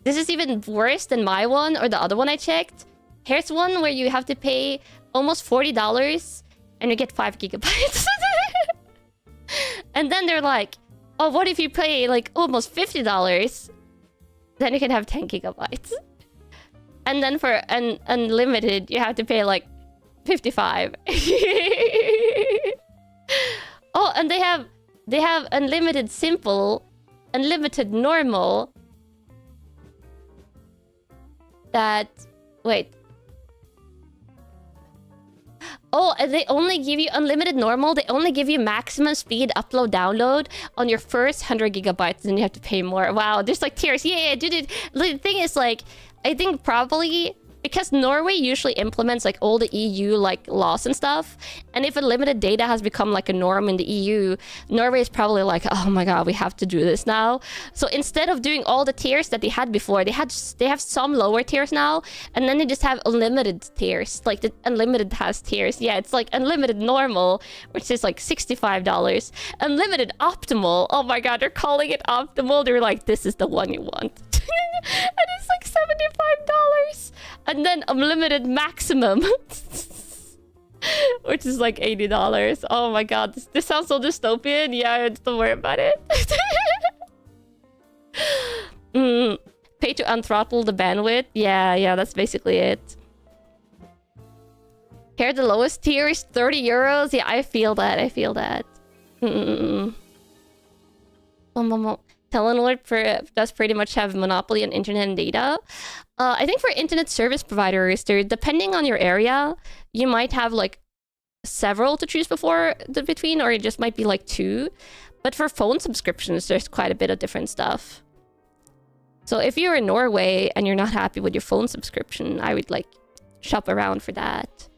This is even worse than my one or the other one I checked. Here's one where you have to pay almost $40 and you get 5 gigabytes. And then they're like, oh, what if you pay like almost $50? Then you can have 10 gigabytes. And then for unlimited, you have to pay like 55. Oh, and they have unlimited simple, unlimited normal. That... Wait. Oh, and they only give you unlimited normal. They only give you maximum speed upload download on your first 100 gigabytes, and you have to pay more. Wow, there's like tiers. Yeah, dude. The thing is, like, I think probably... Because Norway usually implements like all the EU like laws and stuff, and if unlimited data has become like a norm in the EU, Norway is probably like, oh my god, we have to do this now. So instead of doing all the tiers that they had before, they have some lower tiers now, and then they just have unlimited tiers. Like the unlimited has tiers. Yeah, it's like unlimited normal, which is like $65. Unlimited optimal. Oh my god, they're calling it optimal. They're like, this is the one you want. And it's like $75. And then unlimited maximum, which is like $80. Oh my god, this sounds so dystopian. Yeah, don't worry about it. Pay to unthrottle the bandwidth. Yeah, that's basically it. Here, the lowest tier is €30. Yeah, I feel that. Telenor does pretty much have monopoly on internet and data. I think for internet service providers, depending on your area, you might have like several to choose between, or it just might be like 2. But for phone subscriptions, there's quite a bit of different stuff. So if you're in Norway and you're not happy with your phone subscription, I would like shop around for that.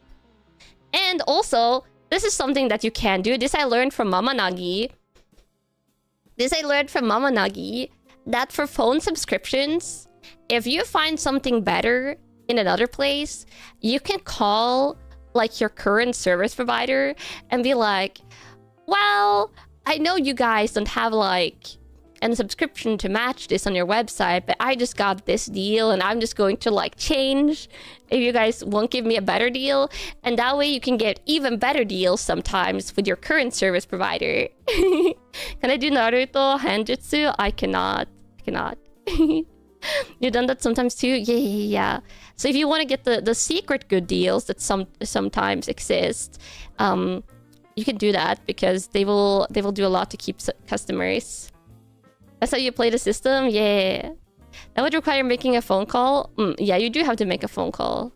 And also, this is something that you can do. This I learned from Mama Nagi. That for phone subscriptions, if you find something better in another place, you can call like your current service provider and be like, well, I know you guys don't have like a subscription to match this on your website, but I just got this deal and I'm just going to like change if you guys won't give me a better deal. And that way you can get even better deals sometimes with your current service provider. Can I do Naruto Hanjutsu? I cannot. You've done that sometimes too? Yeah. So if you want to get the secret good deals that sometimes exist, you can do that because they will do a lot to keep customers. That's how you play the system? Yeah. That would require making a phone call. Yeah, you do have to make a phone call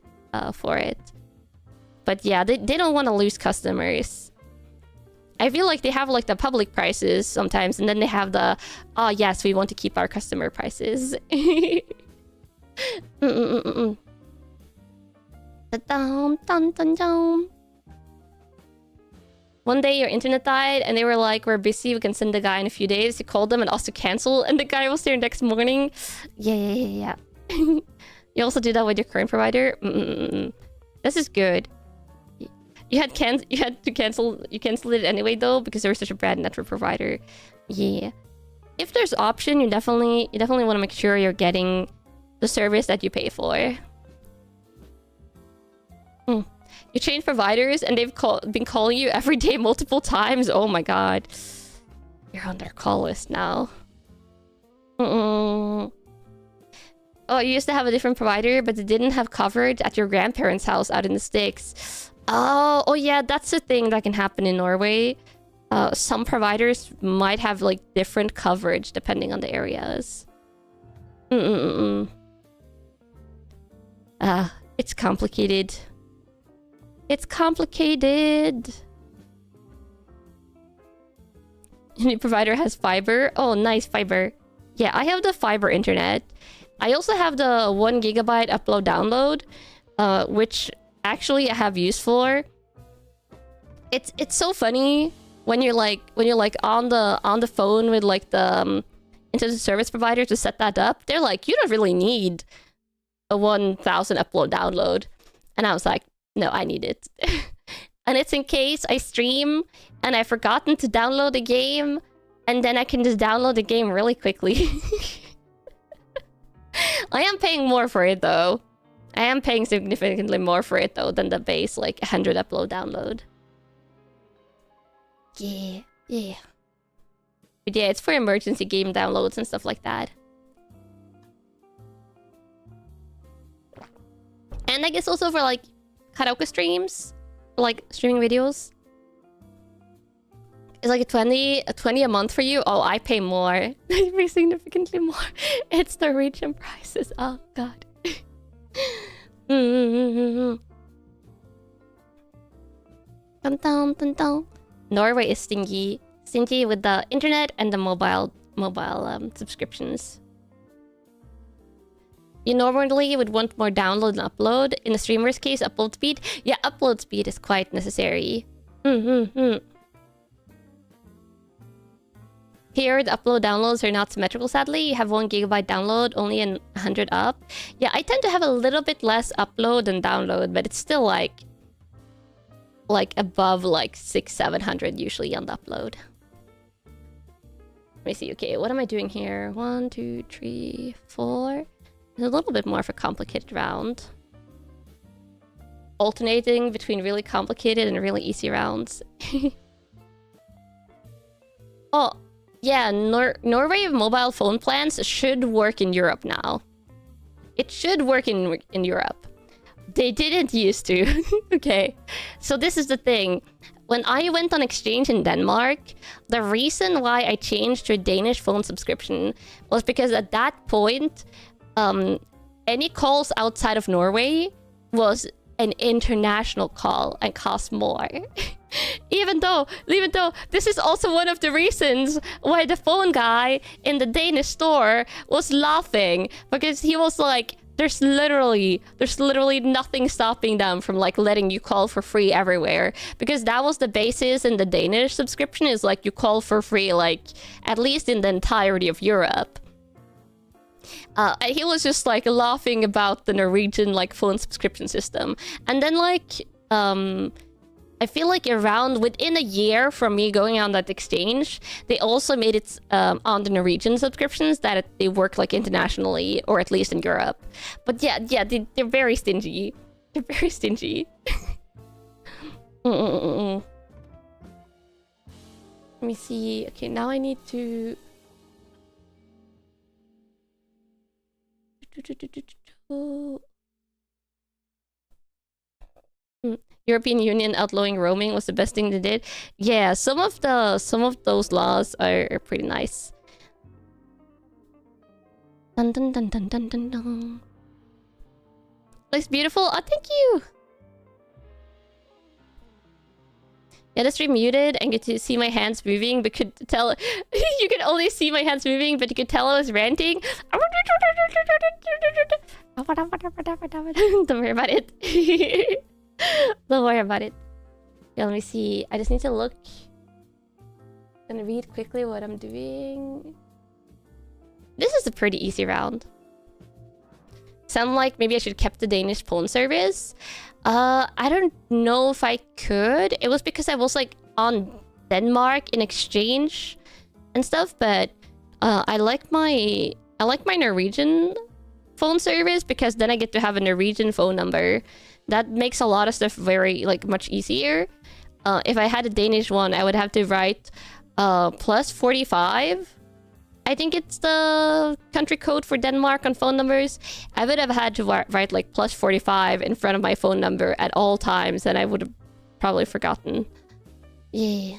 for it. But yeah, they don't want to lose customers. I feel like they have like the public prices sometimes, and then they have the, oh yes, we want to keep our customer prices. One day your internet died and they were like, we're busy, we can send the guy in a few days. You called them and also cancel, and the guy was there next morning. Yeah. You also do that with your current provider? This is good. You had to cancel. You canceled it anyway though because they were such a bad network provider. Yeah. If there's option, you definitely want to make sure you're getting the service that you pay for. You change providers and they've been calling you every day multiple times. Oh my god. You're on their call list now. Oh, you used to have a different provider, but they didn't have coverage at your grandparents' house out in the sticks. Oh yeah, that's the thing that can happen in Norway. Some providers might have like different coverage depending on the areas. It's complicated. It's complicated. Any provider has fiber. Oh, nice fiber. Yeah, I have the fiber internet. I also have the 1 GB upload download, which actually I have use for. It's so funny when you're like on the phone with like the internet service provider to set that up. They're like, you don't really need a 1000 upload download, and I was like, no, I need it. And it's in case I stream and I've forgotten to download the game, and then I can just download the game really quickly. I am paying more for it though. I am paying significantly more for it though than the base like 100 upload download. Yeah. But yeah, it's for emergency game downloads and stuff like that. And I guess also for like karaoke streams, like streaming videos. It's like a 20 a month for you. Oh, I pay more. I pay significantly more. It's Norwegian prices. Oh god. Norway is stingy with the internet and the mobile subscriptions. You normally would want more download and upload. In a streamer's case, upload speed. Yeah, upload speed is quite necessary. Here, the upload downloads are not symmetrical, sadly. You have 1 GB download, only 100 up. Yeah, I tend to have a little bit less upload than download, but it's still like above like 600-700 usually on the upload. Let me see. Okay, what am I doing here? 1, 2, 3, 4. It's a little bit more of a complicated round. Alternating between really complicated and really easy rounds. Oh, yeah, Norway mobile phone plans should work in Europe now. It should work in Europe. They didn't used to. Okay, so this is the thing. when I went on exchange in Denmark, the reason why I changed to a Danish phone subscription was because at that point, any calls outside of Norway was an international call and cost more. even though this is also one of the reasons why the phone guy in the Danish store was laughing, because he was like, there's literally nothing stopping them from like letting you call for free everywhere, because that was the basis in the Danish subscription, is like you call for free like at least in the entirety of Europe. And he was just like laughing about the Norwegian like phone subscription system. And then like I feel like around within a year from me going on that exchange, they also made it on the Norwegian subscriptions that they work like internationally, or at least in Europe. But yeah, they're very stingy. They're very stingy. Let me see. Okay, now I need to... European Union outlawing roaming was the best thing they did. Yeah, some of those laws are pretty nice. Dun dun dun dun dun dun dun. Looks beautiful. Oh, thank you. Yeah, the stream muted and get to see my hands moving, but could tell you could only see my hands moving, but you could tell I was ranting. Don't worry about it. Don't worry about it. Yeah, let me see. I just need to look. I'm gonna read quickly what I'm doing. This is a pretty easy round. Sound like maybe I should have kept the Danish phone service. I don't know if I could. It was because I was like on Denmark in exchange and stuff, but I like my Norwegian phone service, because then I get to have a Norwegian phone number. That makes a lot of stuff very like much easier. If I had a Danish one, I would have to write plus 45. I think it's the country code for Denmark on phone numbers. I would have had to write like plus 45 in front of my phone number at all times, and I would have probably forgotten. Yeah.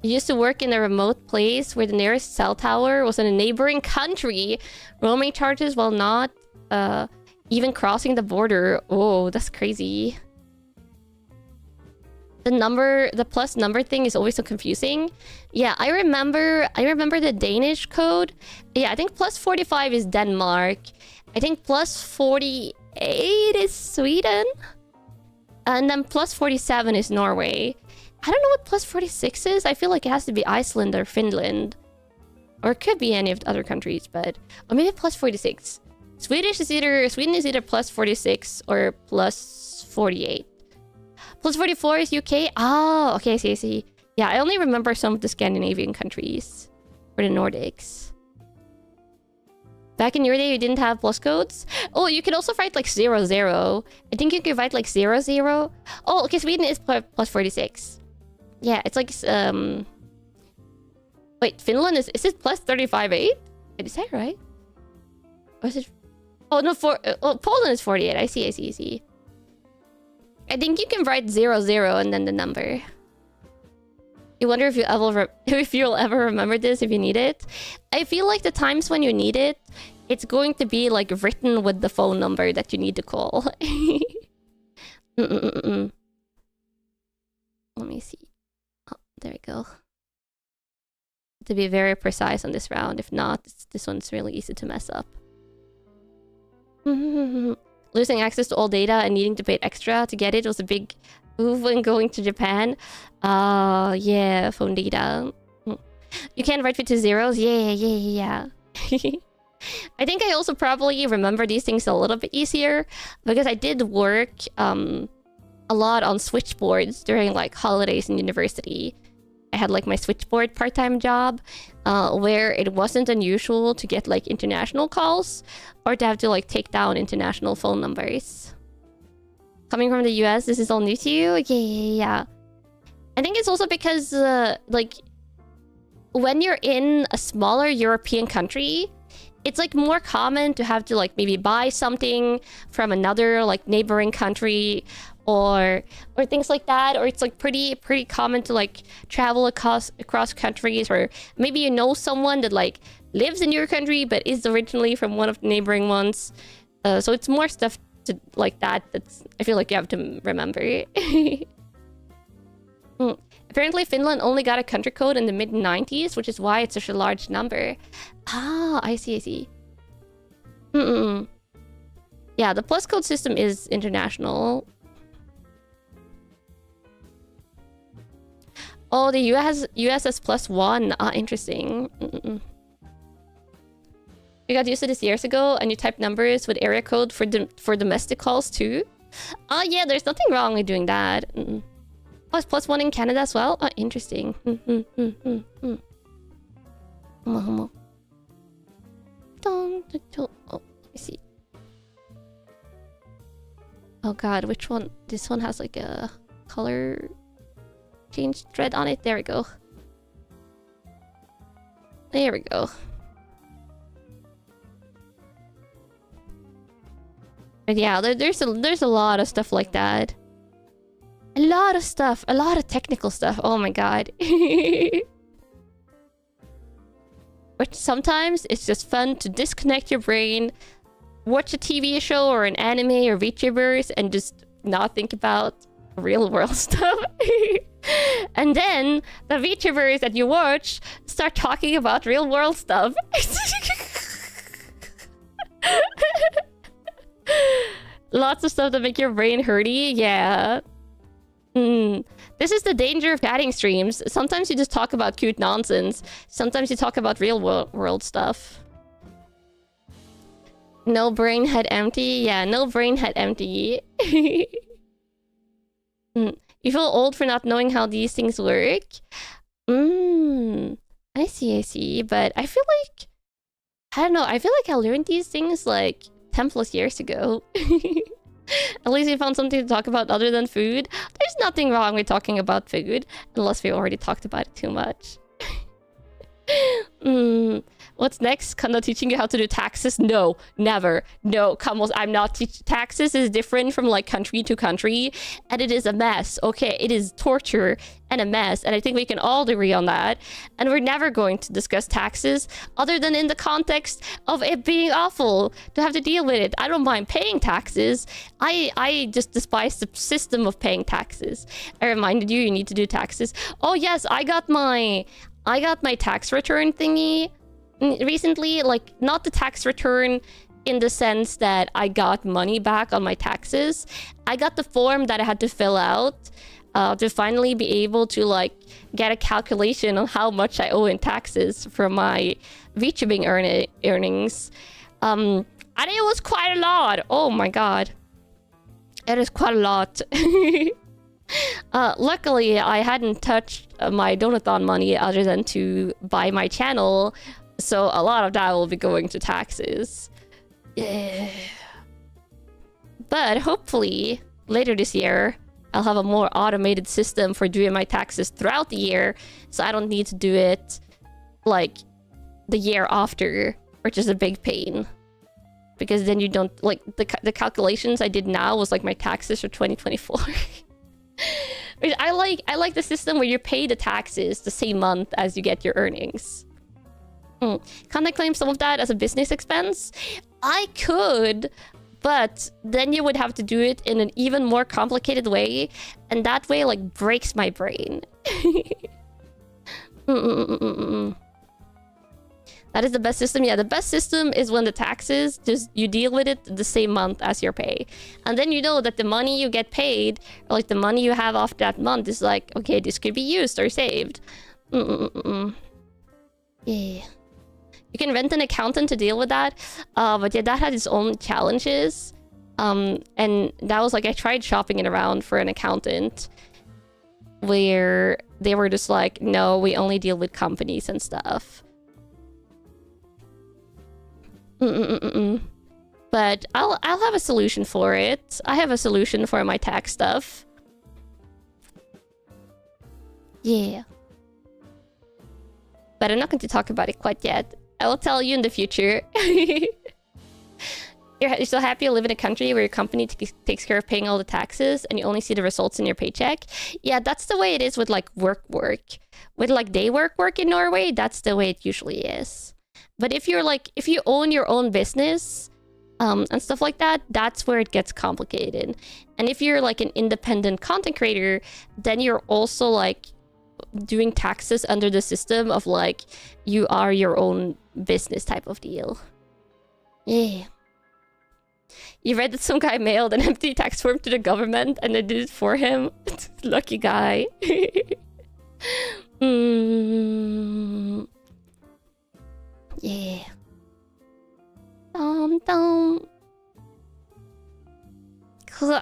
I used to work in a remote place where the nearest cell tower was in a neighboring country. Roaming charges while not even crossing the border. Oh, that's crazy. The plus number thing is always so confusing. Yeah, I remember the Danish code. Yeah, I think plus 45 is Denmark. I think plus 48 is Sweden. And then plus 47 is Norway. I don't know what plus 46 is. I feel like it has to be Iceland or Finland. Or it could be any of the other countries, but... Or maybe plus 46. Sweden is either plus 46 or plus 48. Plus 44 is UK. Oh, okay, I see. Yeah, I only remember some of the Scandinavian countries. Or the Nordics. Back in your day, you didn't have plus codes? Oh, you could also write like 00. I think you could write like 00. Oh, okay, Sweden is plus 46. Yeah, it's like... Wait, Finland is it plus 35.8? Is that right? Or is it... Oh, no, Poland is 48. I see. I think you can write 00 and then the number. You wonder if you'll ever remember this if you need it. I feel like the times when you need it, it's going to be like written with the phone number that you need to call. Let me see. Oh, there we go. To be very precise on this round. If not, this one's really easy to mess up. Losing access to all data and needing to pay extra to get it was a big move when going to Japan. Yeah, phone data. You can't write 50 zeros? Yeah. I think I also probably remember these things a little bit easier because I did work a lot on switchboards during like holidays in university. I had like my switchboard part-time job where it wasn't unusual to get like international calls or to have to like take down international phone numbers. Coming from the US, this is all new to you? Yeah. I think it's also because like when you're in a smaller European country, it's like more common to have to like maybe buy something from another like neighboring country or things like that, or it's like pretty common to like travel across countries, or maybe you know someone that like lives in your country but is originally from one of the neighboring ones. So it's more stuff to like that's I feel like you have to remember. Apparently Finland only got a country code in the mid-90s, which is why it's such a large number. Ah, I see. Yeah, the plus code system is international. Oh, the US has +1. Ah, interesting. You got used to this years ago, and you type numbers with area code for domestic calls too. Oh yeah, there's nothing wrong with doing that. Oh, it's +1 in Canada as well. Oh, interesting. Homo. Oh, let me see. Oh god, which one? This one has like a color change thread on it. There we go. There we go. But yeah, there's a lot of stuff like that. A lot of stuff. A lot of technical stuff. Oh my god. But sometimes it's just fun to disconnect your brain, watch a TV show or an anime or VTubers, and just not think about real world stuff. And then the VTubers that you watch start talking about real world stuff. Lots of stuff that make your brain hurty. Yeah. This is the danger of chatting streams. Sometimes you just talk about cute nonsense. Sometimes you talk about real world stuff. No brain head empty. Yeah, no brain head empty. You feel old for not knowing how these things work? I see. But I feel like... I don't know. I feel like I learned these things like 10+ years ago. At least we found something to talk about other than food. There's nothing wrong with talking about food, unless we already talked about it too much. What's next? Kanna teaching you how to do taxes? No, never. No, Kamos, I'm not teaching. Taxes is different from like country to country, and it is a mess. Okay, it is torture and a mess, and I think we can all agree on that. And we're never going to discuss taxes other than in the context of it being awful to have to deal with it. I don't mind paying taxes. I just despise the system of paying taxes. I reminded you need to do taxes. Oh yes, I got my tax return thingy recently. Like, not the tax return in the sense that I got money back on my taxes. I got the form that I had to fill out to finally be able to like get a calculation on how much I owe in taxes from my VTubing earnings. And it was quite a lot. Oh my god. It is quite a lot. Luckily, I hadn't touched my Donathon money other than to buy my channel, so a lot of that will be going to taxes. Yeah. But hopefully, later this year, I'll have a more automated system for doing my taxes throughout the year, so I don't need to do it, like, the year after, which is a big pain. Because then you don't, like, the calculations I did now was, like, my taxes for 2024. I like the system where you pay the taxes the same month as you get your earnings. Can I claim some of that as a business expense? I could, but then you would have to do it in an even more complicated way, and that way like breaks my brain. That is the best system. Yeah, the best system is when the taxes, just you deal with it the same month as your pay. And then you know that the money you get paid, or like the money you have off that month is like, okay, this could be used or saved. Yeah. You can rent an accountant to deal with that. But yeah, that had its own challenges. And that was like, I tried shopping it around for an accountant where they were just like, no, we only deal with companies and stuff. But I'll have a solution for it. I have a solution for my tax stuff. Yeah. But I'm not going to talk about it quite yet. I will tell you in the future. You're so happy you live in a country where your company takes care of paying all the taxes and you only see the results in your paycheck. Yeah, that's the way it is with like work. With like day work in Norway, that's the way it usually is. But if you're like, if you own your own business and stuff like that, that's where it gets complicated. And if you're like an independent content creator, then you're also like doing taxes under the system of like, you are your own business type of deal. Yeah. You read that some guy mailed an empty tax form to the government and they did it for him? Lucky guy. Yeah. Dum. You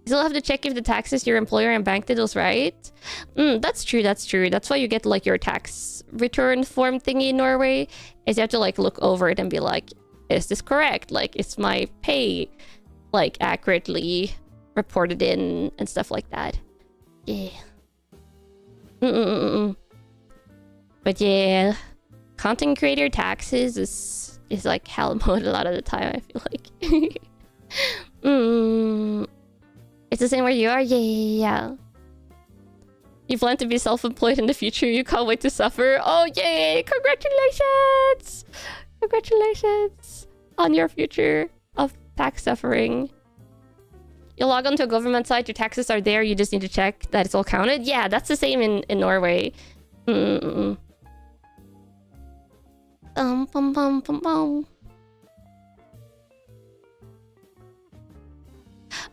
still have to check if the taxes your employer and bank did was right. That's true. That's why you get like your tax return form thingy in Norway. Is you have to like look over it and be like, is this correct? Like, is my pay like accurately reported in and stuff like that? Yeah. But yeah, content creator taxes is like hell mode a lot of the time, I feel like. It's the same where you are? Yeah. You plan to be self-employed in the future. You can't wait to suffer. Oh, yay! Congratulations! Congratulations on your future of tax suffering. You log onto a government site, your taxes are there, you just need to check that it's all counted. Yeah, that's the same in Norway. Bum, bum, bum, bum, bum.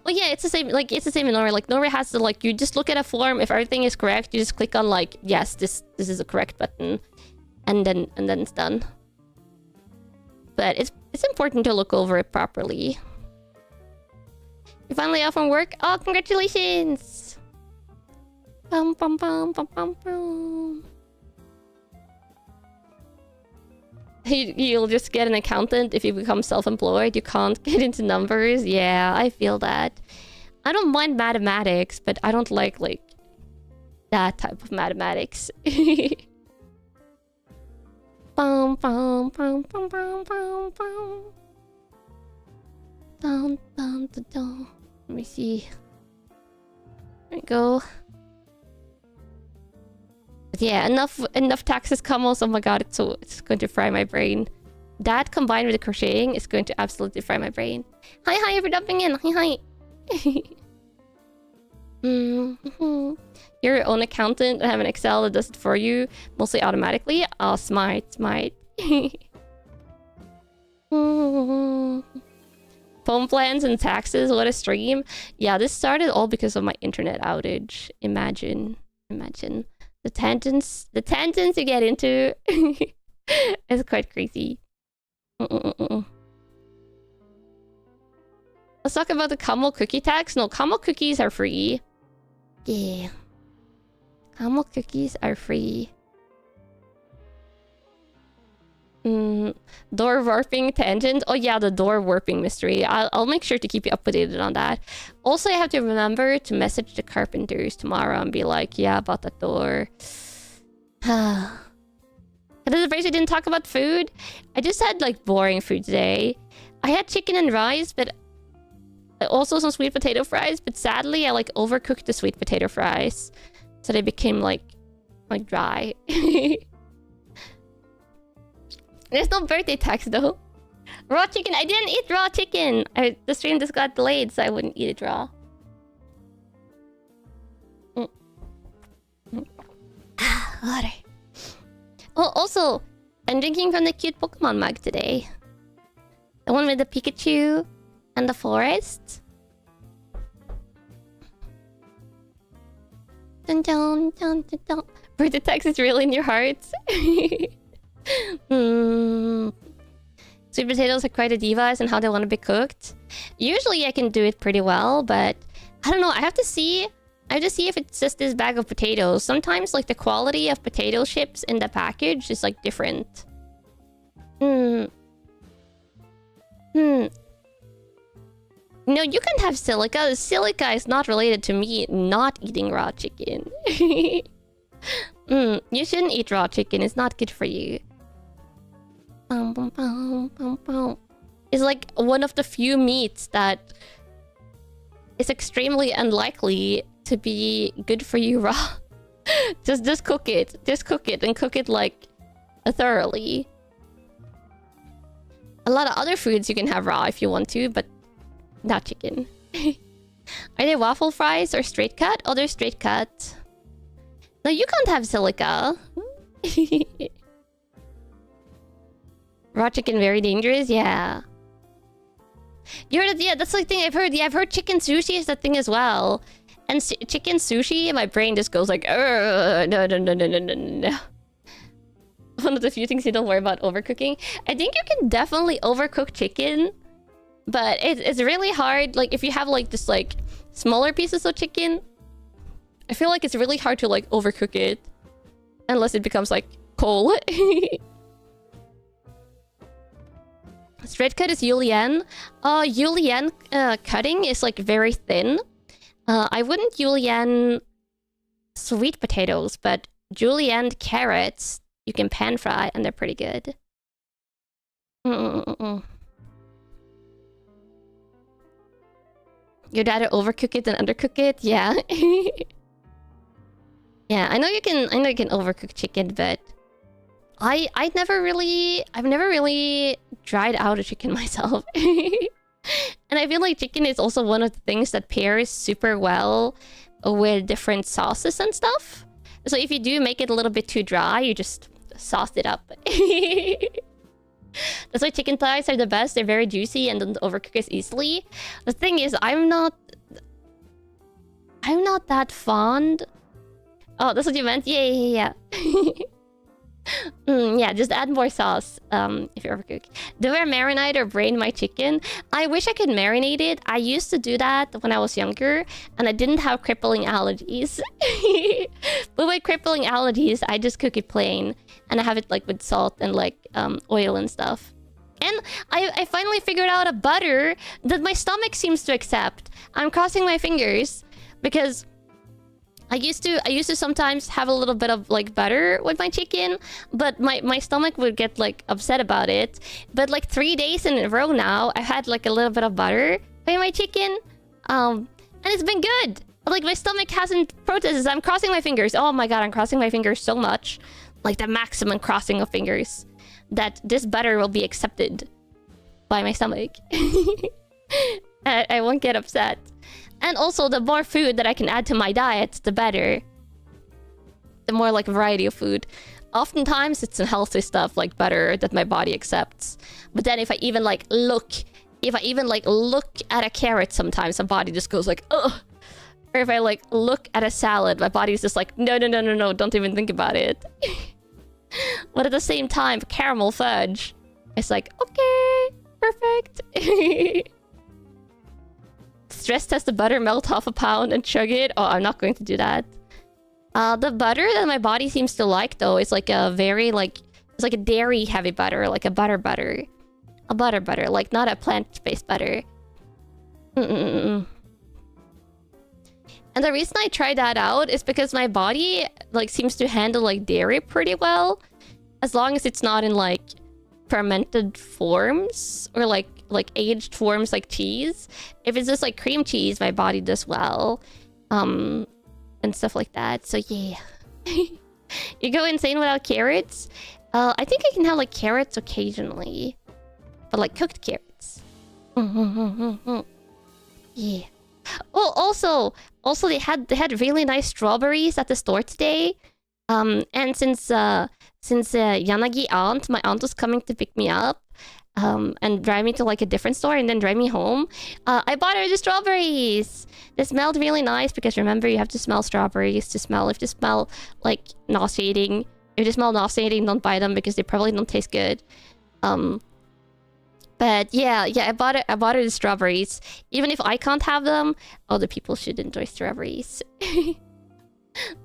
Oh yeah, it's the same. Like, it's the same in Norway. Like, Norway has to, like, you just look at a form. If everything is correct, you just click on like, yes, this is a correct button, and then it's done. But it's important to look over it properly. You're finally off from work. Oh, congratulations! Bum bum bum bum bum bum. You'll just get an accountant if you become self-employed. You can't get into numbers. Yeah, I feel that. I don't mind mathematics, but I don't like that type of mathematics. Bum bum bum bum bum bum bum. Dun dun dun dun. Let me see. There we go. But yeah, enough taxes, Kamos. Oh my god, it's going to fry my brain. That combined with the crocheting is going to absolutely fry my brain. Hi for jumping in. Hi. You're your own accountant and have an Excel that does it for you, mostly automatically. Oh, smart. Phone plans and taxes, what a stream. Yeah, this started all because of my internet outage. Imagine. The tangents you get into is quite crazy. Let's talk about the Camel cookie tax. No, Camel cookies are free. Yeah. Camel cookies are free. Door warping tangent. Oh yeah, the door warping mystery. I'll make sure to keep you updated on that. Also, I have to remember to message the carpenters tomorrow and be like, yeah, about that door. And then the phrase we didn't talk about food. I just had like boring food today. I had chicken and rice, but also some sweet potato fries. But sadly, I like overcooked the sweet potato fries, so they became like dry. There's no birthday tax though. Raw chicken. I didn't eat raw chicken. The stream just got delayed, so I wouldn't eat it raw. Water. Oh, also, I'm drinking from the cute Pokemon mug today. The one with the Pikachu and the forest. Dun dun dun dun dun. Birthday tax is real in your heart. Sweet potatoes are quite a device and how they want to be cooked. Usually I can do it pretty well, but I don't know. I have to see if it's just this bag of potatoes. Sometimes like the quality of potato chips in the package is like different. No, you can have silica. Silica is not related to me not eating raw chicken. You shouldn't eat raw chicken. It's not good for you. It's like one of the few meats that is extremely unlikely to be good for you raw. just cook it. Just cook it and cook it like thoroughly. A lot of other foods you can have raw if you want to, but not chicken. Are they waffle fries or straight cut? Oh, they're straight cut. No, you can't have silica. Raw chicken very dangerous? Yeah. Yeah, that's the thing I've heard. Yeah, I've heard chicken sushi is the thing as well. And chicken sushi, my brain just goes like, no. One of the few things you don't worry about overcooking. I think you can definitely overcook chicken, but it's really hard. Like if you have like just like smaller pieces of chicken, I feel like it's really hard to like overcook it unless it becomes like coal. Straight cut is julienne. Julienne cutting is like very thin. I wouldn't julienne sweet potatoes, but julienne carrots you can pan fry and they're pretty good. You'd rather overcook it than undercook it? Yeah. Yeah, I know you can overcook chicken, but I've never really tried out a chicken myself. And I feel like chicken is also one of the things that pairs super well with different sauces and stuff. So if you do make it a little bit too dry, you just sauce it up. That's why chicken thighs are the best. They're very juicy and don't overcook as easily. The thing is, I'm not that fond. Oh, that's what you meant? Yeah. Yeah, just add more sauce if you overcook. Do I marinate or brain my chicken? I wish I could marinate it. I used to do that when I was younger, and I didn't have crippling allergies. But with crippling allergies, I just cook it plain, and I have it like with salt and like oil and stuff. And I finally figured out a butter that my stomach seems to accept. I'm crossing my fingers because I used to sometimes have a little bit of like butter with my chicken, but my stomach would get like upset about it. But like 3 days in a row now, I've had like a little bit of butter by my chicken, and it's been good. Like my stomach hasn't protested. I'm crossing my fingers. Oh my god, I'm crossing my fingers so much, like the maximum crossing of fingers, that this butter will be accepted by my stomach. I won't get upset. And also, the more food that I can add to my diet, the better. The more like variety of food. Oftentimes, it's unhealthy stuff like butter that my body accepts. But then if I even look at a carrot, sometimes my body just goes like, ugh. Or if I like look at a salad, my body's just like, no, don't even think about it. But at the same time, caramel fudge, it's like, okay, perfect. Stress test the butter, melt half a pound and chug it. Oh, I'm not going to do that. The butter that my body seems to like though is like a very it's like a dairy heavy butter, like a butter. A butter, like not a plant-based butter. And the reason I tried that out is because my body like seems to handle like dairy pretty well, as long as it's not in like fermented forms or like aged forms like cheese. If it's just like cream cheese, my body does well, and stuff like that. So yeah. You go insane without carrots? I think I can have like carrots occasionally, but like cooked carrots. Yeah. Oh, also they had really nice strawberries at the store today. And since Yanagi my aunt was coming to pick me up, and drive me to like a different store and then drive me home, I bought her the strawberries. They smelled really nice because remember, you have to smell strawberries to smell. If you smell like nauseating, don't buy them because they probably don't taste good. But yeah, I bought her the strawberries. Even if I can't have them, other people should enjoy strawberries.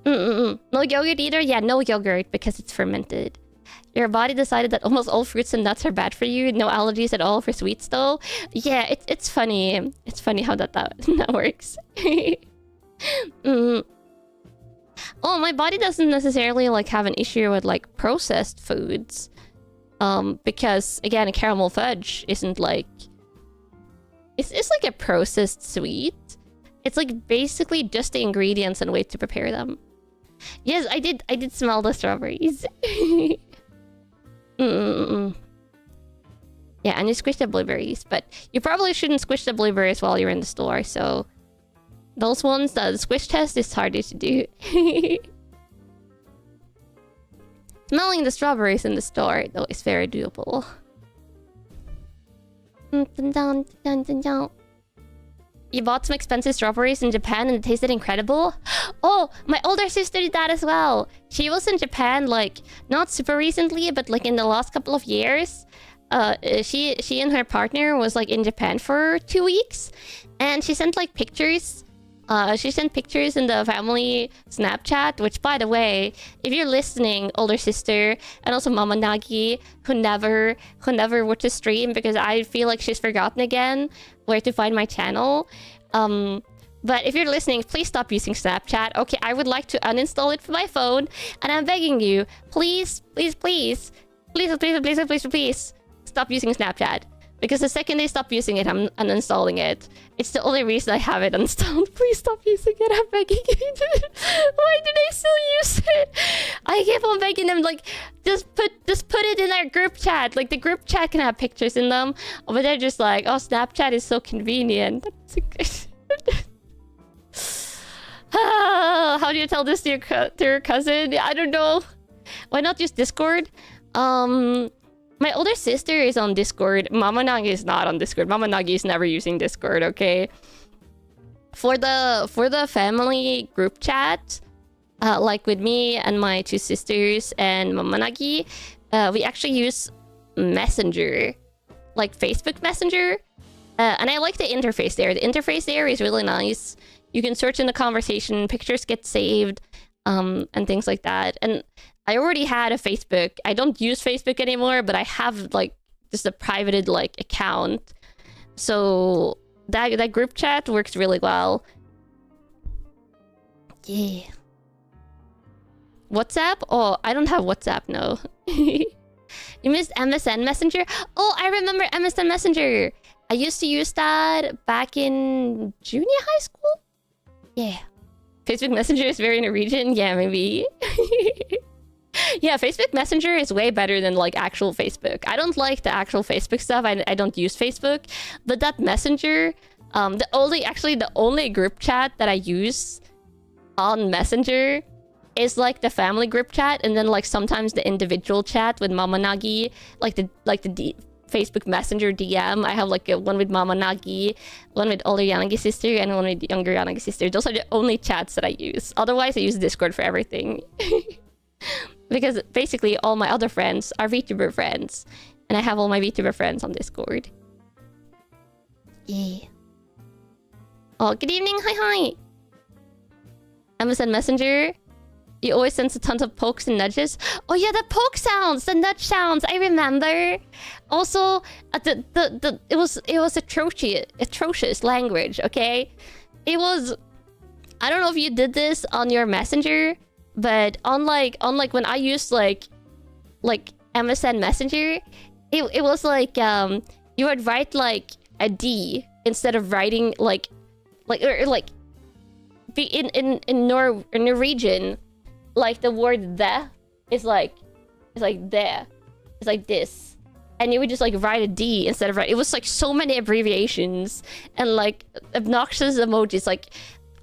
No yogurt either? Yeah, no yogurt because it's fermented. Your body decided that almost all fruits and nuts are bad for you. No allergies at all for sweets though. Yeah, it's funny. It's funny how that works. Oh, my body doesn't necessarily like have an issue with like processed foods. Because again, a caramel fudge isn't like... It's like a processed sweet. It's like basically just the ingredients and way to prepare them. Yes, I did smell the strawberries. Yeah, and you squish the blueberries, but you probably shouldn't squish the blueberries while you're in the store, so... Those ones, the squish test is harder to do. Smelling the strawberries in the store, though, is very doable. You bought some expensive strawberries in Japan and it tasted incredible? Oh, my older sister did that as well. She was in Japan, like, not super recently, but like in the last couple of years. She and her partner was like in Japan for 2 weeks. And she sent like pictures. She sent pictures in the family Snapchat, which, by the way, if you're listening, older sister, and also Mama Nagi, who never watched a stream because I feel like she's forgotten again where to find my channel. But if you're listening, please stop using Snapchat. Okay, I would like to uninstall it from my phone, and I'm begging you, please, stop using Snapchat. Because the second they stop using it, I'm uninstalling it. It's the only reason I have it installed. Please stop using it. I'm begging you. Why do they still use it? I keep on begging them, like, just put it in our group chat. Like, the group chat can have pictures in them. But they're just like, oh, Snapchat is so convenient. How do you tell this to your cousin? I don't know. Why not use Discord? My older sister is on Discord. Mama Nagi is not on Discord. Mama Nagi is never using Discord, okay? For the family group chat, like with me and my 2 sisters and Mama Nagi, we actually use Messenger. Like Facebook Messenger. And I like the interface there. The interface there is really nice. You can search in the conversation, pictures get saved, and things like that. And I already had a Facebook. I don't use Facebook anymore, but I have like just a privated like account. So that group chat works really well. Yeah. WhatsApp? Oh, I don't have WhatsApp, no. You missed MSN Messenger? Oh, I remember MSN Messenger. I used to use that back in junior high school? Yeah. Facebook Messenger is very Norwegian? Yeah, maybe. Yeah, Facebook Messenger is way better than like actual Facebook. I don't like the actual Facebook stuff. I don't use Facebook, but that Messenger, the only group chat that I use on Messenger is like the family group chat, and then like sometimes the individual chat with Mama Nagi, like the Facebook Messenger DM. I have like one with Mama Nagi, one with older Yanagi sister, and one with younger Yanagi sister. Those are the only chats that I use. Otherwise, I use Discord for everything. Because basically all my other friends are VTuber friends. And I have all my VTuber friends on Discord. Yeah. Oh, good evening. Hi. MSN Messenger. You always send a ton of pokes and nudges. Oh yeah, the poke sounds, the nudge sounds. I remember. Also, it was atrocious language. Okay, it was. I don't know if you did this on your Messenger, but on like when I used like MSN Messenger, it was like you would write like a D instead of writing like in Norwegian. Like the word the is like there. It's like this. And you would just like write a D instead of write. It was like so many abbreviations and like obnoxious emojis. Like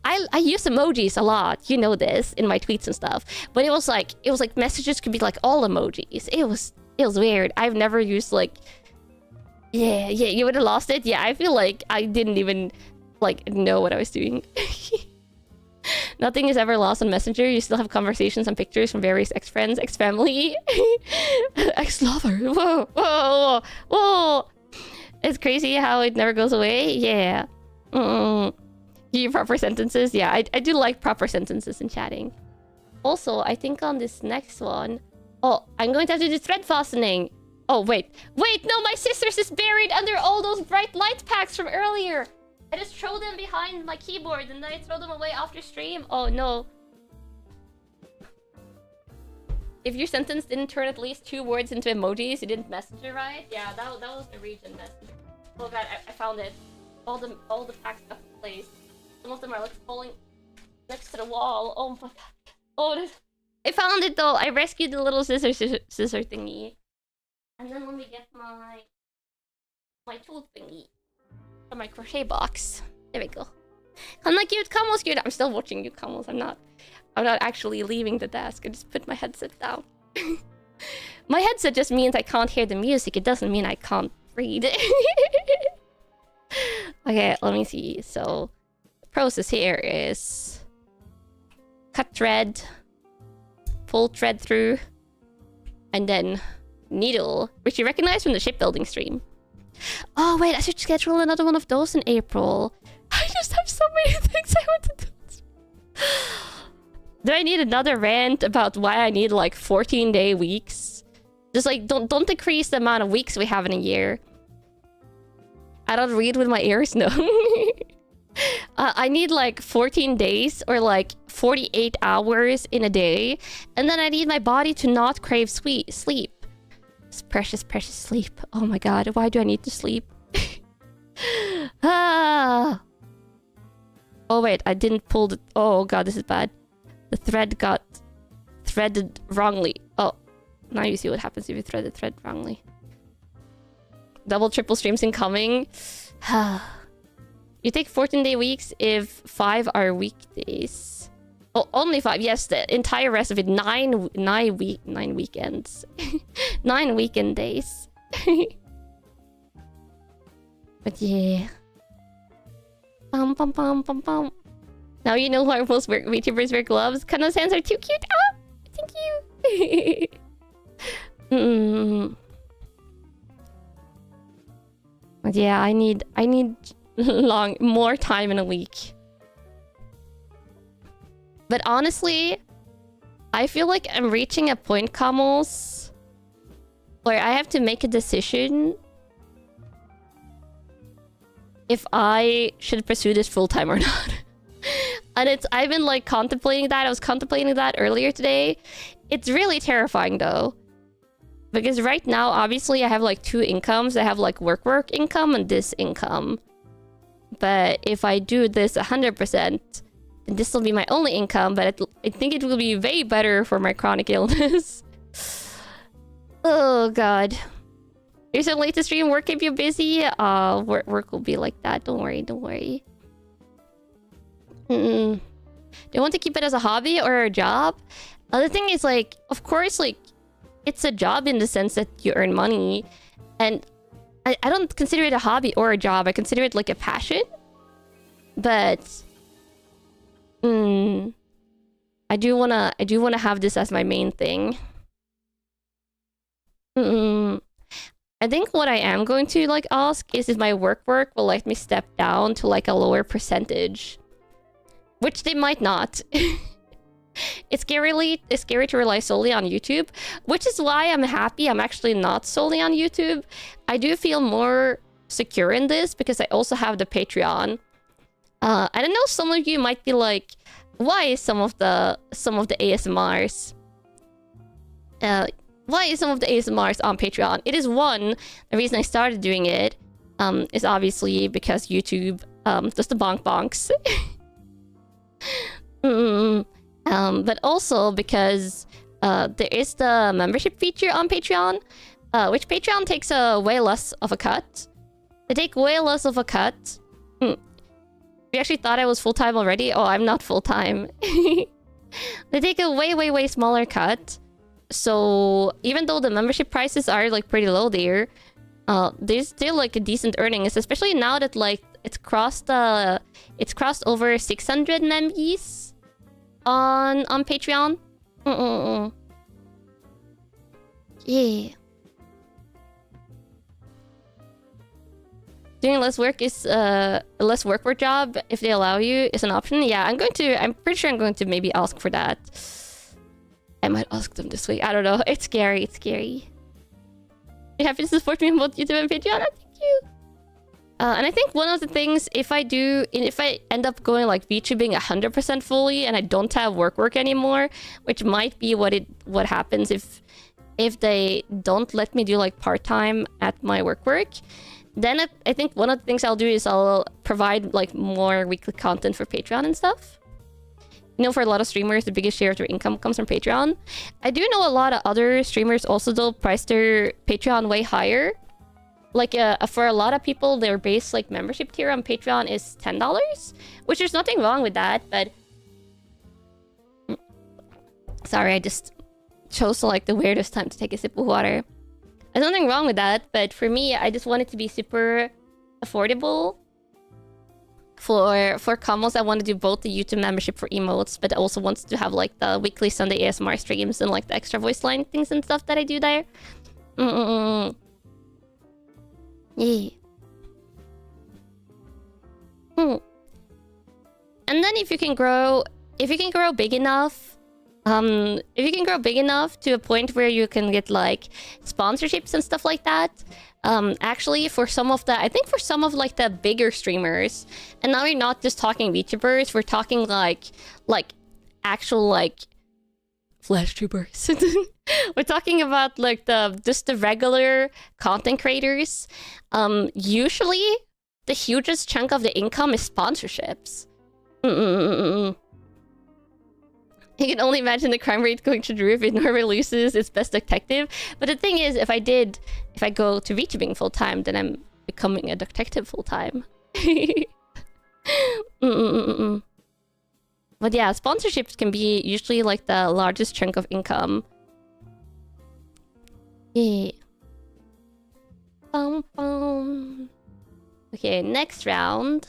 I use emojis a lot, you know this, in my tweets and stuff. But it was like messages could be like all emojis. It was weird. I've never used like yeah, you would have lost it. Yeah, I feel like I didn't even like know what I was doing. Nothing is ever lost on Messenger. You still have conversations and pictures from various ex-friends, ex-family, ex-lover. Whoa. It's crazy how it never goes away. Yeah. You proper sentences. Yeah, I do like proper sentences in chatting. Also, I think on this next one... Oh, I'm going to have to do thread fastening. Oh, wait. No, my sister's is buried under all those bright light packs from earlier. I just throw them behind my keyboard and then I throw them away after stream. Oh no. if your sentence didn't turn at least 2 words into emojis, you didn't message it right. Yeah, that was the region message. Oh god, I found it. All the packs got in place. Some of them are like falling next to the wall. Oh my god. Oh, I found it though. I rescued the little scissor thingy. And then let me get my tool thingy from my crochet box. There we go. I'm like, cute, Camels, cute. I'm still watching you, Camels. I'm not actually leaving the desk. I just put my headset down. My headset just means I can't hear the music. It doesn't mean I can't read. Okay, let me see. So, the process here is cut thread, pull thread through, and then needle, which you recognize from the shipbuilding stream. Oh wait, I should schedule another one of those in April. I just have so many things I want to do. Do I need another rant about why I need like 14-day weeks? Just like don't decrease the amount of weeks we have in a year. I don't read with my ears, no. I need like 14 days or like 48 hours in a day, and then I need my body to not crave sleep. It's precious, precious sleep. Oh my god, why do I need to sleep? Ah. Oh wait, I didn't pull the... Oh god, this is bad. The thread got threaded wrongly. Oh, now you see what happens if you thread the thread wrongly. Double, triple streams incoming. You take 14-day weeks if 5 are weekdays. Oh, only 5. Yes, the entire rest of it. 9 weekends. 9 weekend days. But yeah. Bum, bum, bum, bum, bum. Now you know why most VTubers wear gloves. Kanna's hands are too cute. Oh, thank you. But yeah, I need more time in a week. But honestly, I feel like I'm reaching a point, Camels, where I have to make a decision if I should pursue this full-time or not. And I've been like contemplating that. I was contemplating that earlier today. It's really terrifying though. Because right now, obviously, I have like 2 incomes. I have like work income and this income. But if I do this 100%, then this will be my only income. But I think it will be way better for my chronic illness. Oh god. You're so late to stream. Work keep you busy. Work will be like that. Don't worry, don't worry. Do you want to keep it as a hobby or a job? The thing is, like, of course, like, it's a job in the sense that you earn money. And I don't consider it a hobby or a job. I consider it like a passion. But I do wanna have this as my main thing. I think what I am going to like ask is if my work will let me step down to like a lower percentage. Which they might not. It's scary to rely solely on YouTube, which is why I'm happy I'm actually not solely on YouTube. I do feel more secure in this because I also have the Patreon. And I know some of you might be like, why some of the ASMRs? Why is some of the ASMRs on Patreon? It is the reason I started doing it is obviously because YouTube does the bonk bonks. But also because there is the membership feature on Patreon, which Patreon takes way less of a cut. They take way less of a cut. You actually thought I was full-time already? Oh, I'm not full-time. They take a way smaller cut. So even though the membership prices are like pretty low there, there's still like a decent earnings, especially now that like it's crossed over 600 members on Patreon. Yeah. Doing less work is a less work job if they allow you is an option. Yeah, I'm pretty sure I'm going to maybe ask for that. I might ask them this week. I don't know. It's scary. It's scary. You happy to support me on both YouTube and Patreon? Oh, thank you. And I think one of the things, if I end up going like VTubing 100% fully and I don't have work anymore, which might be what happens if they don't let me do like part-time at my work, then I think one of the things I'll do is I'll provide like more weekly content for Patreon and stuff. You know, for a lot of streamers, the biggest share of their income comes from Patreon. I do know a lot of other streamers also though price their Patreon way higher. Like, for a lot of people, their base, like, membership tier on Patreon is $10. Which there's nothing wrong with that, but... Sorry, I just chose, like, the weirdest time to take a sip of water. There's nothing wrong with that, but for me, I just want it to be super affordable. For commons, I want to do both the YouTube membership for emotes, but I also want to have, like, the weekly Sunday ASMR streams and, like, the extra voice line things and stuff that I do there. Yeah. And then if you can grow big enough, to a point where you can get like sponsorships and stuff like that, actually for some of like the bigger streamers, and now we're not just talking VTubers, we're talking like actual like Flash tubers. We're talking about like just the regular content creators. Usually the hugest chunk of the income is sponsorships. You can only imagine the crime rate going through the roof if Norway loses its best detective. But the thing is, if I go to VTubing full time, then I'm becoming a detective full time. But yeah, sponsorships can be usually like the largest chunk of income. Yeah. Okay, next round.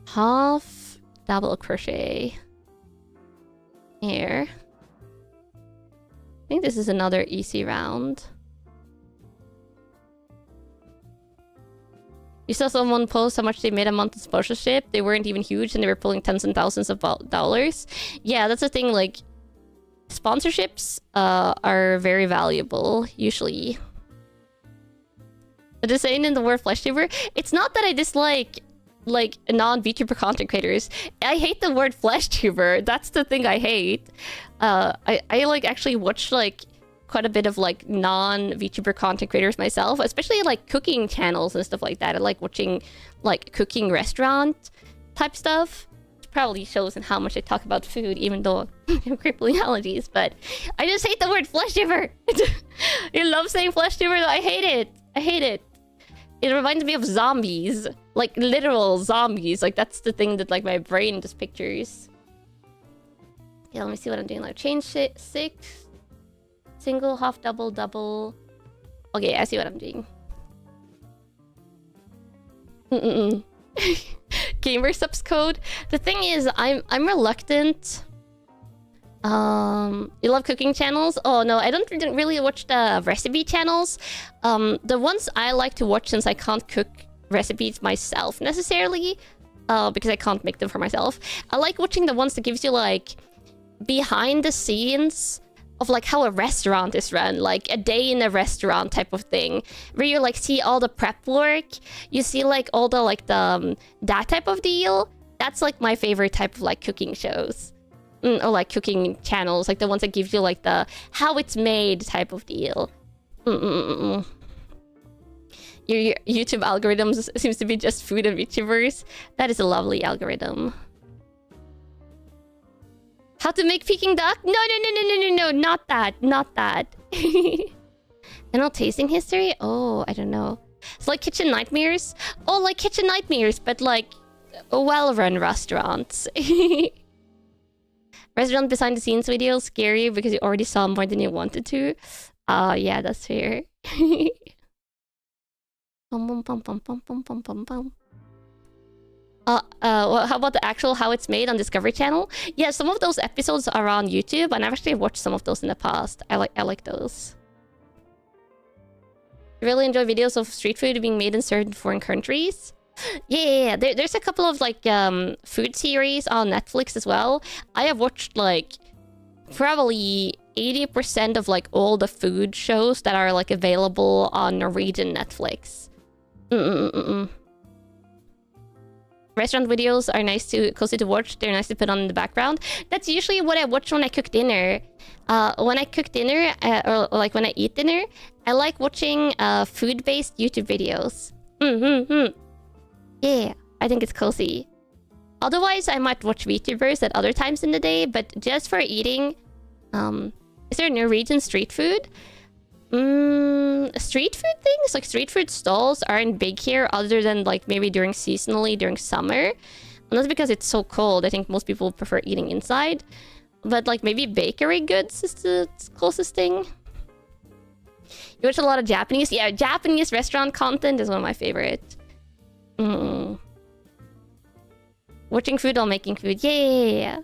Half double crochet. Here. I think this is another easy round. You saw someone post how much they made a month in sponsorship. They weren't even huge and they were pulling tens and thousands of dollars. Yeah, that's the thing, like... Sponsorships are very valuable, usually. But just saying in the word flesh tuber, it's not that I dislike, like, non-VTuber content creators. I hate the word flesh tuber. That's the thing I hate. I like, actually watch, like, quite a bit of, like, non-VTuber content creators myself, especially, like, cooking channels and stuff like that. I like watching, like, cooking restaurant type stuff. Probably shows in how much I talk about food, even though I have crippling allergies, but I just hate the word flesh tuber. You love saying flesh tuber, though. I hate it. I hate it. It reminds me of zombies. Like, literal zombies. Like, that's the thing that, like, my brain just pictures. Okay, let me see what I'm doing. Like, chain 6. Single, half, double, double. Okay, I see what I'm doing. Gamer subs code. The thing is, I'm reluctant. You love cooking channels? Oh no, I don't really watch the recipe channels. The ones I like to watch, since I can't cook recipes myself necessarily, because I can't make them for myself, I like watching the ones that gives you like behind the scenes of like how a restaurant is run, like a day in a restaurant type of thing, where you like see all the prep work, you see like all the like that type of deal. That's like my favorite type of like cooking shows, or like cooking channels, like the ones that give you like the how it's made type of deal. Your YouTube algorithms seems to be just food and VTubers. That is a lovely algorithm. How to make Peking duck? No, not that. Not that. No tasting history? Oh, I don't know. It's like Kitchen Nightmares? Oh, like Kitchen Nightmares, but like well-run restaurants. Restaurant behind the scenes video, scary because you already saw more than you wanted to. Yeah, that's fair. Well, how about the actual how it's made on Discovery Channel? Yeah, some of those episodes are on YouTube, and I've actually watched some of those in the past. I like those. I really enjoy videos of street food being made in certain foreign countries. Yeah. There's a couple of like food series on Netflix as well. I have watched like probably 80% of like all the food shows that are like available on Norwegian Netflix. Restaurant videos are nice to cozy to watch. They're nice to put on in the background. That's usually what I watch when I cook dinner. When I cook dinner, or like when I eat dinner, I like watching food-based YouTube videos. Yeah, I think it's cozy. Otherwise, I might watch VTubers at other times in the day, but just for eating, is there Norwegian street food? Street food things, like street food stalls, aren't big here other than like maybe seasonally during summer. And that's because it's so cold. I think most people prefer eating inside. But like maybe bakery goods is the closest thing. You watch a lot of Japanese? Yeah, Japanese restaurant content is one of my favorites. Watching food while making food. Yeah.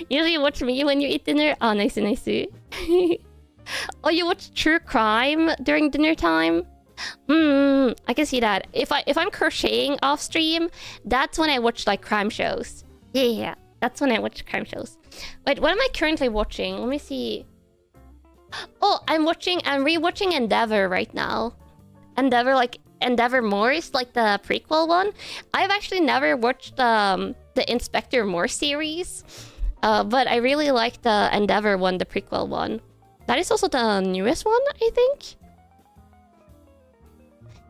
Usually you watch me when you eat dinner. Oh, nice. Oh, you watch true crime during dinner time? I can see that. If I'm crocheting off stream, that's when I watch like crime shows. Yeah, that's when I watch crime shows. Wait, what am I currently watching? Let me see. Oh, I'm rewatching Endeavor right now. Endeavor Morse, like the prequel one. I've actually never watched the Inspector Morse series, but I really like the Endeavor one, the prequel one. That is also the newest one, I think.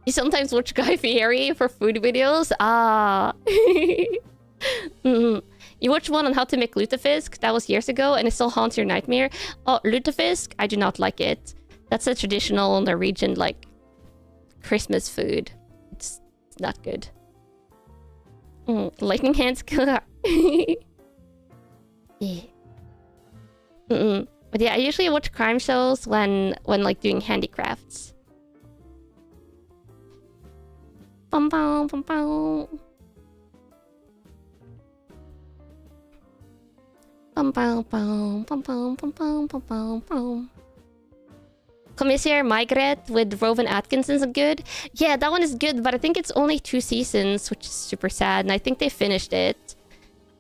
You sometimes watch Guy Fieri for food videos? Ah. You watched one on how to make lutefisk. That was years ago, and it still haunts your nightmare. Oh, lutefisk? I do not like it. That's a traditional Norwegian, like, Christmas food. It's not good. Lightning hands killer. Yeah. But yeah, I usually watch crime shows when like doing handicrafts. Bum bum bum bum. Bum bum bum bum bum bum bum bum bum. Commissaire Maigret with Rowan Atkinson's good. Yeah, that one is good, but I think it's only 2 seasons, which is super sad, and I think they finished it.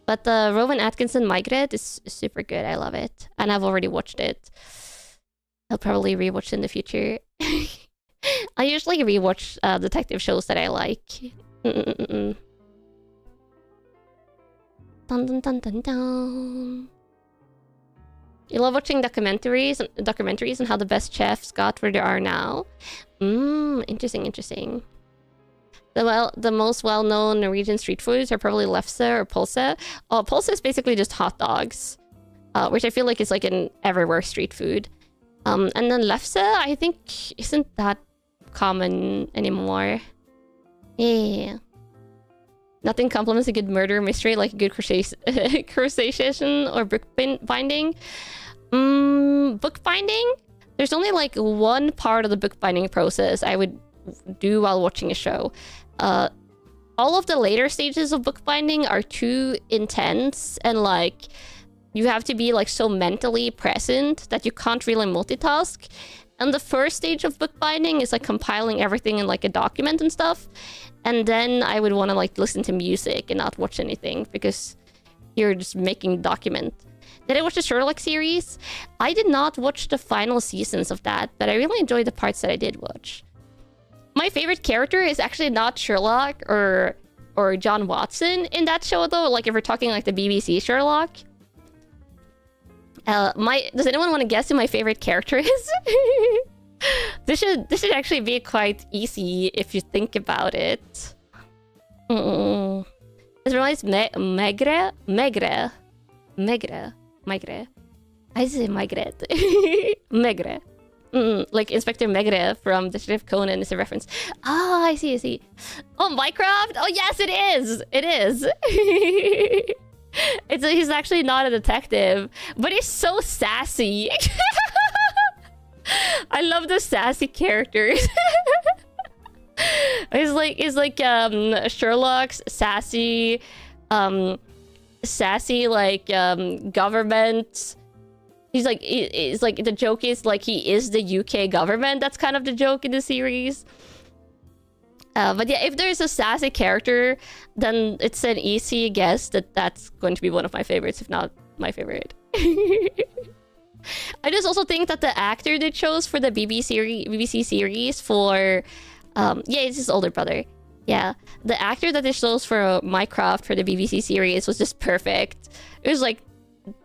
But the Rowan Atkinson Maigret is super good. I love it. And I've already watched it. I'll probably rewatch it in the future. I usually rewatch detective shows that I like. Dun dun dun dun dun. You love watching documentaries and how the best chefs got where they are now. Interesting. The most well-known Norwegian street foods are probably lefse or pølse. Oh, pølse is basically just hot dogs, which I feel like is like an everywhere street food. And then lefse, I think, isn't that common anymore. Yeah. Nothing complements a good murder mystery like a good crochet session or bookbinding. Bookbinding? There's only like one part of the bookbinding process I would do while watching a show. All of the later stages of bookbinding are too intense, and like you have to be like so mentally present that you can't really multitask. And the first stage of bookbinding is like compiling everything in like a document and stuff. And then I would want to like listen to music and not watch anything because you're just making document. Did I watch the Sherlock series? I did not watch the final seasons of that, but I really enjoyed the parts that I did watch. My favorite character is actually not Sherlock or John Watson in that show though. Like if we're talking like the BBC Sherlock. Does anyone want to guess who my favorite character is? This should actually be quite easy if you think about it. This reminds Megre. I say Maigret. Megre. Like Inspector Megre from Detective Conan is a reference. Ah, I see. Oh, Minecraft? Oh, yes, it is. It is. He's actually not a detective, but he's so sassy. I love the sassy characters. He's like Sherlock's sassy like government. He's like the joke is like he is the UK government. That's kind of the joke in the series. But yeah, if there's a sassy character, then it's an easy guess that that's going to be one of my favorites, if not my favorite. I just also think that the actor they chose for the BBC series for Yeah, it's his older brother. Yeah, the actor that they chose for Minecraft for the BBC series was just perfect. It was like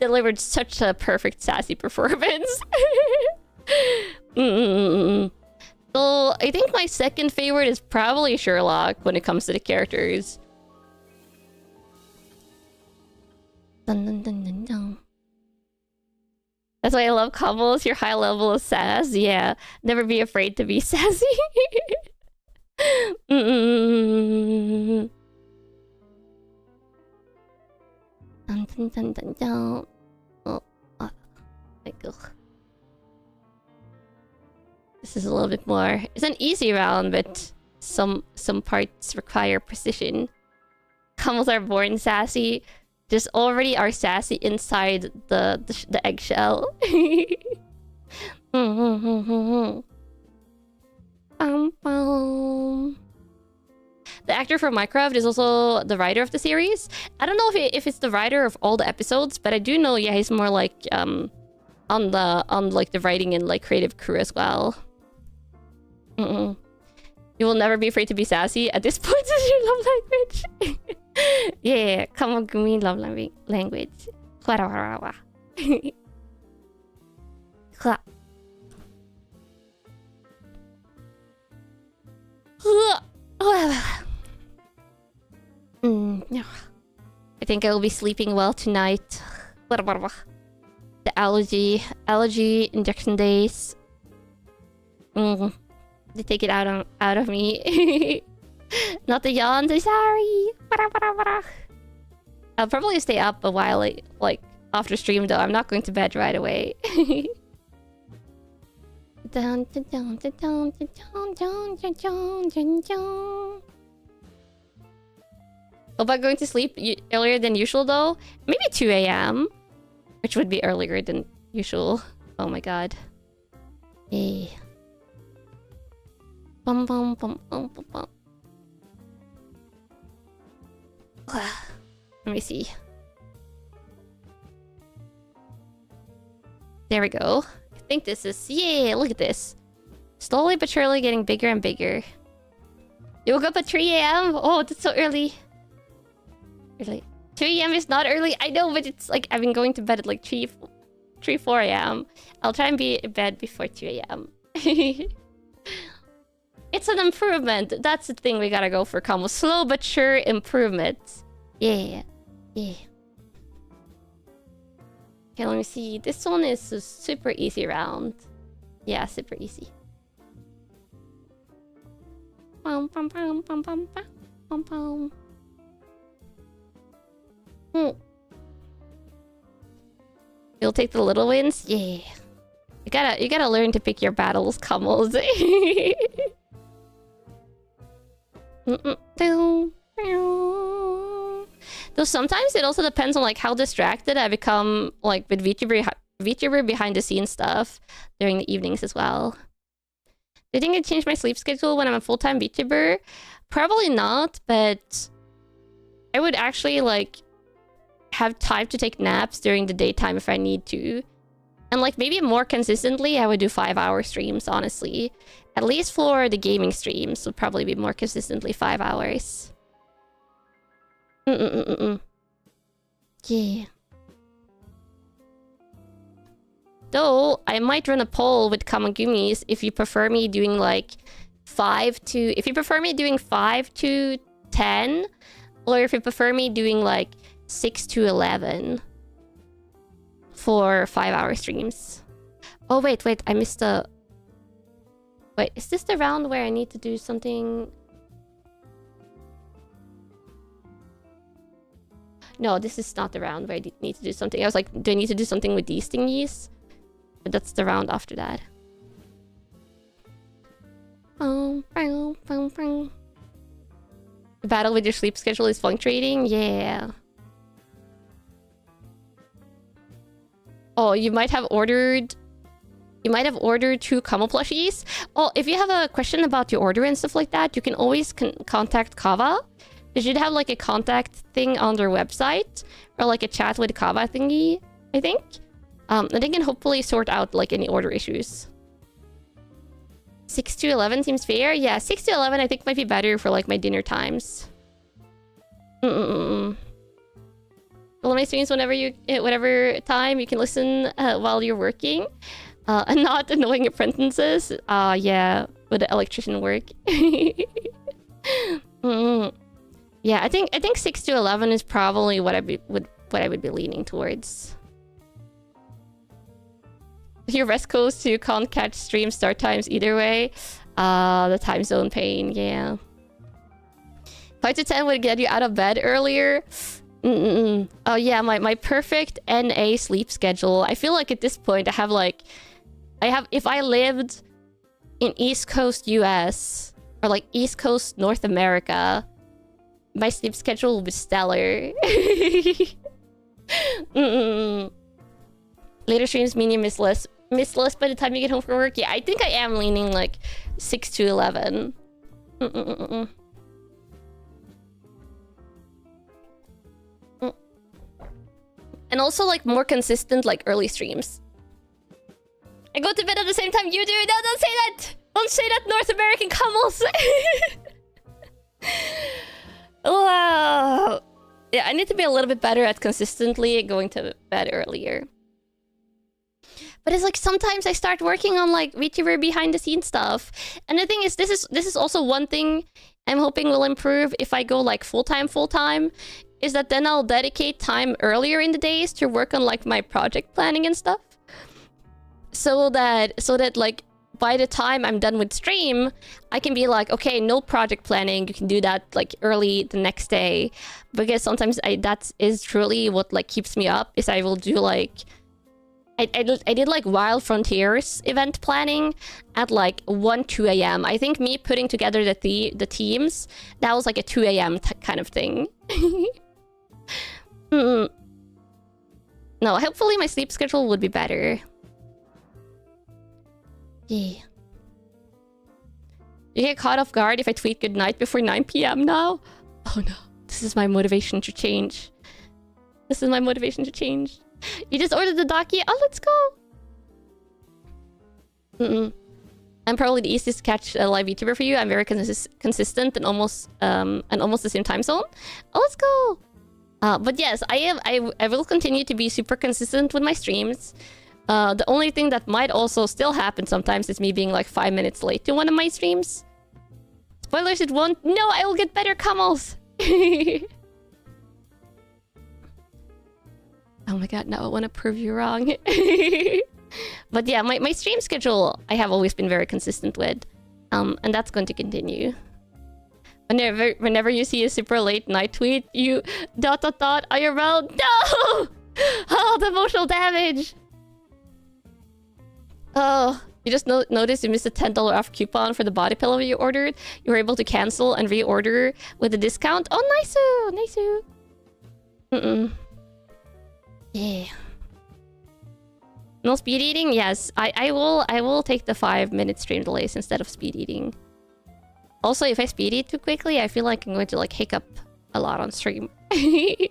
delivered such a perfect sassy performance. So I think my second favorite is probably Sherlock when it comes to the characters. Dun, dun, dun, dun, dun. That's why I love combos, your high level of sass. Yeah, never be afraid to be sassy. Dun, dun, dun, dun, dun. Oh, like, ugh. This is a little bit more. It's an easy round, but some parts require precision. Combos are born sassy. Just already are sassy inside the eggshell. The actor from Minecraft is also the writer of the series. I don't know if it's the writer of all the episodes, but I do know, yeah, he's more like on like the writing and like creative crew as well. You will never be afraid to be sassy. At this point, is your love language. Yeah, come on, give me love language. I think I will be sleeping well tonight. The allergy injection days. They take it out of me. Not the yawns, I'm sorry. I'll probably stay up a while, like after stream though. I'm not going to bed right away. Hope I'm going to sleep earlier than usual though. Maybe 2 AM, which would be earlier than usual. Oh my god. Hey. Bum bum bum bum bum bum. Let me see. There we go. I think this is... Yeah, look at this. Slowly but surely getting bigger and bigger. You woke up at 3 AM? Oh, that's so early. Early. 2 AM is not early. I know, but it's like I've been going to bed at like 4 AM. I'll try and be in bed before 2 AM. It's an improvement. That's the thing we gotta go for, combo. Slow but sure improvement. Yeah. Yeah. Okay, let me see. This one is a super easy round. Yeah, super easy. Bum, bum, bum, bum, bum, bum, bum. You'll take the little wins? Yeah. You gotta learn to pick your battles, Kamals. Though sometimes it also depends on like how distracted I become like with VTuber behind the scenes stuff during the evenings as well. Do you think I'd change my sleep schedule when I'm a full-time VTuber? Probably not, but I would actually like have time to take naps during the daytime if I need to. And like maybe more consistently, I would do 5-hour streams, honestly. At least for the gaming streams, would probably be more consistently 5 hours. Yeah. Though, I might run a poll with Kamagumis if you prefer me doing like 5 to... If you prefer me doing 5 to 10, or if you prefer me doing like 6 to 11 for 5-hour streams. Oh, wait, I missed the... Wait, is this the round where I need to do something? No, this is not the round where I need to do something. I was like, do I need to do something with these thingies? But that's the round after that. The battle with your sleep schedule is fluctuating? Yeah. Oh, you might have ordered 2 Kamo plushies. Oh, if you have a question about your order and stuff like that, you can always contact Kava. They should have like a contact thing on their website, or like a chat with Kava thingy, I think. And they can hopefully sort out like any order issues. 6 to 11 seems fair. Yeah, 6 to 11 I think might be better for like my dinner times. Follow my streams whatever time you can listen while you're working. And not annoying apprentices. Yeah, with the electrician work. Yeah, I think 6 to 11 is probably what I would be leaning towards. If you're West Coast, you can't catch stream start times either way. The time zone pain, yeah. 5 to 10 would get you out of bed earlier. Oh yeah, my perfect NA sleep schedule. I feel like at this point I have if I lived in East Coast US or like East Coast North America, my sleep schedule will be stellar. Later streams mean you miss less by the time you get home from work. Yeah, I think I am leaning like 6 to 11. And also like more consistent like early streams. I go to bed at the same time you do. No, don't say that! Don't say that, North American camels! Wow. Yeah, I need to be a little bit better at consistently going to bed earlier. But it's like sometimes I start working on like VTuber behind the scenes stuff. And the thing is, this is also one thing I'm hoping will improve if I go like full-time, is that then I'll dedicate time earlier in the days to work on like my project planning and stuff. So that like by the time I'm done with stream, I can be like, okay, no project planning. You can do that like early the next day. Because sometimes that is truly what like keeps me up, is I will do like... I did like Wild Frontiers event planning at like 2 a.m. I think me putting together the teams, that was like a 2 a.m. kind of thing. No, hopefully my sleep schedule would be better. Yeah. You get caught off guard if I tweet good night before 9 p.m. now? Oh no, this is my motivation to change. This is my motivation to change. You just ordered the Daki? Oh, let's go! I'm probably the easiest to catch a live VTuber for you. I'm very consistent and almost the same time zone. Oh, let's go! But yes, I will continue to be super consistent with my streams. The only thing that might also still happen sometimes is me being like 5 minutes late to one of my streams. Spoilers, it won't. No, I will get better camels! Oh my god, now I want to prove you wrong. But yeah, my stream schedule I have always been very consistent with. And that's going to continue. Whenever you see a super late night tweet, you ... IRL. No! Oh, the emotional damage! Oh, you just noticed you missed a $10 off coupon for the body pillow you ordered. You were able to cancel and reorder with a discount. Oh, nice-oo! Yeah. No speed eating? Yes, I will take the 5-minute stream delays instead of speed eating. Also, if I speed eat too quickly, I feel like I'm going to like hiccup a lot on stream. If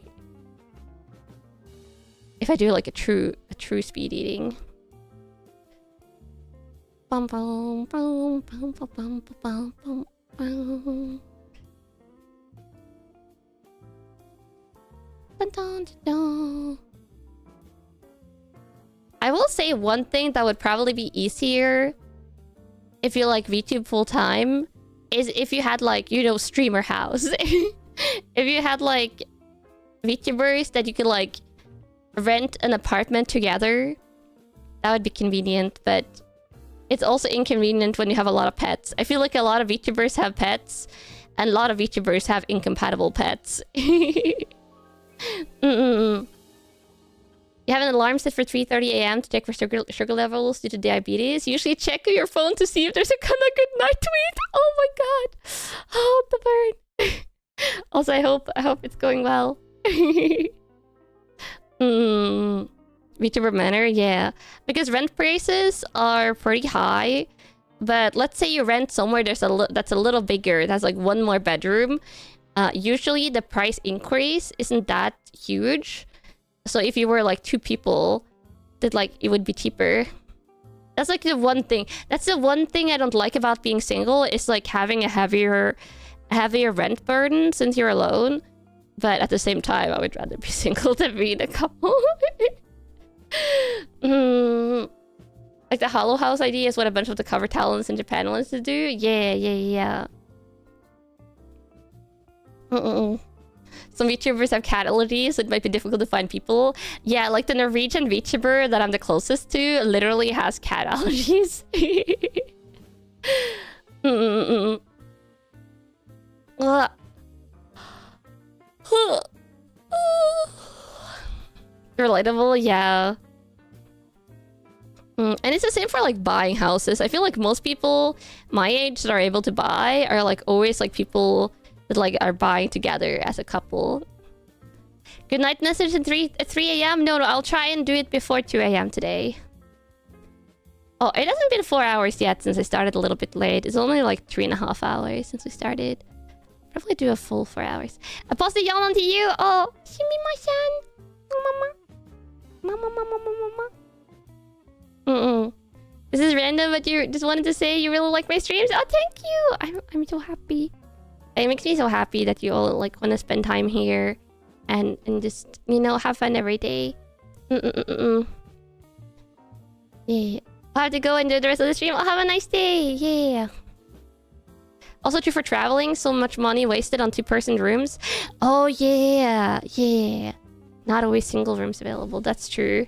I do like a true speed eating. Bum bum bum bum bum bum bum bum bum. Dun, dun, dun. I will say one thing that would probably be easier if you like VTube full-time is if you had like, you know, streamer house. If you had like VTubers that you could like rent an apartment together, that would be convenient, but it's also inconvenient when you have a lot of pets. I feel like a lot of VTubers have pets and a lot of VTubers have incompatible pets. You have an alarm set for 3:30 a.m. to check for sugar levels due to diabetes. Usually check your phone to see if there's a Kanna good night tweet. Oh my god. Oh, the burn. Also, I hope it's going well. VTuber manor, yeah. Because rent prices are pretty high. But let's say you rent somewhere that's a little bigger. That's like one more bedroom. Usually the price increase isn't that huge. So if you were like 2 people, that like it would be cheaper. That's like the one thing. That's the one thing I don't like about being single, is like having a heavier rent burden since you're alone. But at the same time, I would rather be single than be in a couple. Like the Hollow House idea is what a bunch of the cover talents in Japan wants to do. Yeah. Some VTubers have cat allergies, so it might be difficult to find people. Yeah, like the Norwegian VTuber that I'm the closest to literally has cat allergies. Relatable, yeah. And it's the same for like buying houses. I feel like most people my age that are able to buy are like always like people that like are buying together as a couple. Good night message at 3 a.m. No, I'll try and do it before 2 a.m. today. Oh, it hasn't been 4 hours yet since I started a little bit late. It's only like 3.5 hours since we started. Probably do a full 4 hours. I posted yawn to you. Oh, shimi-ma-san. Mama. This is random, but you just wanted to say you really like my streams. Oh, thank you. I'm so happy. It makes me so happy that you all like want to spend time here, and just, you know, have fun every day. Yeah. I'll have to go and do the rest of the stream. I'll have a nice day. Yeah. Also true for traveling. So much money wasted on 2-person rooms. Oh yeah. Not always single rooms available. That's true.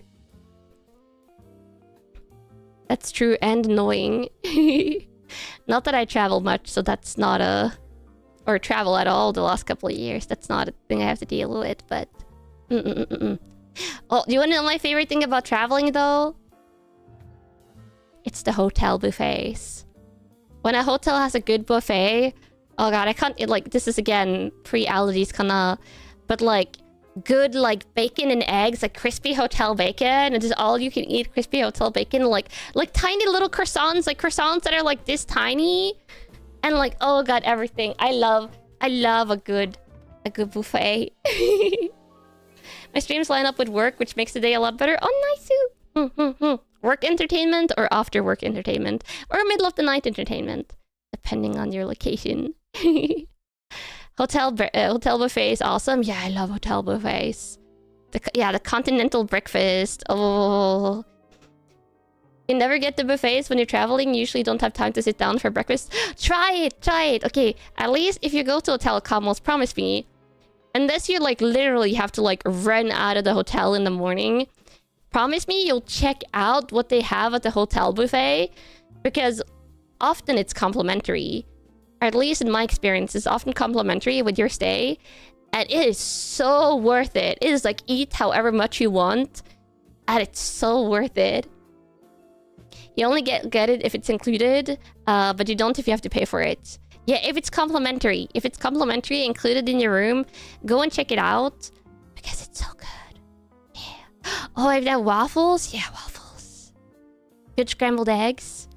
That's true and annoying. Not that I travel much, so that's not a... Or travel at all the last couple of years. That's not a thing I have to deal with, but... Oh, do you want to know my favorite thing about traveling, though? It's the hotel buffets. When a hotel has a good buffet... Oh god, I can't... Like, this is again, pre-allergies kinda... But like... Good like bacon and eggs, like crispy hotel bacon, and just all you can eat crispy hotel bacon, like tiny little croissants, like croissants that are like this tiny, and like, oh god, everything. I love a good buffet. My streams line up with work, which makes the day a lot better. Oh, nice. Work entertainment or after work entertainment or middle of the night entertainment, depending on your location. Hotel buffet is awesome. Yeah, I love hotel buffets. The continental breakfast. Oh. You never get the buffets when you're traveling. You usually don't have time to sit down for breakfast. Try it. Okay, at least if you go to hotel, Kamos, promise me. Unless you like literally have to like run out of the hotel in the morning. Promise me you'll check out what they have at the hotel buffet. Because often it's complimentary. Or at least in my experience, it's often complimentary with your stay. And it is so worth it. It is like, eat however much you want. And it's so worth it. You only get it if it's included. But you don't if you have to pay for it. Yeah, if it's complimentary. If it's complimentary included in your room, go and check it out. Because it's so good. Yeah. Oh, I've done waffles? Yeah, waffles. Good scrambled eggs.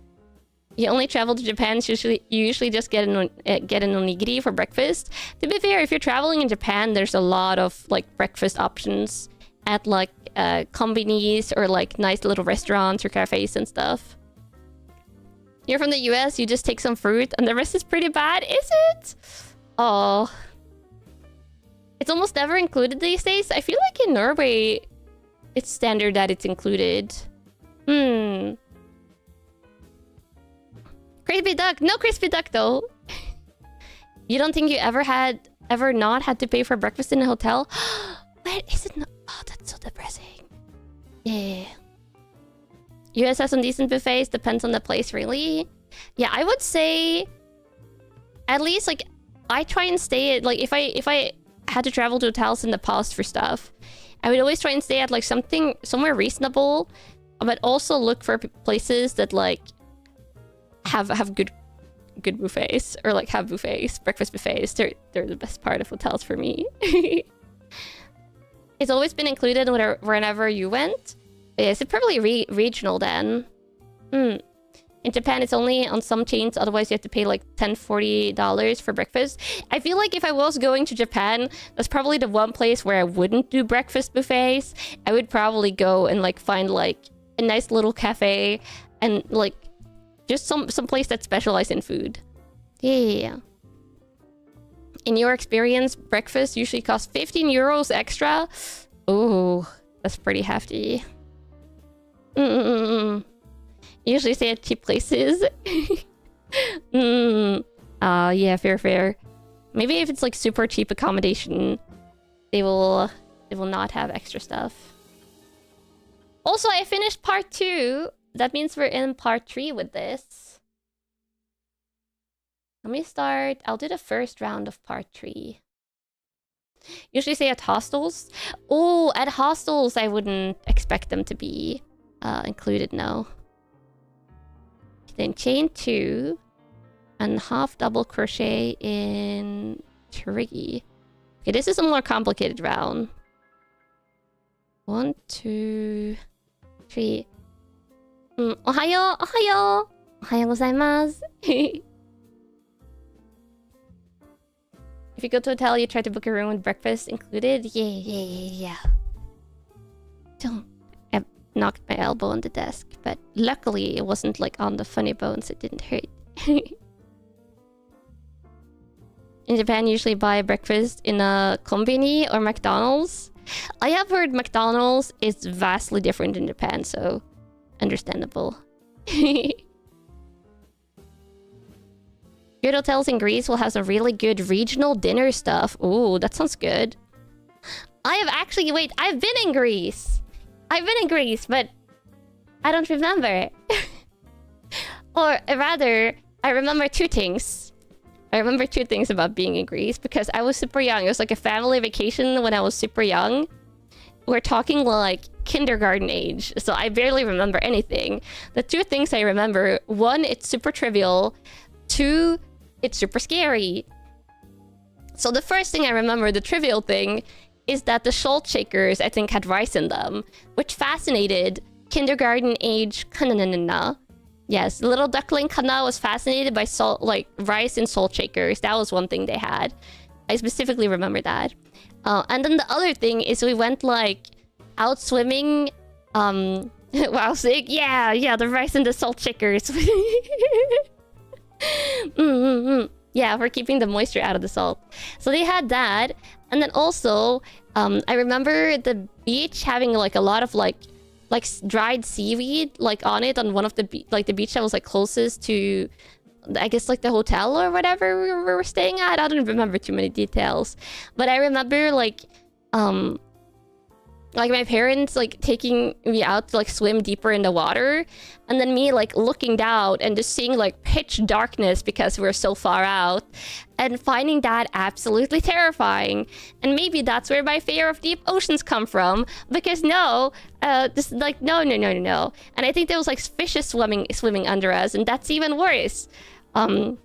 You only travel to Japan, so you usually just get an onigiri for breakfast. To be fair, if you're traveling in Japan, there's a lot of like breakfast options at like konbinis or like nice little restaurants or cafes and stuff. You're from the US, you just take some fruit and the rest is pretty bad, is it? Oh. It's almost never included these days. I feel like in Norway, it's standard that it's included. Crispy duck. No crispy duck, though. You don't think you ever not had to pay for breakfast in a hotel? Wait, is it not? Oh, that's so depressing. Yeah. US has some decent buffets. Depends on the place, really. Yeah, I would say... At least, like, I try and stay at... Like, if I had to travel to hotels in the past for stuff, I would always try and stay at, like, somewhere reasonable. But also look for places that, like... have good buffets, or like have buffets, breakfast buffets. They're the best part of hotels for me. It's always been included whenever you went. Yeah, it's probably regional then. In Japan, it's only on some chains. Otherwise, you have to pay like $10-40 for breakfast. I feel like if I was going to Japan, that's probably the one place where I wouldn't do breakfast buffets. I would probably go and like find like a nice little cafe And like, just some place that specialized in food. Yeah. In your experience, breakfast usually costs 15 euros extra. Oh, that's pretty hefty. Usually stay at cheap places. Yeah, fair. Maybe if it's like super cheap accommodation, they will not have extra stuff. Also, I finished part 2. That means we're in part 3 with this. Let me start. I'll do the first round of part 3. Usually stay at hostels. Oh, at hostels, I wouldn't expect them to be included, no. Then chain 2 and half double crochet in Triggy. Okay, this is a more complicated round. 1, 2, 3. Ohayo, ohayo. Ohayo gozaimasu. If you go to a hotel, you try to book a room with breakfast included. Yeah. Don't. I knocked my elbow on the desk, but luckily it wasn't like on the funny bones. It didn't hurt. In Japan, usually buy breakfast in a kombini or McDonald's. I have heard McDonald's is vastly different in Japan, so understandable. Good hotels in Greece will have some really good regional dinner stuff. Ooh, that sounds good. I have actually... Wait, I've been in Greece. But I don't remember. Or rather, I remember 2 things. I remember 2 things about being in Greece because I was super young. It was like a family vacation when I was super young. We're talking like kindergarten age, so I barely remember anything. The 2 things I remember: 1, it's super trivial. 2, it's super scary. So the first thing I remember, the trivial thing, is that the salt shakers, I think, had rice in them, which fascinated kindergarten age Kanna. Yes, little duckling Kanna was fascinated by salt, like rice and salt shakers. That was one thing they had. I specifically remember that. And then the other thing is we went like out swimming. Wow, sick. Yeah, the rice and the salt shakers. Yeah, for keeping the moisture out of the salt. So they had that. And then also, I remember the beach having like a lot of like dried seaweed like on it on one of the the beach that was like closest to, I guess, like the hotel or whatever we were staying at. I don't remember too many details, but I remember like my parents like taking me out to like swim deeper in the water, and then me like looking down and just seeing like pitch darkness because we're so far out, and finding that absolutely terrifying. And maybe that's where my fear of deep oceans come from, because this like no. And I think there was like fishes swimming under us, and that's even worse. And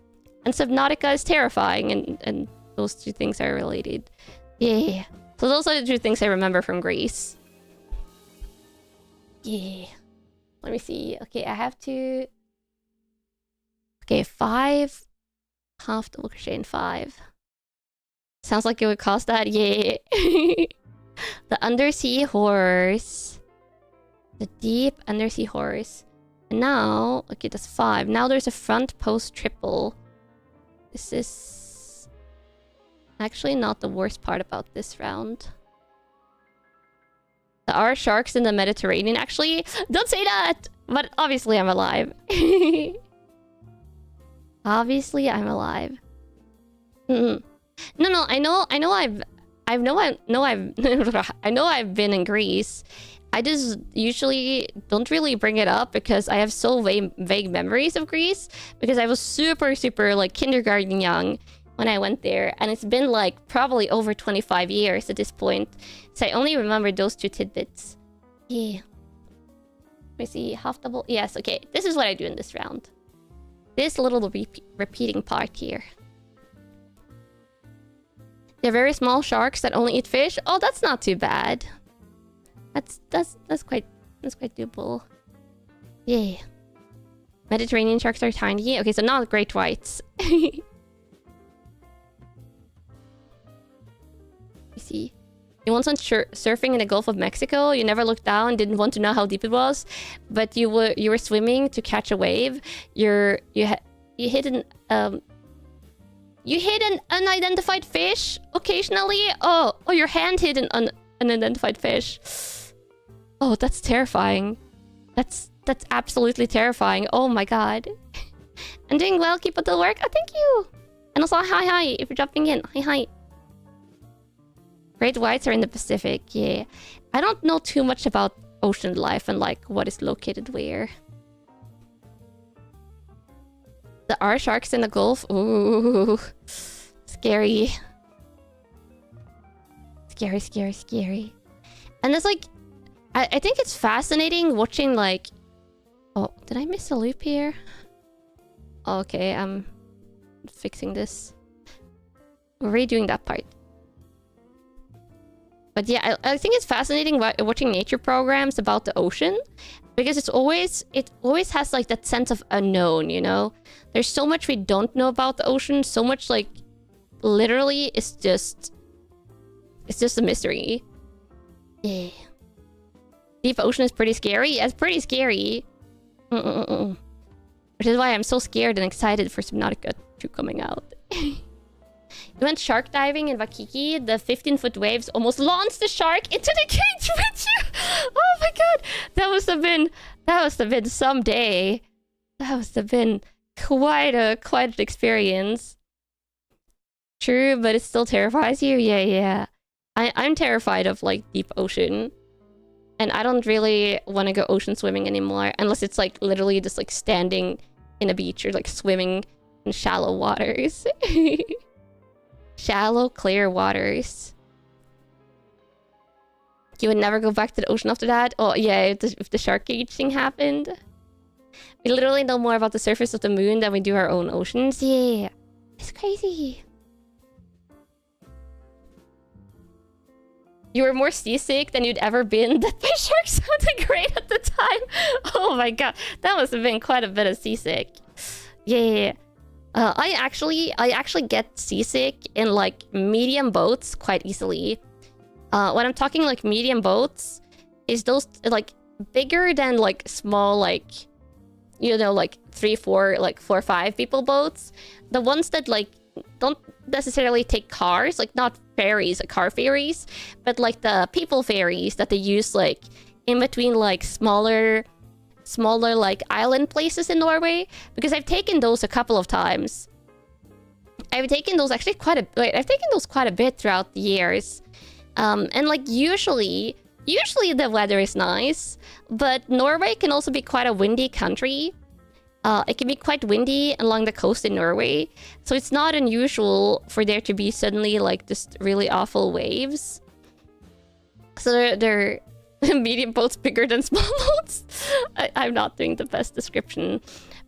Subnautica is terrifying, and those 2 things are related. Yeah. So those are the 2 things I remember from Greece. Yeah. Let me see. Okay, I have to... Okay, 5. Half double crochet in 5. Sounds like it would cost that. Yeah. The undersea horse. The deep undersea horse. And now... Okay, that's 5. Now there's a front post triple. This is... actually not the worst part about this round. There are sharks in the Mediterranean. Actually, don't say that! But obviously I'm alive. Obviously I'm alive. No, I know I've been in Greece. I just usually don't really bring it up because I have so vague memories of Greece, because I was super like kindergarten young when I went there, and it's been like probably over 25 years at this point, so I only remember those 2 tidbits. Yeah. Let me see, half double. Yes, okay. This is what I do in this round. This little repeating part here. They're very small sharks that only eat fish. Oh, that's not too bad. That's quite doable. Yeah. Mediterranean sharks are tiny. Okay, so not great whites. See, You once went surfing in the Gulf of Mexico. You never looked down, didn't want to know how deep it was, but you were swimming to catch a wave. You hit an unidentified fish occasionally. Oh, your hand hit an unidentified fish. Oh, that's terrifying. That's absolutely terrifying. Oh my god. I'm doing well. Keep up the work. Oh, thank you. And also, hi, if you're jumping in. Hi. Great whites are in the Pacific. Yeah. I don't know too much about ocean life and like what is located where. There are sharks in the Gulf. Ooh. Scary. Scary. And it's like... I think it's fascinating watching like... Oh, did I miss a loop here? Okay, I'm fixing this. We're redoing that part. But yeah, I think it's fascinating watching nature programs about the ocean. Because it always has like that sense of unknown, you know? There's so much we don't know about the ocean. So much like... Literally, it's just a mystery. Yeah. Deep ocean is pretty scary. Yeah, it's pretty scary. Which is why I'm so scared and excited for Subnautica 2 coming out. You went shark diving in Waikiki. The 15-foot waves almost launched the shark into the cage with you. Oh my god. That must have been some day. That must have been quite an experience. True, but it still terrifies you. Yeah. I'm terrified of like deep ocean. And I don't really want to go ocean swimming anymore. Unless it's like literally just like standing in a beach or like swimming in shallow waters. Shallow, clear waters. You would never go back to the ocean after that? Oh yeah, if the shark cage thing happened. We literally know more about the surface of the moon than we do our own oceans. Yeah. It's crazy. You were more seasick than you'd ever been. That by shark sounded great at the time. Oh my god. That must have been quite a bit of seasick. Yeah. I actually get seasick in like medium boats quite easy. When I'm talking like medium boats, is those like bigger than like small like, you know, like 3, 4, like 4 or 5 people boats. The ones that like don't necessarily take cars, like not ferries, like car ferries, but like the people ferries that they use like in between like smaller like island places in Norway, because I've taken those a couple of times. I've taken those actually quite a bit throughout the years. And like usually the weather is nice, but Norway can also be quite a windy country. It can be quite windy along the coast in Norway, so it's not unusual for there to be suddenly like just really awful waves. So they're medium boats bigger than small boats. I'm not doing the best description,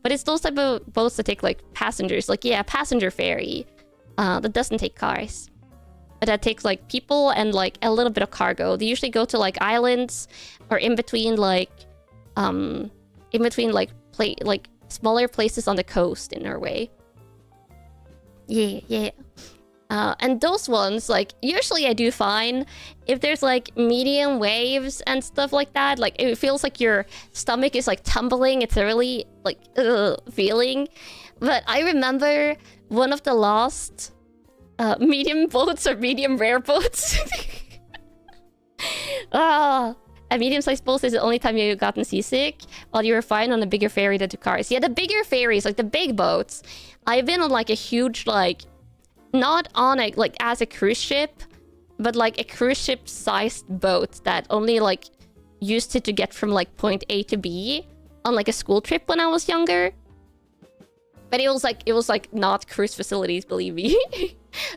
but it's those type of boats that take like passengers, like yeah, passenger ferry that doesn't take cars, but that takes like people and like a little bit of cargo. They usually go to like islands or in between like smaller places on the coast in Norway. Yeah. And those ones, like, usually I do fine. If there's, like, medium waves and stuff like that, like, it feels like your stomach is, like, tumbling. It's a really, like, feeling. But I remember one of the last medium boats or medium rare boats. A medium-sized boat is the only time you've gotten seasick, while you were fine on a bigger ferry that took cars. Yeah, the bigger ferries, like the big boats. I've been on, like, a huge, like... Not on a, like, as a cruise ship, but, like, a cruise ship-sized boat that only, like, used it to get from, like, point A to B on, like, a school trip when I was younger. But it was, like, not cruise facilities, believe me.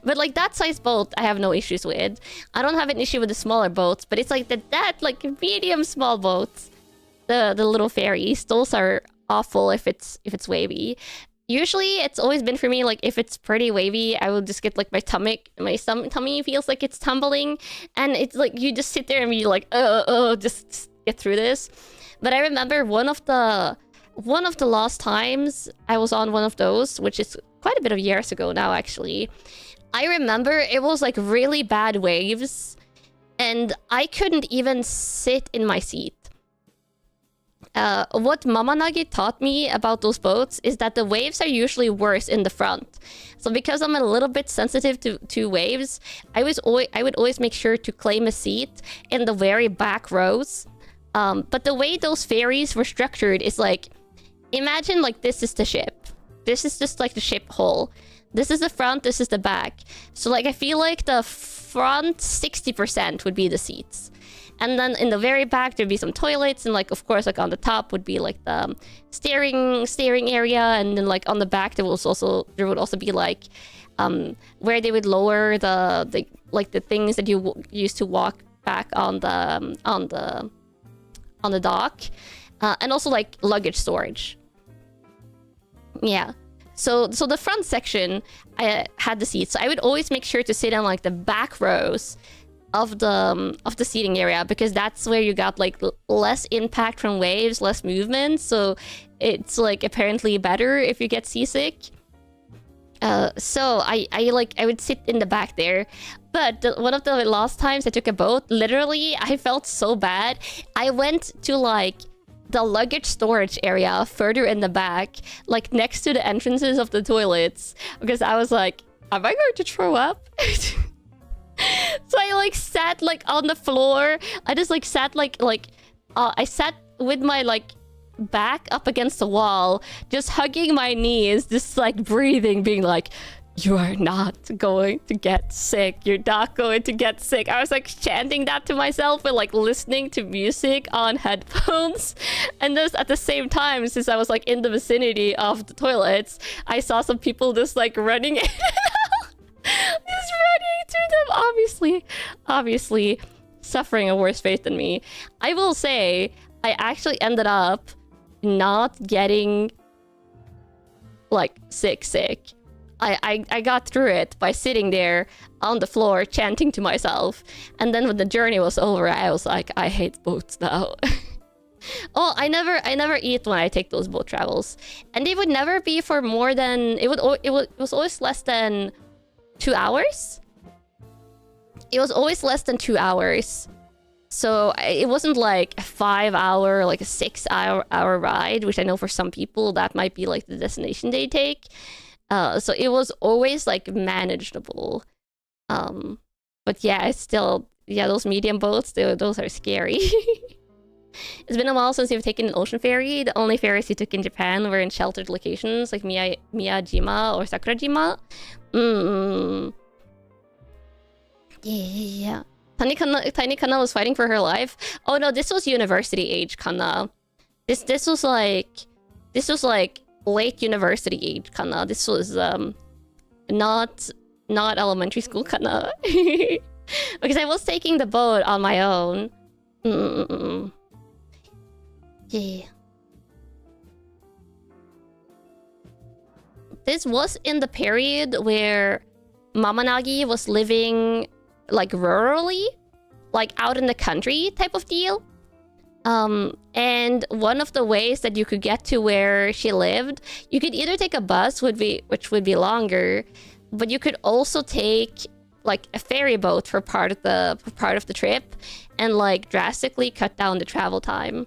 But, like, that size boat, I have no issues with. I don't have an issue with the smaller boats, but it's, like, that like, medium small boats. The little ferries, those are awful if it's wavy. Usually, it's always been for me, like, if it's pretty wavy, I will just get, like, my tummy feels like it's tumbling. And it's, like, you just sit there and be like, just get through this. But I remember one of the last times I was on one of those, which is quite a bit of years ago now, actually. I remember it was, like, really bad waves. And I couldn't even sit in my seat. What Mamanagi taught me about those boats is that the waves are usually worse in the front. So because I'm a little bit sensitive to waves, I would always make sure to claim a seat in the very back rows. But the way those ferries were structured is like, imagine like this is the ship. This is just like the ship hull. This is the front, this is the back. So like I feel like the front 60% would be the seats. And then in the very back there'd be some toilets, and like of course like on the top would be like the steering area, and then like on the back there would also be like where they would lower the things that you used to walk back on the dock, and also like luggage storage. Yeah. So the front section, I had the seats. So I would always make sure to sit on like the back rows of the seating area, because that's where you got like less impact from waves, less movement. So it's like apparently better if you get seasick. So I would sit in the back there. But one of the last times I took a boat, literally I felt so bad. I went to like the luggage storage area further in the back, like next to the entrances of the toilets, because I was like, am I going to throw up? So I like sat like on the floor. I just like sat I sat with my like back up against the wall, just hugging my knees, just like breathing, being like, you are not going to get sick. You're not going to get sick. I was like chanting that to myself and like listening to music on headphones. And just at the same time, since I was like in the vicinity of the toilets, I saw some people just like running in. Just running to them, obviously suffering a worse fate than me. I will say, I actually ended up not getting like sick. I got through it by sitting there on the floor chanting to myself. And then when the journey was over, I was like, I hate boats now. Oh, I never eat when I take those boat travels. And they would never be for more than, it was always less than 2 hours. It was always less than 2 hours. So it wasn't like a 5 hour, like a 6 hour ride, which I know for some people that might be like the destination they take. So it was always like manageable. But yeah, it's still, yeah, those medium boats, those are scary. It's been a while since you've taken an ocean ferry. The only ferries you took in Japan were in sheltered locations like Miyajima or Sakurajima. Yeah. Tiny Kanna was fighting for her life. Oh no, this was university age Kanna. This was like late university age Kanna. This was not elementary school Kanna. Because I was taking the boat on my own. Yeah. This was in the period where Mamanagi was living like rurally, like out in the country type of deal. And one of the ways that you could get to where she lived, you could either take a bus, which would be longer, but you could also take like a ferry boat for part of the trip, and like drastically cut down the travel time.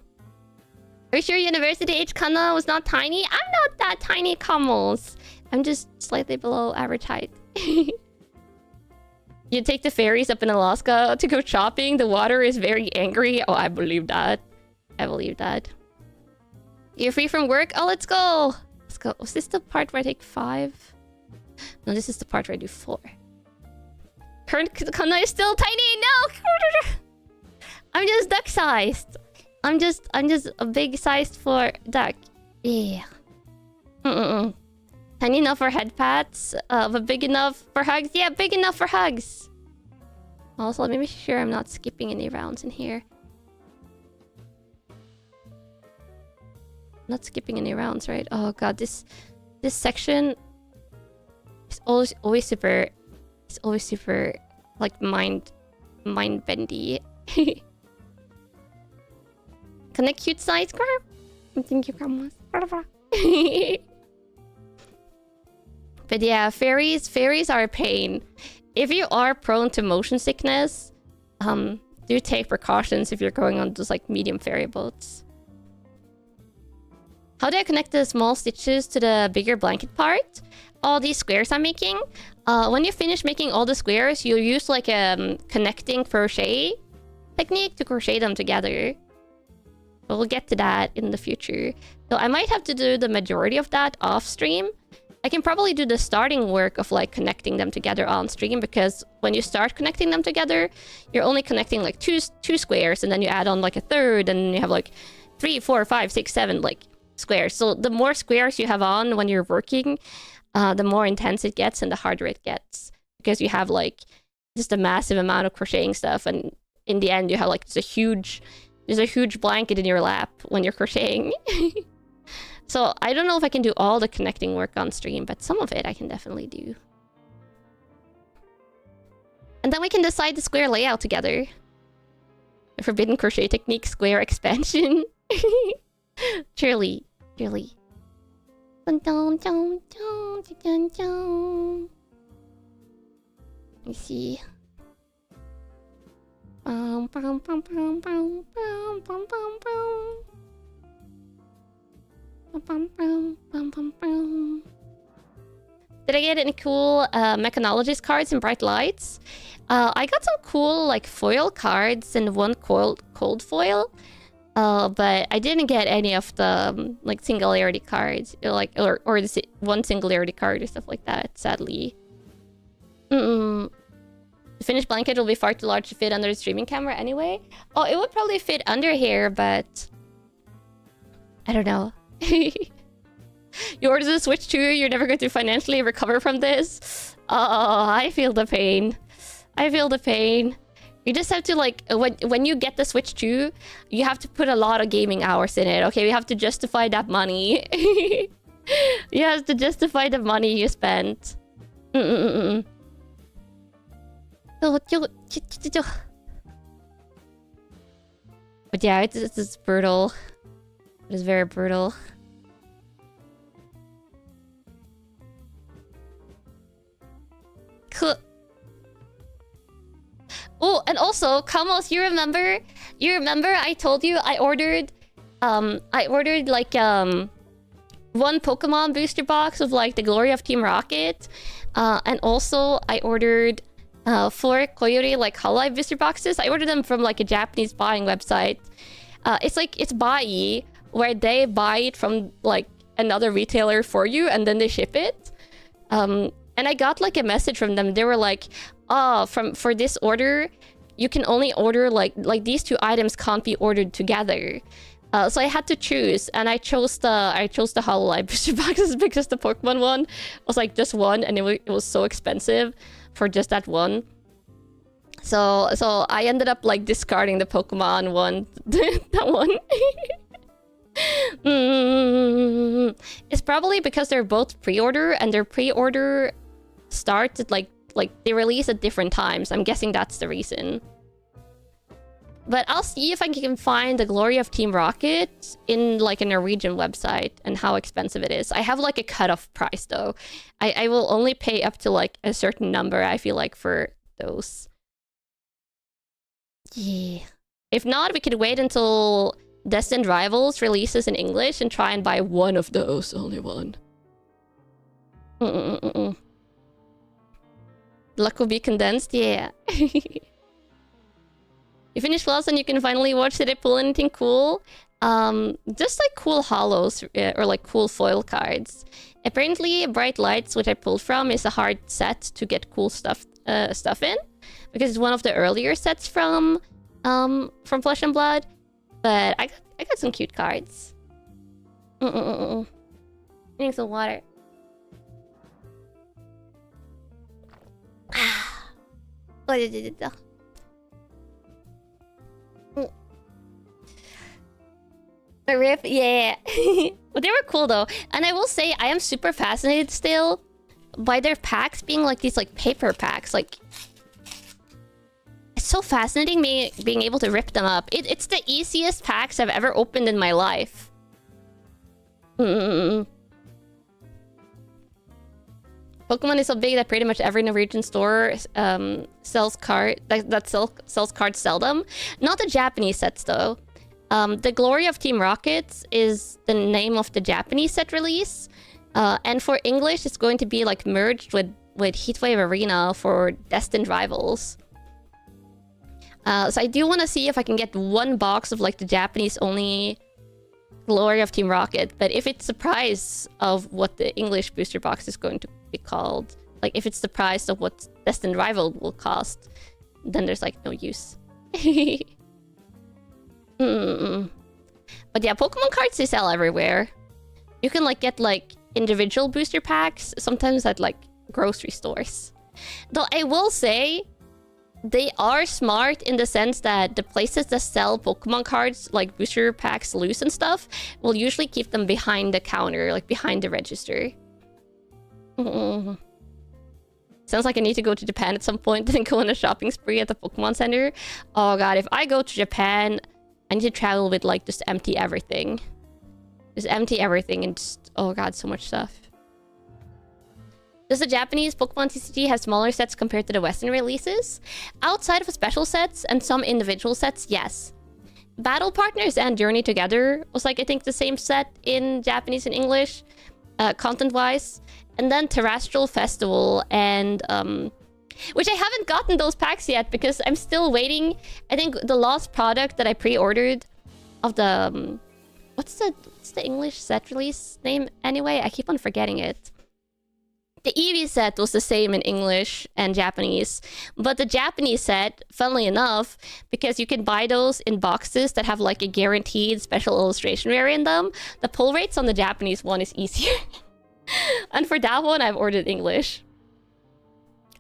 Are you sure university age Kanna was not tiny? I'm not that tiny, Kamals. I'm just slightly below average height. You take the ferries up in Alaska to go shopping. The water is very angry. Oh, I believe that. I believe that. You're free from work? Oh, let's go. Let's go. Was this the part where I take 5? No, this is the part where I do 4. Current Kanna is still tiny. No! I'm just duck-sized. I'm just a big sized for duck. Yeah. Tiny enough for head pats, but big enough for hugs. Yeah, big enough for hugs. Also, let me make sure I'm not skipping any rounds in here. Not skipping any rounds, right? Oh god, this section is always super. It's always super like mind bendy. Connect cute size grab. Thank you, Grandma. But yeah, ferries are a pain. If you are prone to motion sickness, do take precautions if you're going on those like medium ferry boats. How do I connect the small stitches to the bigger blanket part? All these squares I'm making. When you finish making all the squares, you'll use like a connecting crochet technique to crochet them together. But we'll get to that in the future. So I might have to do the majority of that off stream. I can probably do the starting work of like connecting them together on stream, because when you start connecting them together, you're only connecting like two squares, and then you add on like a third, and you have like 3, 4, 5, 6, 7 like squares. So the more squares you have on when you're working, the more intense it gets and the harder it gets, because you have like just a massive amount of crocheting stuff, and in the end you have like there's a huge blanket in your lap when you're crocheting. So I don't know if I can do all the connecting work on stream, but some of it I can definitely do. And then we can decide the square layout together. The Forbidden Crochet Technique square expansion. Truly. Let me see. Did I get any cool mechanologist cards and bright lights? I got some cool like foil cards and one cold foil. But I didn't get any of the like singularity cards, like or one singularity card or stuff like that, sadly. The finished blanket will be far too large to fit under the streaming camera anyway. Oh, it would probably fit under here, but I don't know. You ordered the Switch 2, you're never going to financially recover from this. Oh, I feel the pain. I feel the pain. You just have to like, when you get the Switch 2, you have to put a lot of gaming hours in it, okay? We have to justify that money. You have to justify the money you spent. But yeah, it's brutal. It is very brutal. Oh, and also, Kamos, you remember I told you I ordered like one Pokemon booster box of like the Glory of Team Rocket, and also I ordered 4 Coyote like Hololive booster boxes. I ordered them from like a Japanese buying website. It's Bai, where they buy it from like another retailer for you and then they ship it. And I got like a message from them. They were like, "Oh, for this order, you can only order like these 2 items can't be ordered together." So I had to choose, and I chose the Hololive booster boxes because the Pokemon one was like just one, and it was so expensive for just that one. So I ended up like discarding the Pokemon one, that one. It's probably because they're both pre-order, and their pre-order starts at like they release at different times. I'm guessing that's the reason. But I'll see if I can find the Glory of Team Rocket in like a Norwegian website and how expensive it is. I have like a cutoff price though. I will only pay up to like a certain number, I feel like, for those. Yeah. If not, we could wait until Destined Rivals releases in English and try and buy one of those. Only one. Luck will be condensed? Yeah. You finish Floss and you can finally watch. Did I pull anything cool? Just like cool holos or like cool foil cards. Apparently, Bright Lights, which I pulled from, is a hard set to get cool stuff in, because it's one of the earlier sets from Flesh and Blood. But I got some cute cards. Needing some water. A rip, yeah. But they were cool though, and I will say I am super fascinated still by their packs being like these like paper packs. Like, it's so fascinating me being able to rip them up. It's the easiest packs I've ever opened in my life. Pokemon is so big that pretty much every Norwegian store sells cards sell them. Not the Japanese sets though. The Glory of Team Rockets is the name of the Japanese set release. And for English, it's going to be like merged with Heatwave Arena for Destined Rivals. So I do want to see if I can get one box of like the Japanese only Glory of Team Rocket. But if it's the price of what the English booster box is going to be called, like if it's the price of what Destined Rival will cost, then there's like no use. But yeah, Pokemon cards, they sell everywhere. You can like get like individual booster packs, sometimes at like grocery stores. Though I will say, they are smart in the sense that the places that sell Pokemon cards, like booster packs loose and stuff, will usually keep them behind the counter, like behind the register. Sounds like I need to go to Japan at some point and go on a shopping spree at the Pokemon Center. Oh god, if I go to Japan, I need to travel with like just empty everything. Just empty everything and just... oh god, so much stuff. Does the Japanese Pokemon TCG have smaller sets compared to the Western releases? Outside of special sets and some individual sets, yes. Battle Partners and Journey Together was like, I think, the same set in Japanese and English, content-wise. And then Terrestrial Festival and... which I haven't gotten those packs yet because I'm still waiting. I think the last product that I pre-ordered of the... what's the English set release name anyway? I keep on forgetting it. The Eevee set was the same in English and Japanese, but the Japanese set, funnily enough, because you can buy those in boxes that have like a guaranteed special illustration rare in them, the pull rates on the Japanese one is easier. And for that one, I've ordered English.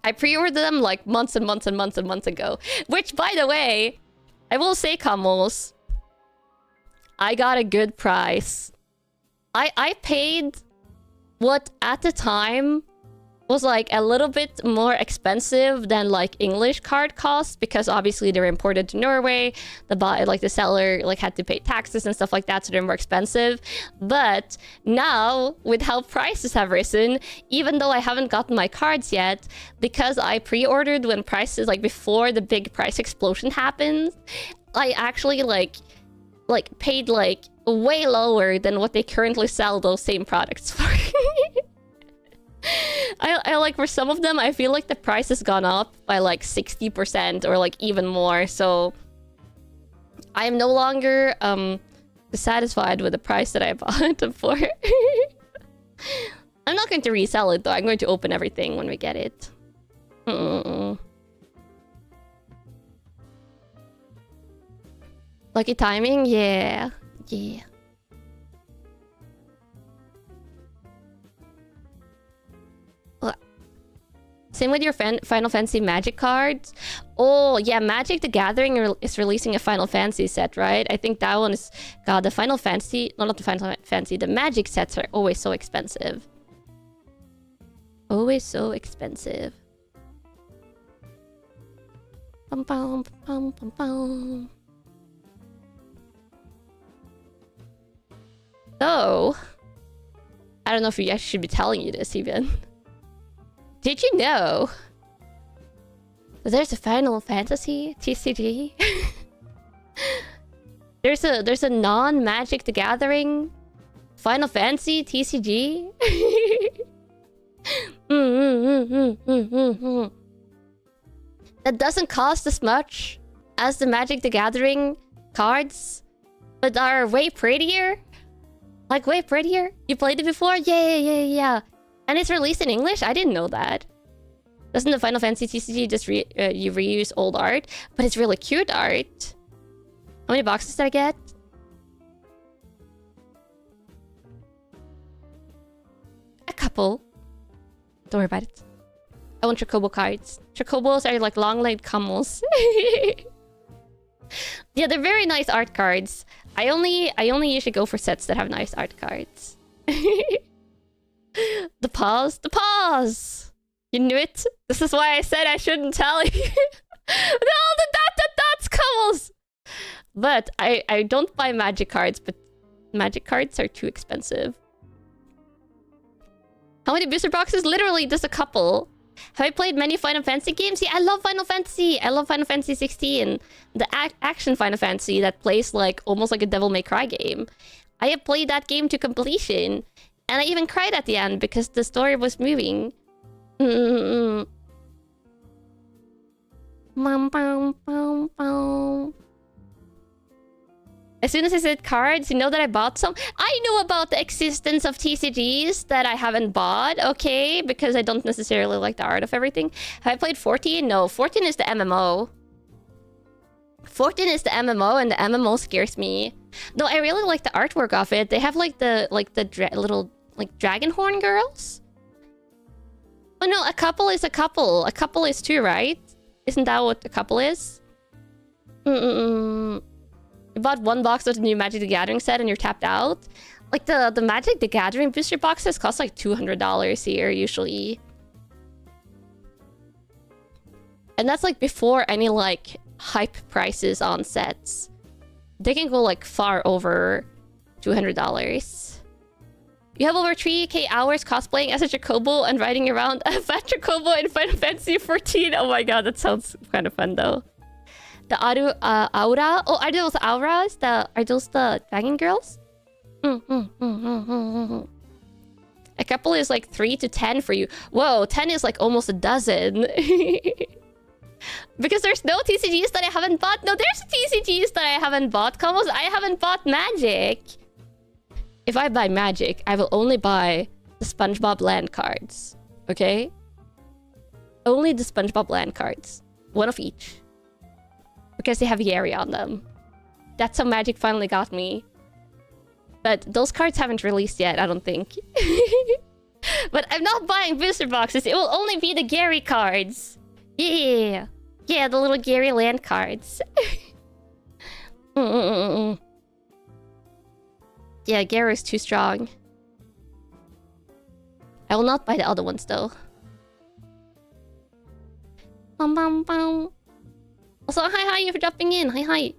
I pre-ordered them like months and months and months and months ago, which, by the way, I will say, Kamals, I got a good price. I paid what at the time was like a little bit more expensive than like English card costs, because obviously they're imported to Norway. The seller like had to pay taxes and stuff like that, so they're more expensive. But now, with how prices have risen, even though I haven't gotten my cards yet, because I pre-ordered when prices, like before the big price explosion happened, I actually like paid like way lower than what they currently sell those same products for. I like, for some of them, I feel like the price has gone up by like 60% or like even more. So I am no longer satisfied with the price that I bought them for. I'm not going to resell it though. I'm going to open everything when we get it. Lucky timing? Yeah. Yeah. Same with your Final Fantasy Magic cards. Oh, yeah, Magic the Gathering is releasing a Final Fantasy set, right? I think that one is... God, the Final Fantasy... No, not the Final Fantasy. The Magic sets are always so expensive. Always so expensive. Bum, bum, bum, bum, bum. So... I don't know if I should be telling you this, even. Did you know that there's a Final Fantasy TCG? there's a non-Magic the Gathering Final Fantasy TCG? That doesn't cost as much as the Magic the Gathering cards, but are way prettier. Like, way prettier? You played it before? Yeah. And it's released in English? I didn't know that. Doesn't the Final Fantasy TCG just you reuse old art? But it's really cute art. How many boxes did I get? A couple. Don't worry about it. I want Chocobo cards. Chocobos are like long-legged camels. Yeah, they're very nice art cards. I only usually go for sets that have nice art cards. The pause! You knew it? This is why I said I shouldn't tell you. No, that's Camels! But I don't buy Magic cards, but Magic cards are too expensive. How many booster boxes? Literally just a couple. Have I played many Final Fantasy games? Yeah, I love Final Fantasy. I love Final Fantasy 16. The action Final Fantasy that plays like almost like a Devil May Cry game. I have played that game to completion. And I even cried at the end because the story was moving. As soon as I said cards, you know that I bought some? I know about the existence of TCGs that I haven't bought, okay? Because I don't necessarily like the art of everything. Have I played 14? No, 14 is the MMO. 14 is the MMO, and the MMO scares me. No, I really like the artwork of it. They have like the little like dragon horn girls. Oh no, a couple is a couple. A couple is two, right? Isn't that what a couple is? You bought one box of the new Magic the Gathering set and you're tapped out. Like the Magic the Gathering booster boxes cost like $200 here usually. And that's like before any like hype prices on sets. They can go like far over $200. You have over 3k hours cosplaying as a Chocobo and riding around a fat Chocobo in Final Fantasy 14. Oh my god, that sounds kind of fun though. The Aura? Oh, are those auras? Are those the dragon girls? A couple is like 3 to 10 for you. Whoa, 10 is like almost a dozen. Because there's no TCGs that I haven't bought. No, there's TCGs that I haven't bought. Combos, I haven't bought Magic. If I buy Magic, I will only buy the SpongeBob land cards. Okay? Only the SpongeBob land cards. One of each. Because they have Yeri on them. That's how Magic finally got me. But those cards haven't released yet, I don't think. But I'm not buying booster boxes. It will only be the Gary cards. Yeah. Yeah, the little Gary land cards. Yeah, Gary's too strong. I will not buy the other ones though. Also, hi, you for dropping in. Hi.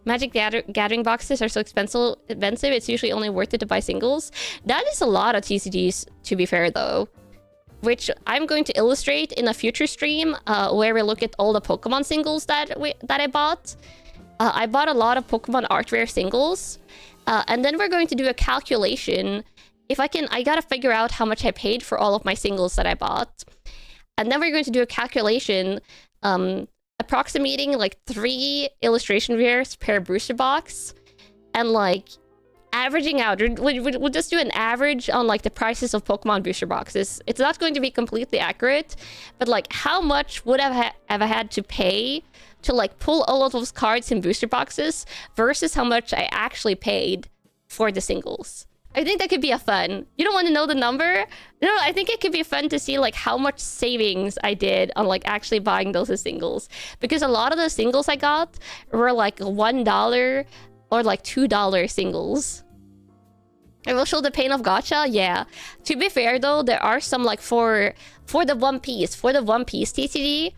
Magic Gathering boxes are so expensive. It's usually only worth it to buy singles. That is a lot of TCGs, to be fair, though. Which I'm going to illustrate in a future stream, where we look at all the Pokemon singles that I bought. I bought a lot of Pokemon Art Rare singles. And then we're going to do a calculation. I gotta figure out how much I paid for all of my singles that I bought. And then we're going to do a calculation, approximating like 3 illustration rares per booster box, and like averaging out. We'll just do an average on like the prices of Pokemon booster boxes. It's not going to be completely accurate, but like how much would I have had to pay to like pull all of those cards in booster boxes versus how much I actually paid for the singles. I think that could be a fun. You don't want to know the number? No, I think it could be fun to see like how much savings I did on like actually buying those as singles. Because a lot of the singles I got were like $1 or like $2 singles. I will show the pain of gacha. Yeah. To be fair though, there are some like for the One Piece TCG,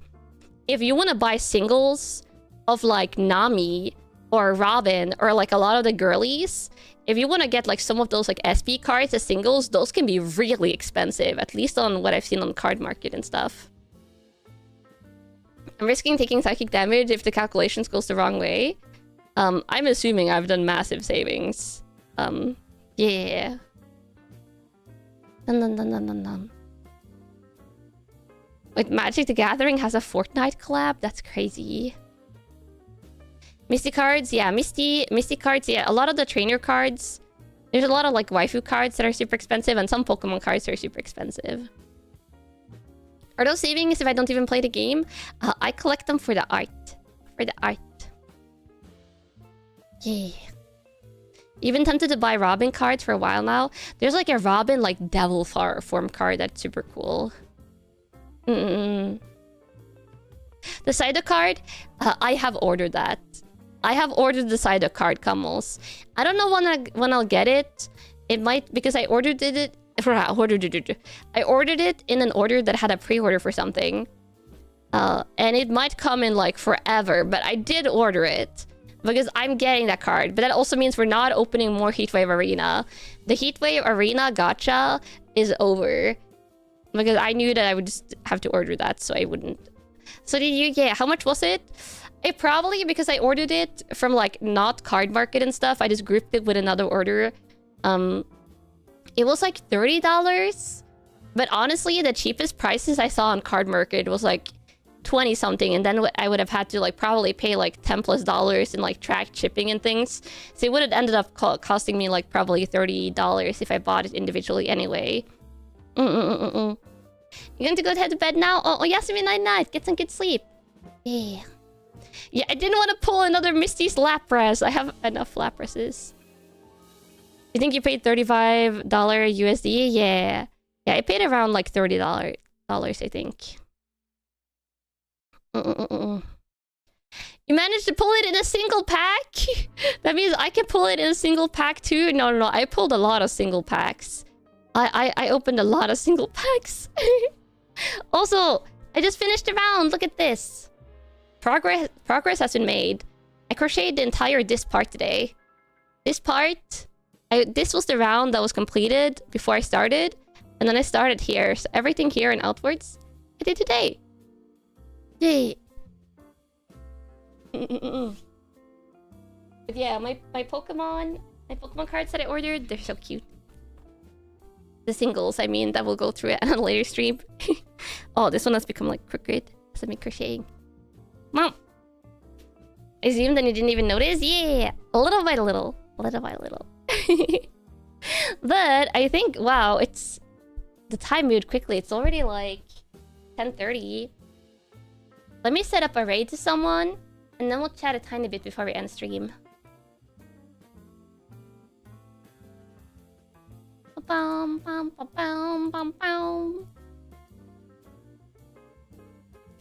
if you want to buy singles of like Nami or Robin or like a lot of the girlies, if you want to get like some of those like SP cards as singles, those can be really expensive, at least on what I've seen on the card market and stuff. I'm risking taking psychic damage if the calculations goes the wrong way. I'm assuming I've done massive savings. Yeah. Dun. Wait, Magic the Gathering has a Fortnite collab? That's crazy. Misty cards, yeah, Misty cards, yeah. A lot of the trainer cards. There's a lot of like waifu cards that are super expensive, and some Pokemon cards are super expensive. Are those savings if I don't even play the game? I collect them for the art. Yeah. Even tempted to buy Robin cards for a while now. There's like a Robin like devil form card that's super cool. The Psyduck card, I have ordered that. I have ordered the Psyduck card, Camels. I don't know when I'll get it. It might, because I ordered it. I ordered it in an order that had a pre-order for something. And it might come in like forever, but I did order it. because I'm getting that card. But that also means we're not opening more Heatwave Arena. The Heatwave Arena gacha is over. Because I knew that I would just have to order that, so I wouldn't. So did you? Yeah, how much was it? It probably, because I ordered it from like not Card Market and stuff, I just grouped it with another order. It was like $30. But honestly, the cheapest prices I saw on Card Market was like 20 something, and then I would have had to like probably pay like $10+ in like tracked shipping and things. So it would have ended up costing me like probably $30 if I bought it individually anyway. You're going to go head to bed now? Oh, Yasumi, night. Get some good sleep. Yeah. Yeah, I didn't want to pull another Misty's Lapras. I have enough Laprases. You think you paid $35 USD? Yeah. Yeah, I paid around like $30, I think. You managed to pull it in a single pack? That means I can pull it in a single pack too? No. I pulled a lot of single packs. I opened a lot of single packs. Also, I just finished a round. Look at this. Progress has been made. I crocheted the entire this part today. This part, this was the round that was completed before I started. And then I started here. So everything here and outwards, I did today. Yay. But yeah, my Pokemon cards that I ordered, they're so cute. The singles, I mean, that will go through it on a later stream. Oh, this one has become like crooked. That's me crocheting. Mom! I assumed that you didn't even notice? Yeah! A little by little. Little by little. But I think, wow, it's... The time moved quickly. It's already like 10:30. Let me set up a raid to someone, and then we'll chat a tiny bit before we end stream.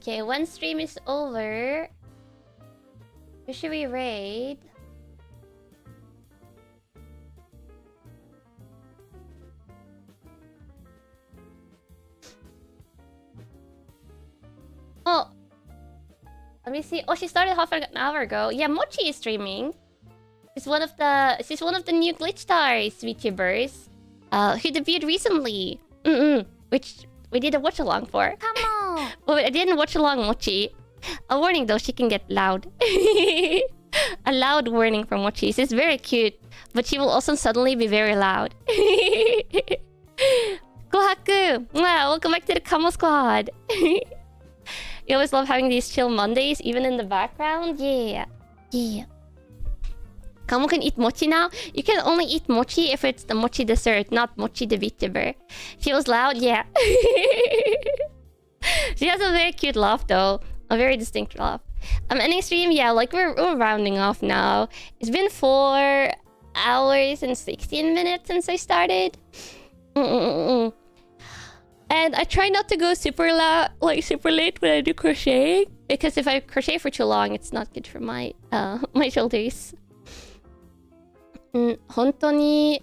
Okay, when stream is over, who should we raid? Oh, let me see. Oh, she started half an hour ago. Yeah, Mochi is streaming. She's one of the new Glitch Stars VTubers. Who debuted recently. Which we did a watch along for. Come on. Well, I didn't watch along Mochi. A warning though, she can get loud. A loud warning from Mochi. She's very cute, but she will also suddenly be very loud. Kohaku! Wow, welcome back to the Kamo Squad. You always love having these chill Mondays, even in the background? Yeah. Yeah. Kamo can eat mochi now? You can only eat mochi if it's the mochi dessert, not mochi the VTuber. She was loud? Yeah. She has a very cute laugh though. A very distinct laugh. Ending stream? Yeah, like we're rounding off now. It's been 4 hours and 16 minutes since I started. And I try not to go super late when I do crocheting, because if I crochet for too long, it's not good for my my shoulders. 本当に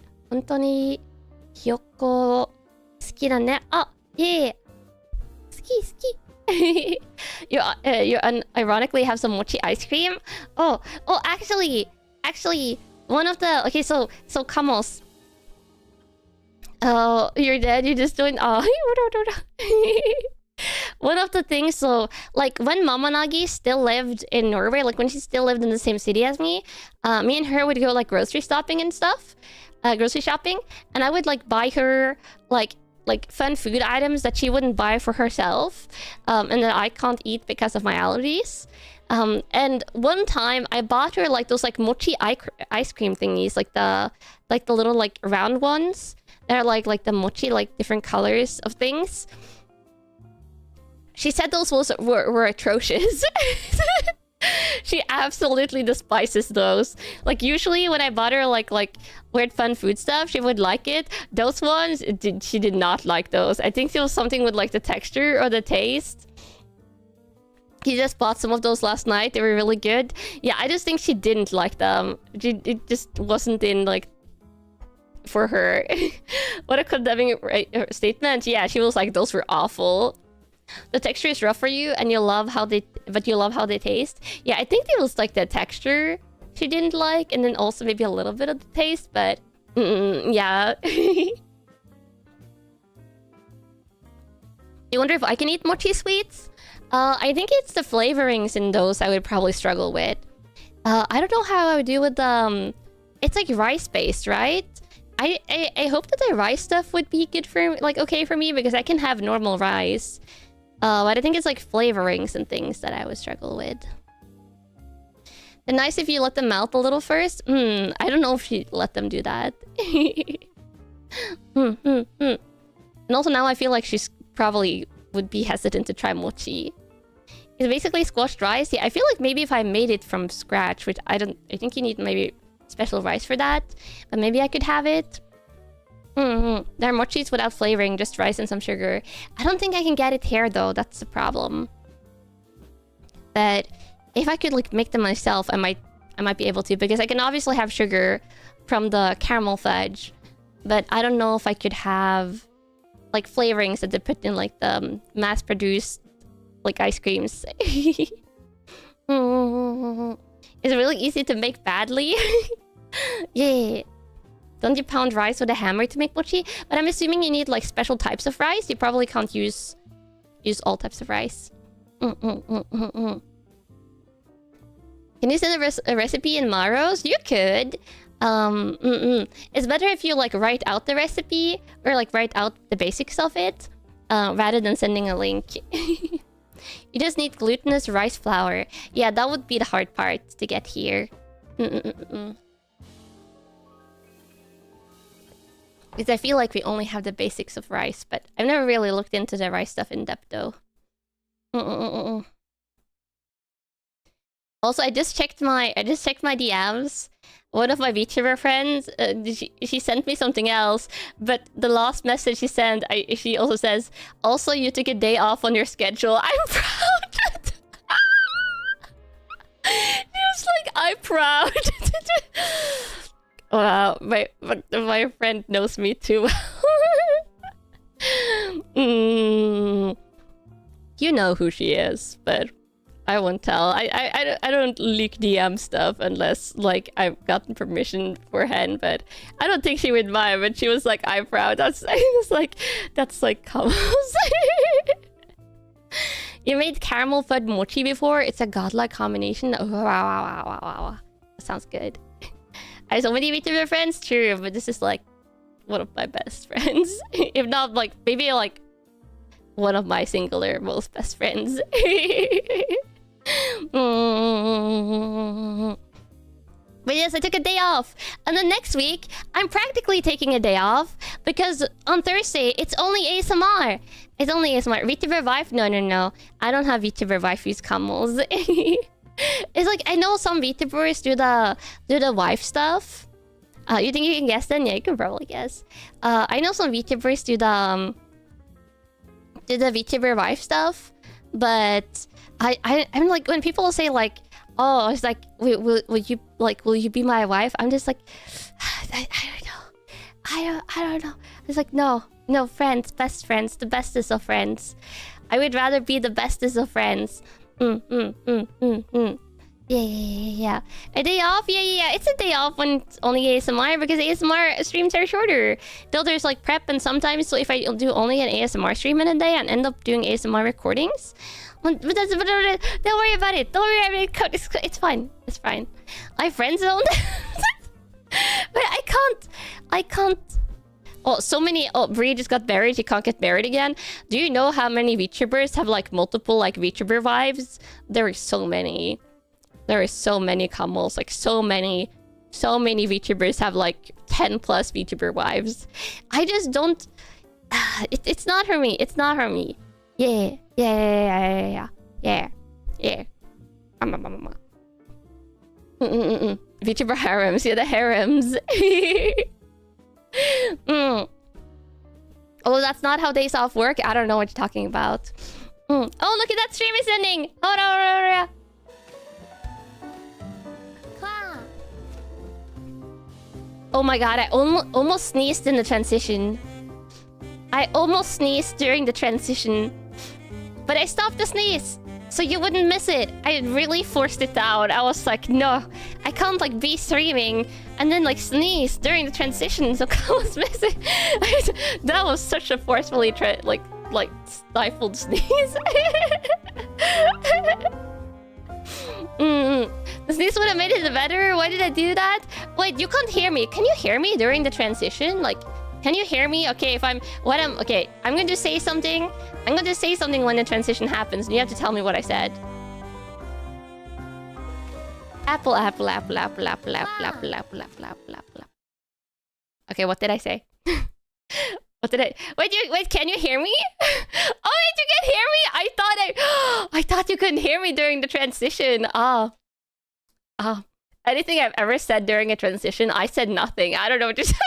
ひよっこ好きだね。あ、いえいえ。好き。you ironically have some mochi ice cream. Oh, actually, one of the Kamos. Oh, you're dead. You're just doing one of the things, so like when Mama Nagi still lived in Norway, like when she still lived in the same city as me, me and her would go like grocery shopping and stuff, and I would like buy her like fun food items that she wouldn't buy for herself, and that I can't eat because of my allergies. And one time I bought her like those like mochi ice cream thingies, like the little like round ones. They're like the mochi, like different colors of things. She said those were atrocious. She absolutely despises those. Like usually when I bought her like weird fun food stuff, she would like it. Those ones, she did not like those. I think it was something with like the texture or the taste. He just bought some of those last night. They were really good. Yeah, I just think she didn't like them. It just wasn't in like for her. What a condemning statement. Yeah, she was like, those were awful. The texture is rough for you, and you love how they taste. Yeah, I think it was like the texture she didn't like, and then also maybe a little bit of the taste, but yeah. You wonder if I can eat mochi sweets? I think it's the flavorings in those I would probably struggle with. I don't know how I would do with it's like rice-based, right? I hope that the rice stuff would be good for, like, okay for me, because I can have normal rice. But I think it's like flavorings and things that I would struggle with. They're nice if you let them melt a little first. I don't know if you let them do that. And also now I feel like she's probably would be hesitant to try mochi. It's basically squashed rice. Yeah, I feel like maybe if I made it from scratch, which I think you need maybe special rice for that. But maybe I could have it. There are mochis without flavoring, just rice and some sugar. I don't think I can get it here though, that's the problem. But if I could like make them myself, I might be able to, because I can obviously have sugar from the caramel fudge. But I don't know if I could have like flavorings that they put in like the mass-produced like ice creams. Is it really easy to make badly? Yeah. Don't you pound rice with a hammer to make mochi? But I'm assuming you need like special types of rice. You probably can't use all types of rice. Can you send a recipe in Maros? You could. It's better if you like write out the recipe or like write out the basics of it, rather than sending a link. You just need glutinous rice flour. Yeah, that would be the hard part to get here. Because I feel like we only have the basics of rice, but I've never really looked into the rice stuff in depth though. Also, I just checked my DMs. One of my VTuber friends, she sent me something else, but the last message she sent, she also says, "Also, you took a day off on your schedule. I'm proud." She was like, "I'm proud." Wow, my friend knows me too well. You know who she is, but I won't tell. I don't leak DM stuff unless like I've gotten permission beforehand. But I don't think she would mind. But she was like, "I'm proud." That's like comes. You made caramel fudge mochi before? It's a godlike combination. Oh, wow. That sounds good. I have so many VTuber friends, true, but this is like one of my best friends. If not, like maybe like one of my singular most best friends. But yes, I took a day off. And then next week, I'm practically taking a day off because on Thursday, it's only ASMR. It's only ASMR. VTuber wife? No. I don't have VTuber wife's camels. It's like, I know some VTubers do the wife stuff. You think you can guess then? Yeah, you can probably guess. I know some VTubers do the VTuber wife stuff. But I'm like, when people say like, "Oh," it's like, will you be my wife?" I'm just like, I don't know. It's like, no, friends, best friends, the bestest of friends. I would rather be the bestest of friends. Yeah. A day off? Yeah. It's a day off when it's only ASMR because ASMR streams are shorter. Though there's like prep and sometimes, so if I do only an ASMR stream in a day and end up doing ASMR recordings, but don't worry about it. Don't worry about it. It's fine. It's fine. I friend zoned. But I can't. Oh, so many. Oh, Bree just got married. She can't get married again. Do you know how many VTubers have like multiple like VTuber wives? There are so many. There are so many camels. Like so many VTubers have like 10 plus VTuber wives. I just don't. It's not for me. It's not for me. Yeah. VTuber harems. Yeah, the harems. Although that's not how days off work. I don't know what you're talking about. Oh, look at that stream is ending. Oh no. Oh my god, I almost sneezed in the transition. I almost sneezed during the transition. But I stopped the sneeze, so you wouldn't miss it. I really forced it down. I was like, no, I can't like be streaming and then like sneeze during the transition, so I was missing. That was such a forcefully like stifled sneeze. The sneeze would have made it better. Why did I do that? Wait, you can't hear me. Can you hear me during the transition? Like, can you hear me? Okay, if I'm okay, I'm going to say something. I'm going to say something when the transition happens, and you have to tell me what I said. Apple, apple, apple, apple, apple, apple, apple, apple, apple, apple, apple. Okay, what did I say? What did I... Wait, can you hear me? Oh, wait, you can hear me? I thought you couldn't hear me during the transition. Anything I've ever said during a transition, I said nothing. I don't know what you're saying.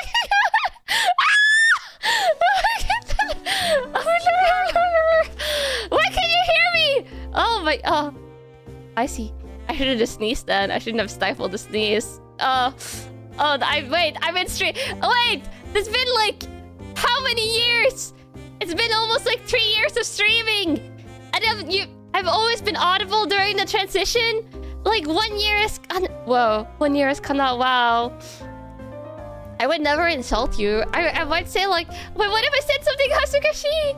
Why can you hear me? Oh my... I see. I should have just sneezed then. I shouldn't have stifled the sneeze. I've been stream... Wait! There's been like... How many years? It's been almost like 3 years of streaming! And I've always been audible during the transition? Like 1 year is... Whoa. 1 year is Kanna. Wow. I would never insult you. I might say like... Wait, what if I said something Hasukashi?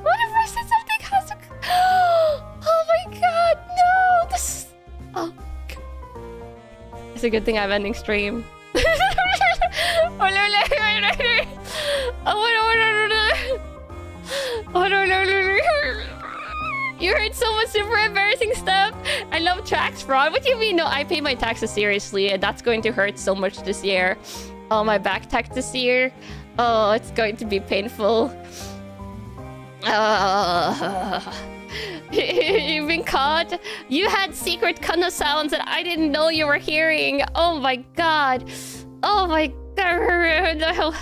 What if I said something Hasukashi? Oh my god, no! This is... Oh, it's a good thing I'm ending stream. You heard so much super embarrassing stuff. I love tax fraud. What do you mean? No, I pay my taxes seriously, and that's going to hurt so much this year. Oh, my back tax this year. Oh, it's going to be painful. You've been caught. You had secret Kanna sounds that I didn't know you were hearing. Oh my god. Oh my god. No.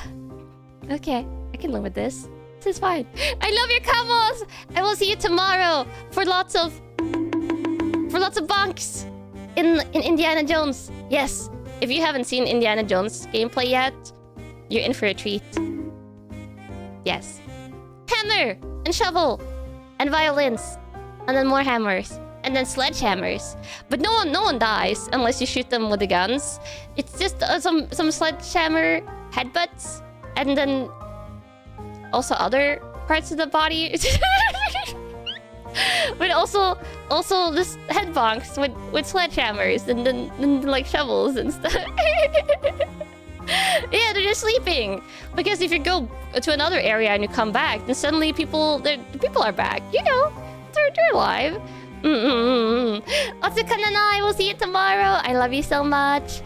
Okay, I can live with this. This is fine. I love your camels. I will see you tomorrow for lots of bunks in Indiana Jones. Yes. If you haven't seen Indiana Jones gameplay yet, you're in for a treat. Yes. Hammer and shovel and violins. And then more hammers. And then sledgehammers. But no one dies unless you shoot them with the guns. It's just some sledgehammer headbutts. And then also other parts of the body. But also this head bonks with sledgehammers and then like shovels and stuff. Yeah, they're just sleeping. Because if you go to another area and you come back, then suddenly people are back. You know, they're alive. Otsukanana, I will see you tomorrow. I love you so much.